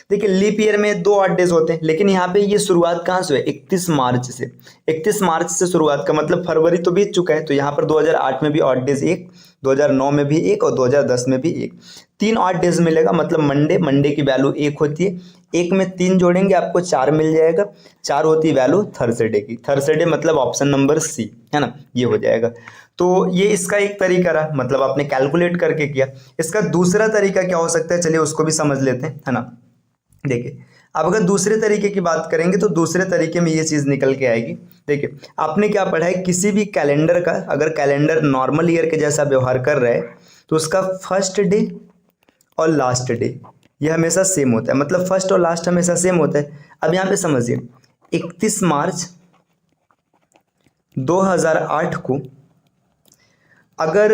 Speaker 2: देखिए लीप ईयर में 2 ऑड डेज होते हैं, लेकिन यहाँ पे ये शुरुआत कहाँ से है, 31 मार्च से। 31 मार्च से शुरुआत का मतलब फरवरी तो बीत चुका है, तो यहाँ पर 2008 में भी ऑड डेज 1, 2009 में भी 1 और 2010 में भी 1। 3 ऑड डेज मिलेगा, मतलब मंडे की वैल्यू 1 होती है, 1 में 3 जोड़ेंगे आपको 4 मिल जाएगा। 4 होती है वैल्यू थर्सडे की, थर्सडे मतलब ऑप्शन नंबर सी, है ना, ये हो जाएगा। तो ये इसका एक तरीका रहा, मतलब आपने कैलकुलेट करके किया। इसका दूसरा तरीका क्या हो सकता है, चलिए उसको भी समझ लेते हैं, है ना। देखिए अब अगर दूसरे तरीके की बात करेंगे तो दूसरे तरीके में ये चीज़ निकल के आएगी। देखिए आपने क्या पढ़ा है, किसी भी कैलेंडर का अगर कैलेंडर नॉर्मल ईयर के जैसा व्यवहार कर रहा है तो उसका फर्स्ट डे और लास्ट डे ये हमेशा सेम होता है, मतलब फर्स्ट और लास्ट हमेशा सेम होता है। अब यहाँ पे समझिए 31 मार्च 2008 को अगर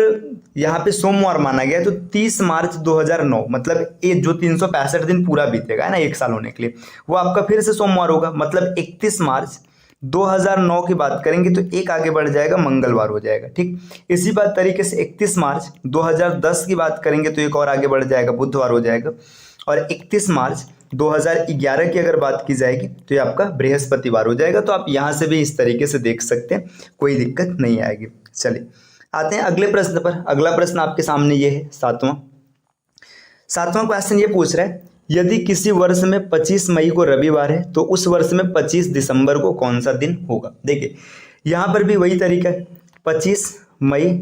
Speaker 2: यहाँ पे सोमवार माना गया तो 30 मार्च 2009 मतलब ये जो 365 दिन पूरा बीतेगा, है ना, एक साल होने के लिए, वो आपका फिर से सोमवार होगा। मतलब 31 मार्च 2009 की बात करेंगे तो एक आगे बढ़ जाएगा, मंगलवार हो जाएगा। ठीक इसी बात तरीके से 31 मार्च 2010 की बात करेंगे तो एक और आगे बढ़ जाएगा, बुधवार हो जाएगा। और 31 मार्च 2011 की अगर बात की जाएगी तो ये आपका बृहस्पतिवार हो जाएगा। तो आप यहाँ से भी इस तरीके से देख सकते हैं, कोई दिक्कत नहीं आएगी। चलिए आते हैं अगले प्रश्न पर। अगला प्रश्न आपके सामने ये है, सातवां क्वेश्चन ये पूछ रहा है, यदि किसी वर्ष में 25 मई को रविवार है तो उस वर्ष में 25 दिसंबर को कौन सा दिन होगा। देखिए यहाँ पर भी वही तरीका है, 25 मई,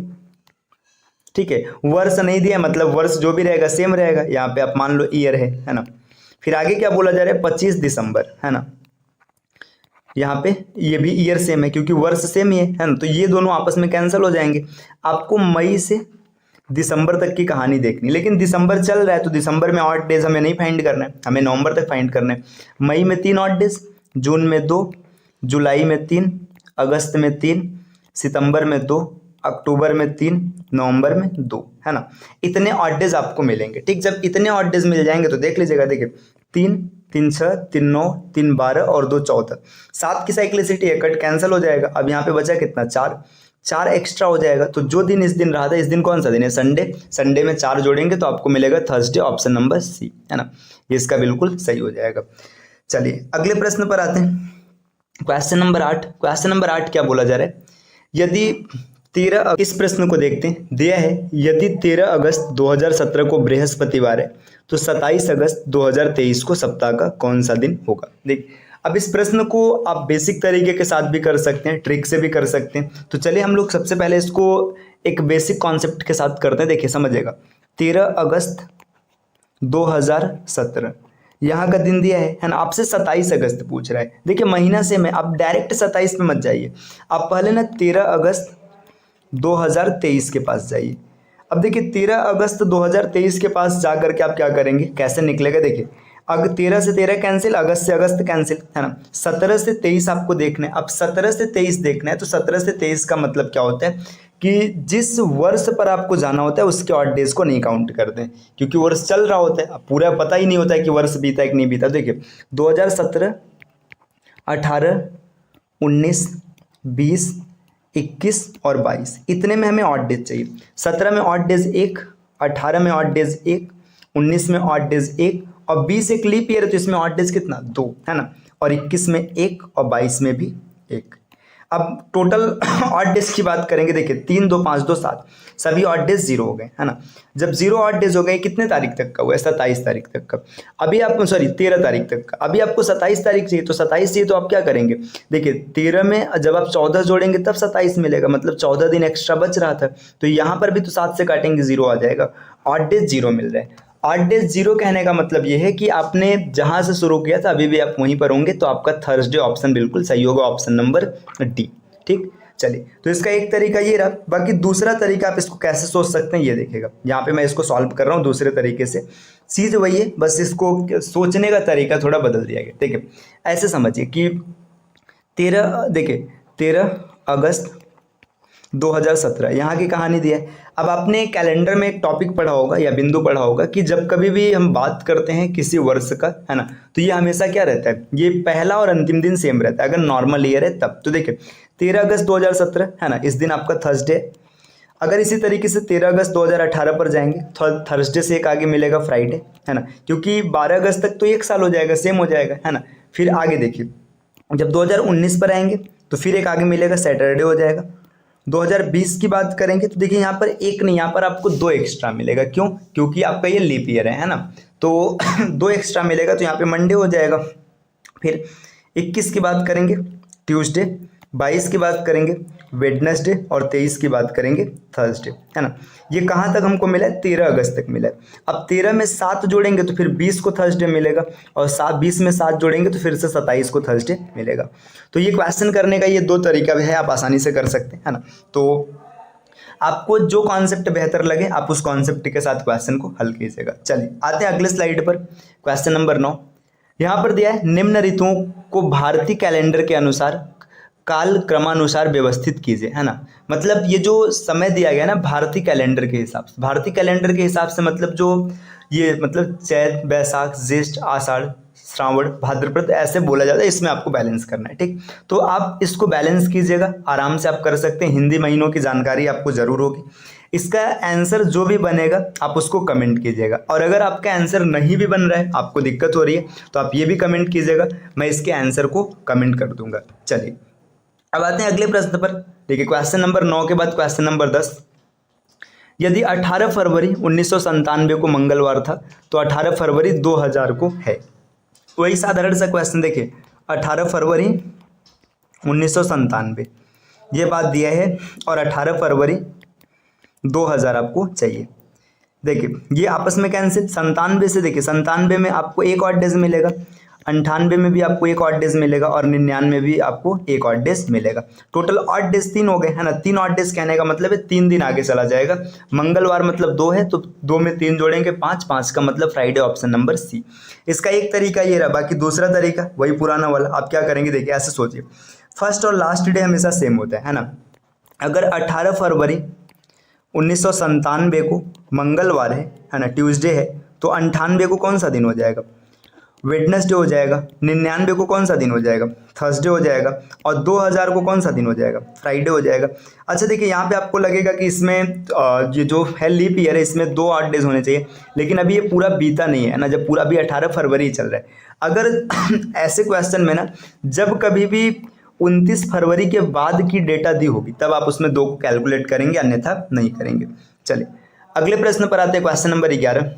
Speaker 2: ठीक है, वर्ष नहीं दिया मतलब वर्ष जो भी रहेगा सेम रहेगा। यहाँ पे आप मान लो ईयर है ना। फिर आगे क्या बोला जा रहा है, 25 दिसंबर, है ना। यहाँ पे ये भी ईयर सेम है क्योंकि वर्ष सेम ही है ना, तो ये दोनों आपस में कैंसिल हो जाएंगे। आपको मई से दिसंबर तक की कहानी देखनी, लेकिन दिसंबर चल रहा है तो दिसंबर में ऑड डेज हमें नहीं फाइंड करना है, हमें नवंबर तक फाइंड करना है। मई में 3 ऑड डेज, जून में 2, जुलाई में 3, अगस्त में 3, सितंबर में 2, अक्टूबर में 3, नवंबर में 2, है ना। इतने ऑड डेज आपको मिलेंगे। ठीक, जब इतने ऑड डेज मिल जाएंगे तो देख लीजिएगा, देखिए 3, 3 6, 3 9, 3 12 और 2 14, 7 की साइक्लिसिटी है, कट कैंसिल हो जाएगा। अब यहाँ पे बचा कितना, 4 एक्स्ट्रा हो जाएगा। तो जो दिन इस दिन रहा था, इस दिन कौन सा दिन है, संडे। संडे में 4 जोड़ेंगे तो आपको मिलेगा थर्सडे, ऑप्शन नंबर सी, है ना, ये इसका बिल्कुल सही हो जाएगा। चलिए अगले प्रश्न पर आते हैं, क्वेश्चन नंबर 8। क्वेश्चन नंबर 8 क्या बोला जा रहा है, यदि 13, इस प्रश्न को देखते हैं, दिया है यदि 13 अगस्त 2017 को बृहस्पतिवार है तो 27 अगस्त 2023 को सप्ताह का कौन सा दिन होगा। देख अब इस प्रश्न को आप बेसिक तरीके के साथ भी कर सकते हैं, ट्रिक से भी कर सकते हैं। तो चलिए हम लोग सबसे पहले इसको एक बेसिक कॉन्सेप्ट के साथ करते हैं। देखिए समझिएगा, 13 अगस्त 2017 यहाँ का दिन दिया है ना, आपसे 27 अगस्त पूछ रहा है। देखिए महीना से में आप डायरेक्ट 27 पे मत जाइए, आप पहले ना 13 अगस्त 2023 के पास जाइए। अब देखिए 13 अगस्त 2023 के पास जा करके आप क्या करेंगे, कैसे निकलेगा, देखिए अगर 13 से 13 कैंसिल, अगस्त से अगस्त कैंसिल, है ना। 17 से 23 आपको देखना है। अब 17 से 23 देखना है तो 17 से 23 का मतलब क्या होता है कि जिस वर्ष पर आपको जाना होता है उसके ऑड डेज को नहीं काउंट करते हैं, क्योंकि वर्ष चल रहा होता है, अब पूरा पता ही नहीं होता है कि वर्ष बीता है कि नहीं बीता। देखिए 2017, 18, 19, 20, 21 और 22, इतने में हमें ऑड डेज चाहिए। 17 में ऑड डेज 1, 18 में ऑड डेज 1, 19 में ऑड डेज 1 और 20 एक लीप ईयर है तो इसमें ऑड डेज कितना, 2, है ना। और 21 में 1 और 22 में भी 1। अब टोटल ऑड डेज की बात करेंगे, देखिए 3 2 5 2 7 सभी ऑड डेज 0 हो गए, है ना। जब 0 ऑड डेज हो गए, कितने तारीख तक का हुआ है? 27 तारीख तक का। अभी आप सॉरी 13 तारीख तक का, अभी आपको 27 तारीख चाहिए, तो 27 चाहिए तो आप क्या करेंगे? देखिए 13 में जब आप 14 जोड़ेंगे तब 27 मिलेगा, मतलब 14 दिन एक्स्ट्रा बच रहा था, तो यहाँ पर भी तो 7 से काटेंगे 0 आ जाएगा। ऑड डेज 0 मिल रहा है। ऑड डेज 0 कहने का मतलब ये है कि आपने जहां से शुरू किया था अभी भी आप वहीं पर होंगे, तो आपका थर्सडे ऑप्शन बिल्कुल सही होगा, ऑप्शन नंबर डी। ठीक, चलिए, तो इसका एक तरीका ये रहा। बाकी दूसरा तरीका आप इसको कैसे सोच सकते हैं ये देखिएगा, यहाँ पे मैं इसको सॉल्व कर रहा हूँ दूसरे तरीके से। चीज वही है, बस इसको सोचने का तरीका थोड़ा बदल दिया गया। देखिए ऐसे समझिए कि 13 अगस्त 2017 यहाँ की कहानी दी है। अब आपने कैलेंडर में एक टॉपिक पढ़ा होगा या बिंदु पढ़ा होगा कि जब कभी भी हम बात करते हैं किसी वर्ष का, है ना, तो ये हमेशा क्या रहता है, ये पहला और अंतिम दिन सेम रहता है अगर नॉर्मल ईयर है तब। तो देखिए 13 अगस्त 2017 है ना, इस दिन आपका थर्सडे। अगर इसी तरीके से 13 अगस्त 2018 पर जाएंगे, थर्सडे से एक आगे मिलेगा फ्राइडे, है ना, क्योंकि 12 अगस्त तक तो एक साल हो जाएगा, सेम हो जाएगा, है ना। फिर आगे देखिए जब 2019 पर आएंगे तो फिर एक आगे मिलेगा, सैटरडे हो जाएगा। 2020 की बात करेंगे तो देखिए यहाँ पर एक नहीं, यहाँ पर आपको 2 एक्स्ट्रा मिलेगा। क्यों? क्योंकि आपका ये लीप ईयर है ना, तो 2 एक्स्ट्रा मिलेगा, तो यहाँ पे मंडे हो जाएगा। फिर 21 की बात करेंगे ट्यूसडे, 22 की बात करेंगे वेडनेसडे और 23 की बात करेंगे थर्सडे, है ना। ये कहाँ तक हमको मिला है? 13 अगस्त तक मिला है। अब 13 में 7 जोड़ेंगे तो फिर 20 को थर्सडे मिलेगा, और 20 में 7 जोड़ेंगे तो फिर से 27 को थर्सडे मिलेगा। तो ये क्वेश्चन करने का ये 2 तरीका भी है, आप आसानी से कर सकते हैं, है ना। तो आपको जो कॉन्सेप्ट बेहतर लगे आप उस कॉन्सेप्ट के साथ क्वेश्चन को हल कीजिएगा। चलिए आते हैं अगले स्लाइड पर, क्वेश्चन नंबर 9। यहाँ पर दिया है निम्न ऋतुओं को भारतीय कैलेंडर के अनुसार काल क्रमानुसार व्यवस्थित कीजिए, है ना। मतलब ये जो समय दिया गया ना भारतीय कैलेंडर के हिसाब से, भारतीय कैलेंडर के हिसाब से मतलब जो ये मतलब चैत बैसाख ज्येष्ठ आषाढ़ श्रावण भाद्रपद ऐसे बोला जाता है, इसमें आपको बैलेंस करना है। ठीक, तो आप इसको बैलेंस कीजिएगा, आराम से आप कर सकते हैं। हिंदी महीनों की जानकारी आपको जरूर होगी। इसका आंसर जो भी बनेगा आप उसको कमेंट कीजिएगा, और अगर आपका आंसर नहीं भी बन रहा है, आपको दिक्कत हो रही है, तो आप ये भी कमेंट कीजिएगा, मैं इसके आंसर को कमेंट कर दूंगा। चलिए अब आते हैं अगले प्रश्न पर। देखिए क्वेश्चन नंबर 9 के बाद क्वेश्चन नंबर 10। यदि 18 फरवरी 1997 को मंगलवार था तो 18 फरवरी 2000 को है। वही साधारण सा क्वेश्चन, देखिए 18 फरवरी 1997 ये बात दिया है, और 18 फरवरी 2000 आपको चाहिए। देखिए ये आपस में कैंसिल, 97 से, देखिए 97 में आपको एक ऑड डेज मिलेगा, 98 में भी आपको एक ऑड डेज मिलेगा, और 99 में भी आपको एक ऑड डेज मिलेगा। टोटल ऑड डेज 3 हो गए, है ना। 3 ऑड डेज कहने का मतलब है 3 दिन आगे चला जाएगा। मंगलवार मतलब 2 है, तो 2 में 3 जोड़ेंगे 5, 5 का मतलब फ्राइडे, ऑप्शन नंबर सी। इसका एक तरीका ये रहा, बाकी दूसरा तरीका वही पुराना वाला। आप क्या करेंगे, देखिए ऐसे सोचिए, फर्स्ट और लास्ट डे हमेशा सेम होता है ना। अगर 18 फरवरी 1997 को मंगलवार है ना, ट्यूसडे है, तो 98 को कौन सा दिन हो जाएगा? वेडनेसडे हो जाएगा। 99 को कौन सा दिन हो जाएगा? थर्सडे हो जाएगा। और 2000 को कौन सा दिन हो जाएगा? फ्राइडे हो जाएगा। अच्छा देखिए यहाँ पे आपको लगेगा कि इसमें ये जो है लीप ईयर है, इसमें 2 ऑड डेज होने चाहिए, लेकिन अभी ये पूरा बीता नहीं है ना, जब पूरा अभी 18 फरवरी चल रहा है। अगर ऐसे क्वेश्चन में ना जब कभी भी 29 फरवरी के बाद की डेटा दी होगी तब आप उसमें 2 को कैलकुलेट करेंगे, अन्यथा नहीं करेंगे। चलिए अगले प्रश्न पर आते हैं, क्वेश्चन नंबर 11।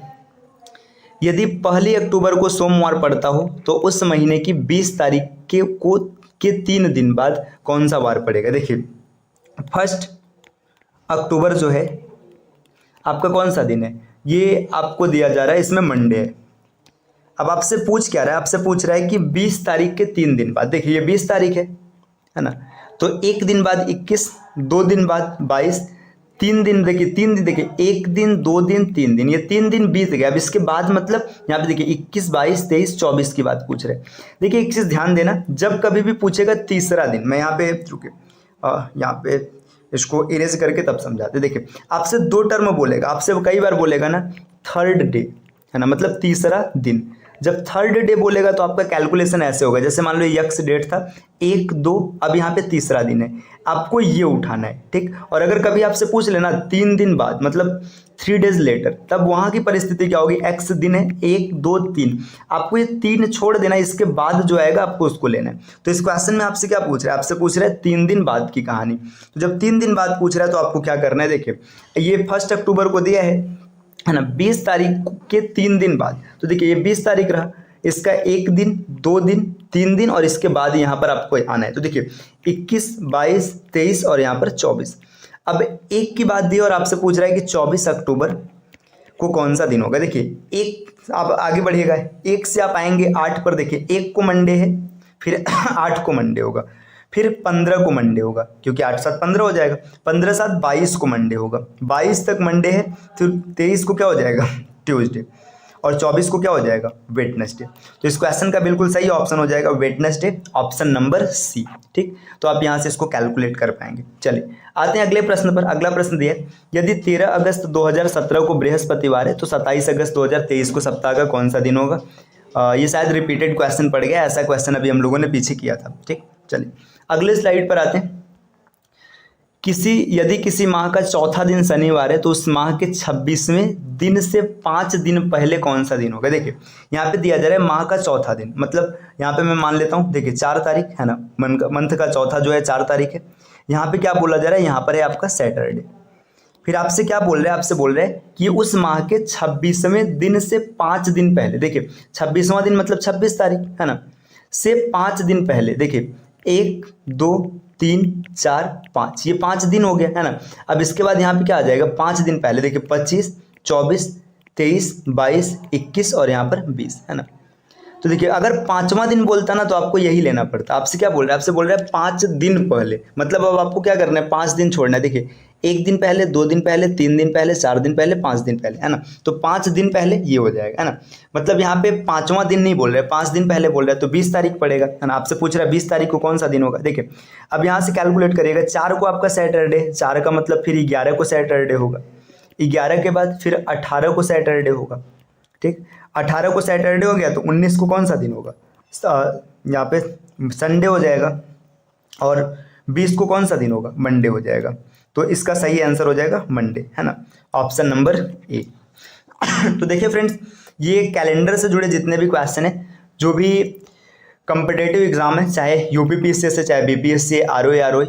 Speaker 2: यदि 1 अक्टूबर को सोमवार पड़ता हो तो उस महीने की 20 तारीख के 3 दिन बाद कौन सा वार पड़ेगा? देखिए 1 अक्टूबर जो है आपका कौन सा दिन है, ये आपको दिया जा रहा है, इसमें मंडे है। अब आपसे पूछ क्या रहा है? आपसे पूछ रहा है कि 20 तारीख के 3 दिन बाद। देखिए ये 20 तारीख है ना, तो 1 दिन बाद 21, 2 दिन बाद 22, 3 दिन, देखिए 3 दिन, देखिए 1 दिन 2 दिन 3 दिन, ये 3 दिन बीत गया। अब इसके बाद मतलब यहाँ पे देखिए 21, 22, 23, 24 की बात पूछ रहे हैं। देखिए एक चीज़ ध्यान देना, जब कभी भी पूछेगा तीसरा दिन, मैं यहाँ पे रुके, यहाँ पे इसको इरेज करके तब समझाते। देखिए आपसे 2 टर्म बोलेगा, आपसे कई बार बोलेगा ना थर्ड डे, है ना, मतलब तीसरा दिन। जब थर्ड डे बोलेगा तो आपका कैलकुलेशन ऐसे होगा, जैसे मान लो यक्स डेट था 1 2, अब यहाँ पे तीसरा दिन है, आपको ये उठाना है, ठीक। और अगर कभी आपसे पूछ लेना 3 दिन बाद, मतलब 3 days लेटर, तब वहाँ की परिस्थिति क्या होगी, एक्स दिन है 1 2 3, आपको ये 3 छोड़ देना, इसके बाद जो आएगा आपको उसको लेना है। तो इस क्वेश्चन में आपसे क्या पूछ रहा है, आपसे पूछ रहा है 3 दिन बाद की कहानी। तो जब 3 दिन बाद पूछ रहा है तो आपको क्या करना है, देखिए ये 1 अक्टूबर को दिया है ना, 20 तारीख के 3 दिन बाद, तो देखिए ये 20 तारीख रहा, इसका 1 दिन 2 दिन 3 दिन और इसके बाद यहाँ पर आपको आना है। तो देखिए 21 22 23 और यहाँ पर 24। अब एक की बात दी और आपसे पूछ रहा है कि 24 अक्टूबर को कौन सा दिन होगा। देखिए एक आप आगे बढ़िएगा, एक से आप आएंगे 8 पर, देखिए 1 को मंडे है, फिर 8 को मंडे होगा, फिर 15 को मंडे होगा, क्योंकि 8 7 15 हो जाएगा, 15 7 22 को मंडे होगा, 22 तक मंडे है, फिर 23 को क्या हो जाएगा, ट्यूसडे, और 24 को क्या हो जाएगा, वेडनेसडे। तो इस क्वेश्चन का बिल्कुल सही ऑप्शन हो जाएगा वेडनेसडे, ऑप्शन नंबर सी, ठीक। तो आप यहाँ से इसको कैलकुलेट कर पाएंगे। चलिए आते हैं अगले प्रश्न पर। अगला प्रश्न दिया है, यदि 13 अगस्त 2017 को बृहस्पतिवार है तो 27 अगस्त 2023 को सप्ताह का कौन सा दिन होगा। ये शायद रिपीटेड क्वेश्चन पड़ गया, ऐसा क्वेश्चन अभी हम लोगों ने पीछे किया था, ठीक। चलिए अगले स्लाइड पर आते हैं। यदि किसी माह का चौथा दिन शनिवार है तो उस माह के 26वें दिन से 5 दिन पहले कौन सा दिन होगा। देखिए यहाँ पे दिया जा रहा है माह का चौथा दिन, मतलब यहाँ पे मैं मान लेता हूँ, देखिए 4 तारीख है ना, मंथ का चौथा जो है 4 तारीख है। यहाँ पे क्या बोला जा रहा है, यहाँ पर है आपका सैटरडे। फिर आपसे क्या बोल रहे हैं, आपसे बोल रहे हैं कि उस माह के 26वें दिन से 5 दिन पहले, देखिए 26वां दिन मतलब 26 तारीख है ना, से 5 दिन पहले, देखिए 1 2 3 4 5, ये 5 दिन हो गया है ना। अब इसके बाद यहाँ पे क्या आ जाएगा, 5 दिन पहले, देखिए 25 24 23 22 21 और यहाँ पर 20 है ना। तो देखिए अगर 5वां दिन बोलता ना तो आपको यही लेना पड़ता। आपसे क्या बोल रहा है, आपसे बोल रहा है 5 दिन पहले, मतलब अब आपको क्या करना है, 5 दिन छोड़ना है। देखिए 1 दिन पहले, 2 दिन पहले, 3 दिन पहले, 4 दिन पहले, 5 दिन पहले है ना। तो 5 दिन पहले ये हो जाएगा है ना, मतलब यहाँ पे 5वां दिन नहीं बोल रहे, 5 दिन पहले बोल रहे हैं, तो 20 तारीख पड़ेगा है ना। आपसे पूछ रहा है 20 तारीख को कौन सा दिन होगा। देखिए अब यहाँ से कैलकुलेट करिएगा, 4 को आपका सैटरडे, 4 का मतलब फिर 11 को सैटरडे होगा, 11 के बाद फिर 18 को सैटरडे होगा, ठीक। 18 को सैटरडे हो गया तो 19 को कौन सा दिन होगा, यहाँ पे संडे हो जाएगा, और 20 को कौन सा दिन होगा, मंडे हो जाएगा। तो इसका सही आंसर हो जाएगा मंडे है ना, ऑप्शन नंबर ए। तो देखिए फ्रेंड्स, ये कैलेंडर से जुड़े जितने भी क्वेश्चन हैं, जो भी कॉम्पिटिटिव एग्जाम है, चाहे यूपीपीएससी से, चाहे बीपीएससी, आरओए